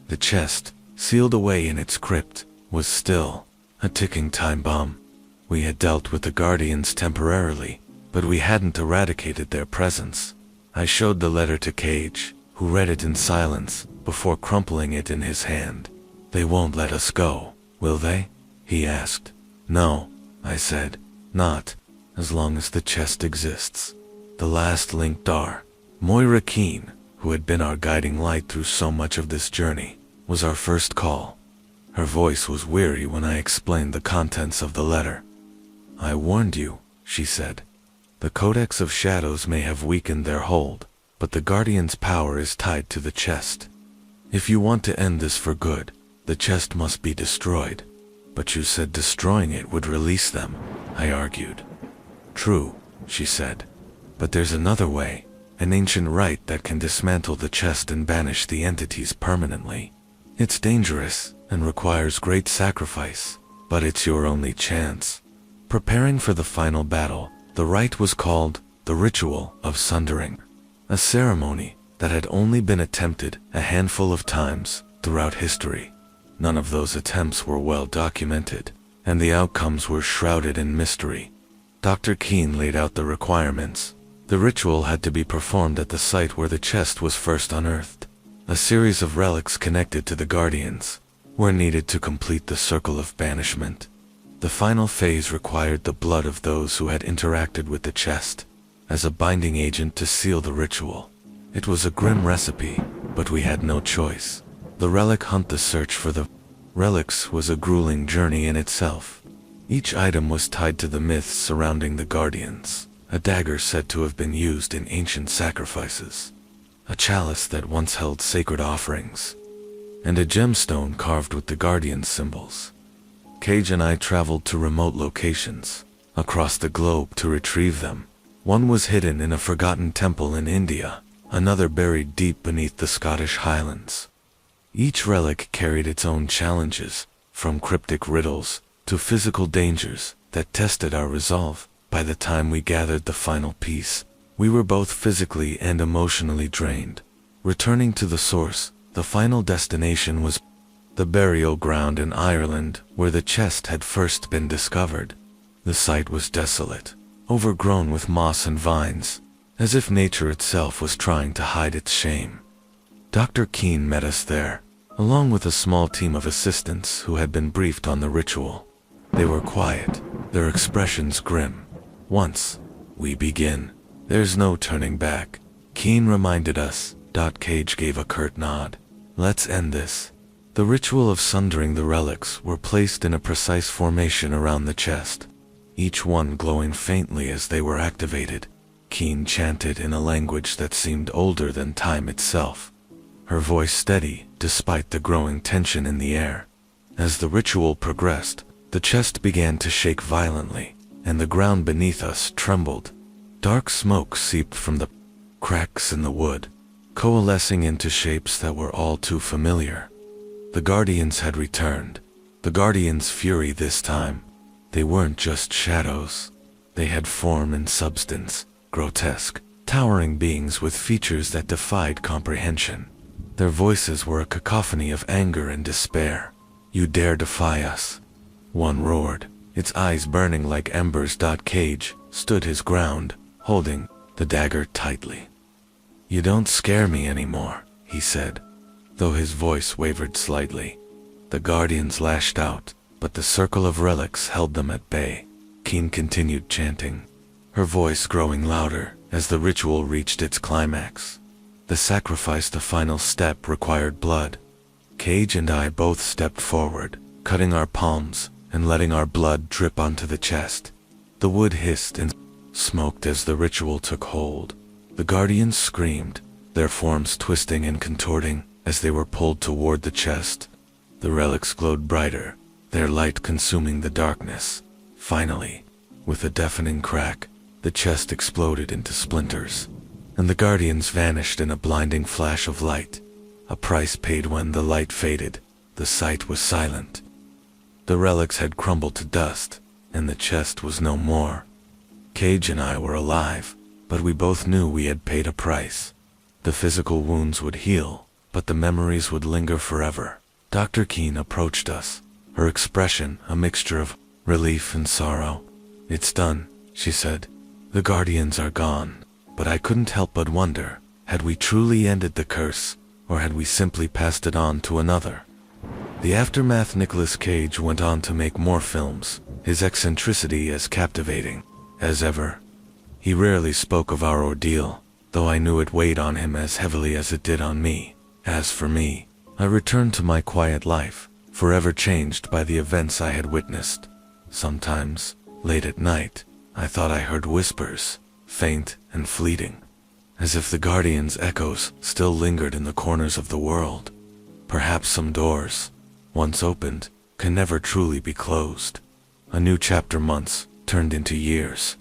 The chest, sealed away in its crypt, was still a ticking time bomb. We had dealt with the Guardians temporarily, but we hadn't eradicated their presence. I showed the letter to Cage, who read it in silence, before crumpling it in his hand. "They won't let us go, will they?" he asked. "No," I said, "not as long as the chest exists." The last link Dar, Moira Keene, who had been our guiding light through so much of this journey, was our first call. Her voice was weary when I explained the contents of the letter. "I warned you," she said. "The Codex of Shadows may have weakened their hold, but the Guardian's power is tied to the chest. If you want to end this for good, the chest must be destroyed." "But you said destroying it would release them," I argued. "True," she said. "But there's another way, an ancient rite that can dismantle the chest and banish the entities permanently. It's dangerous and requires great sacrifice, but it's your only chance." Preparing for the final battle, the rite was called the Ritual of Sundering, a ceremony that had only been attempted a handful of times throughout history. None of those attempts were well documented, and the outcomes were shrouded in mystery. Dr. Keene laid out the requirements. The ritual had to be performed at the site where the chest was first unearthed. A series of relics connected to the Guardians were needed to complete the circle of banishment. The final phase required the blood of those who had interacted with the chest as a binding agent to seal the ritual. It was a grim recipe, but we had no choice. The relic hunt, the search for the relics, was a grueling journey in itself. Each item was tied to the myths surrounding the guardians. A dagger said to have been used in ancient sacrifices, a chalice that once held sacred offerings, and a gemstone carved with the guardian symbols. Cage and I traveled to remote locations across the globe to retrieve them. One was hidden in a forgotten temple in India, another buried deep beneath the Scottish Highlands. Each relic carried its own challenges, from cryptic riddles to physical dangers that tested our resolve. By the time we gathered the final piece, we were both physically and emotionally drained. Returning to the source, the final destination was the burial ground in Ireland where the chest had first been discovered. The site was desolate, overgrown with moss and vines, as if nature itself was trying to hide its shame. Dr. Keene met us there, along with a small team of assistants who had been briefed on the ritual. They were quiet, their expressions grim. Once we begin, there's no turning back, Keene reminded us. Cage gave a curt nod. Let's end this. The ritual of sundering the relics were placed in a precise formation around the chest, each one glowing faintly as they were activated. Keene chanted in a language that seemed older than time itself, her voice steady despite the growing tension in the air. As the ritual progressed, the chest began to shake violently, and the ground beneath us trembled. Dark smoke seeped from the cracks in the wood, coalescing into shapes that were all too familiar. The guardians had returned. The guardians' fury this time. They weren't just shadows. They had form and substance, grotesque, towering beings with features that defied comprehension. Their voices were a cacophony of anger and despair. "You dare defy us?" one roared, its eyes burning like embers. Cage stood his ground, holding the dagger tightly. "You don't scare me anymore," he said, though his voice wavered slightly. The guardians lashed out, but the circle of relics held them at bay. Keene continued chanting, her voice growing louder as the ritual reached its climax. The sacrifice, the final step, required blood. Cage and I both stepped forward, cutting our palms and letting our blood drip onto the chest. The wood hissed and smoked as the ritual took hold. The guardians screamed, their forms twisting and contorting as they were pulled toward the chest. The relics glowed brighter, their light consuming the darkness. Finally, with a deafening crack, the chest exploded into splinters, and the guardians vanished in a blinding flash of light. A price paid when the light faded. The site was silent. The relics had crumbled to dust, and the chest was no more. Cage and I were alive, but we both knew we had paid a price. The physical wounds would heal, but the memories would linger forever. Dr. Keene approached us, her expression a mixture of relief and sorrow. "It's done," she said. "The guardians are gone." But I couldn't help but wonder, had we truly ended the curse, or had we simply passed it on to another? The aftermath. Nicolas Cage went on to make more films, his eccentricity as captivating as ever. He rarely spoke of our ordeal, though I knew it weighed on him as heavily as it did on me. As for me, I returned to my quiet life, forever changed by the events I had witnessed. Sometimes, late at night, I thought I heard whispers, faint and fleeting, as if the guardians' echoes still lingered in the corners of the world. Perhaps some doors, once opened, can never truly be closed. A new chapter. Months turned into years,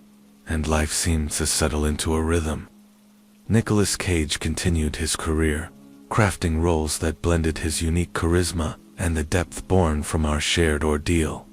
and life seemed to settle into a rhythm. Nicolas Cage continued his career, crafting roles that blended his unique charisma and the depth born from our shared ordeal.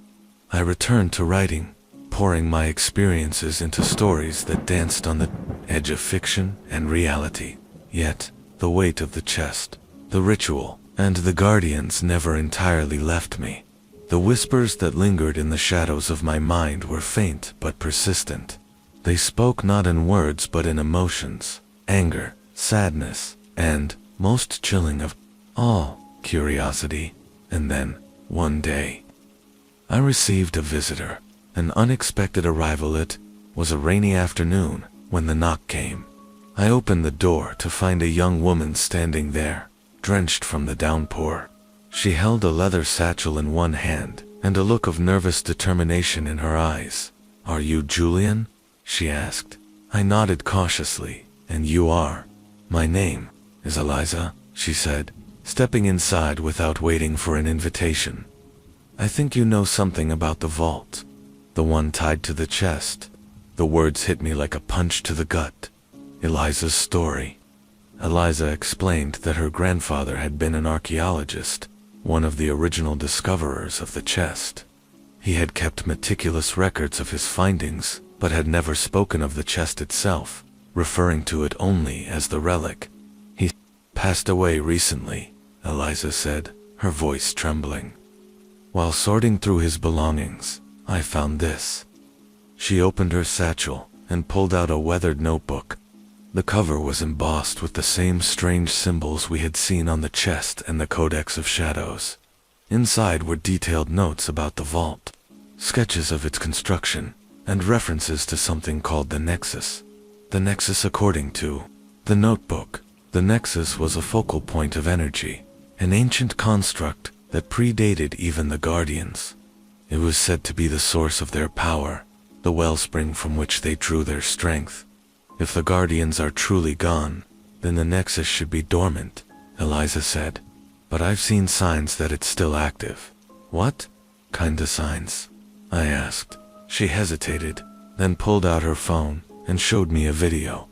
I returned to writing, pouring my experiences into stories that danced on the edge of fiction and reality. Yet, the weight of the chest, the ritual, and the guardians never entirely left me. The whispers that lingered in the shadows of my mind were faint but persistent. They spoke not in words but in emotions, anger, sadness, and, most chilling of all, curiosity. And then, one day, I received a visitor, an unexpected arrival. It was a rainy afternoon when the knock came. I opened the door to find a young woman standing there, drenched from the downpour. She held a leather satchel in one hand and a look of nervous determination in her eyes. "Are you Julian?" she asked. I nodded cautiously. "And you are?" "My name is Eliza," she said, stepping inside without waiting for an invitation. "I think you know something about the vault. The one tied to the chest." The words hit me like a punch to the gut. Eliza's story. Eliza explained that her grandfather had been an archaeologist, one of the original discoverers of the chest. He had kept meticulous records of his findings, but had never spoken of the chest itself, referring to it only as the relic. "He passed away recently," Eliza said, her voice trembling. "While sorting through his belongings, I found this." She opened her satchel and pulled out a weathered notebook. The cover was embossed with the same strange symbols we had seen on the chest and the Codex of Shadows. Inside were detailed notes about the vault, sketches of its construction, and references to something called the Nexus. The Nexus, according to the notebook, the Nexus was a focal point of energy, an ancient construct that predated even the Guardians. It was said to be the source of their power, the wellspring from which they drew their strength. If the Guardians are truly gone, then the Nexus should be dormant, Eliza said. "But I've seen signs that it's still active." "What kinda signs?" I asked. She hesitated, then pulled out her phone and showed me a video.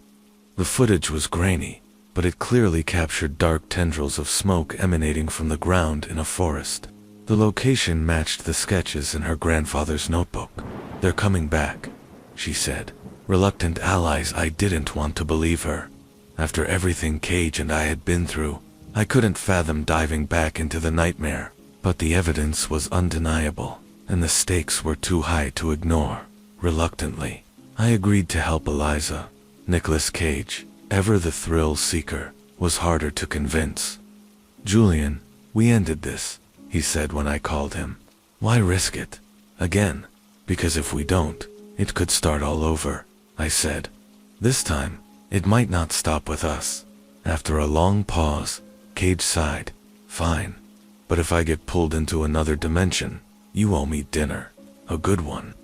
The footage was grainy, but it clearly captured dark tendrils of smoke emanating from the ground in a forest. The location matched the sketches in her grandfather's notebook. "They're coming back," she said. Reluctant allies. I didn't want to believe her. After everything Cage and I had been through, I couldn't fathom diving back into the nightmare, but the evidence was undeniable, and the stakes were too high to ignore. Reluctantly, I agreed to help Eliza. Nicholas Cage, ever the thrill seeker, was harder to convince. "Julian, we ended this," he said when I called him. "Why risk it again? Because if we don't, it could start all over," I said. "This time, it might not stop with us." After a long pause, Cage sighed. "Fine. But if I get pulled into another dimension, you owe me dinner. A good one."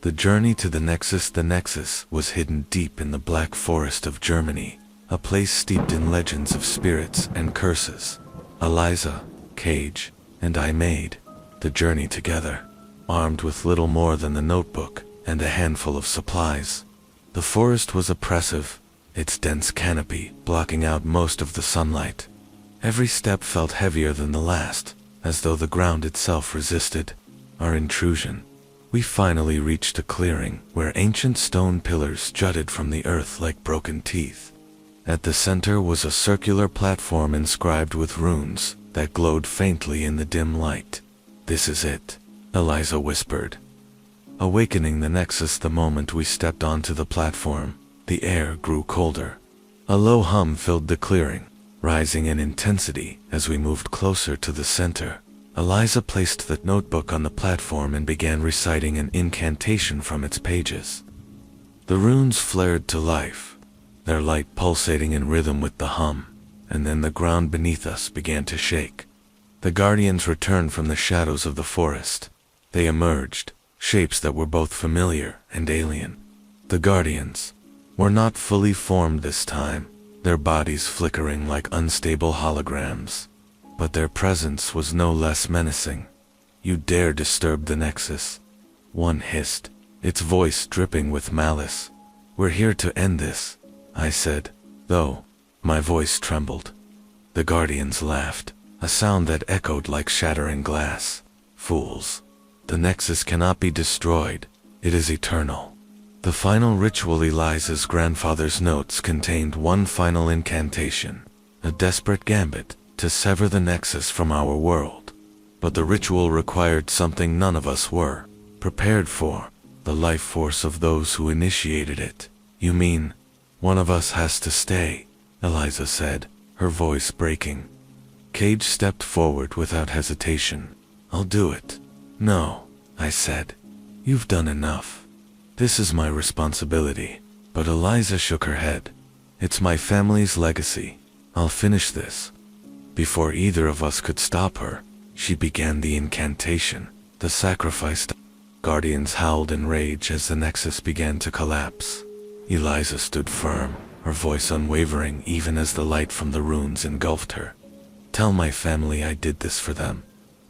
The journey to the Nexus was hidden deep in the Black Forest of Germany, a place steeped in legends of spirits and curses. Eliza, Cage, and I made the journey together, armed with little more than the notebook and a handful of supplies. The forest was oppressive, its dense canopy blocking out most of the sunlight. Every step felt heavier than the last, as though the ground itself resisted our intrusion. We finally reached a clearing where ancient stone pillars jutted from the earth like broken teeth. At the center was a circular platform inscribed with runes that glowed faintly in the dim light. "This is it," Eliza whispered. Awakening the Nexus the moment we stepped onto the platform, the air grew colder. A low hum filled the clearing, rising in intensity as we moved closer to the center. Eliza placed the notebook on the platform and began reciting an incantation from its pages. The runes flared to life, their light pulsating in rhythm with the hum, and then the ground beneath us began to shake. The Guardians returned from the shadows of the forest. They emerged, shapes that were both familiar and alien. The Guardians were not fully formed this time, their bodies flickering like unstable holograms. But their presence was no less menacing. "You dare disturb the Nexus?" one hissed, its voice dripping with malice. "We're here to end this," I said, though my voice trembled. The Guardians laughed, a sound that echoed like shattering glass. "Fools. The Nexus cannot be destroyed, it is eternal." The final ritual. Eliza's grandfather's notes contained one final incantation, a desperate gambit to sever the Nexus from our world. But the ritual required something none of us were prepared for, the life force of those who initiated it. "You mean, one of us has to stay?" Eliza said, her voice breaking. Cage stepped forward without hesitation. "I'll do it." "No," I said. "You've done enough. This is my responsibility." But Eliza shook her head. It's my family's legacy. I'll finish this. Before either of us could stop her, she began the incantation. The sacrifice. Guardians howled in rage as the nexus began to collapse. Eliza stood firm, her voice unwavering even as the light from the runes engulfed her. "Tell my family I did this for them,"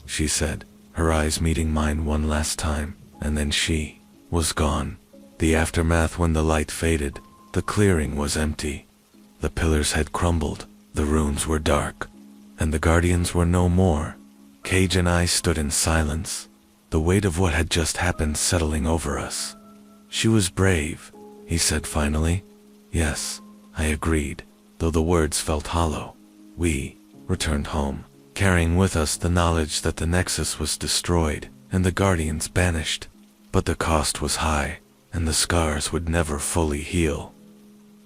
she said, her eyes meeting mine one last time, and then she was gone. The aftermath: when the light faded, the clearing was empty. The pillars had crumbled, the runes were dark, and the guardians were no more. Cage and I stood in silence, the weight of what had just happened settling over us. "She was brave," he said finally. "Yes," I agreed, though the words felt hollow. We returned home, carrying with us the knowledge that the Nexus was destroyed and the Guardians banished. But the cost was high, and the scars would never fully heal.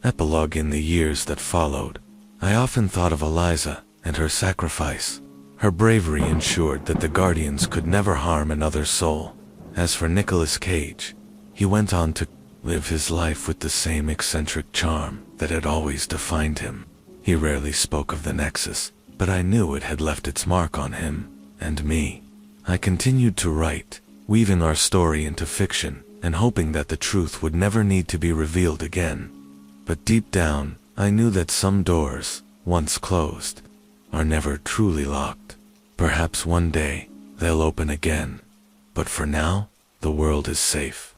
Epilogue: in the years that followed, I often thought of Eliza and her sacrifice. Her bravery ensured that the Guardians could never harm another soul. As for Nicolas Cage, he went on to live his life with the same eccentric charm that had always defined him. He rarely spoke of the Nexus, but I knew it had left its mark on him and me. I continued to write, weaving our story into fiction and hoping that the truth would never need to be revealed again. But deep down, I knew that some doors, once closed, are never truly locked. Perhaps one day, they'll open again. But for now, the world is safe.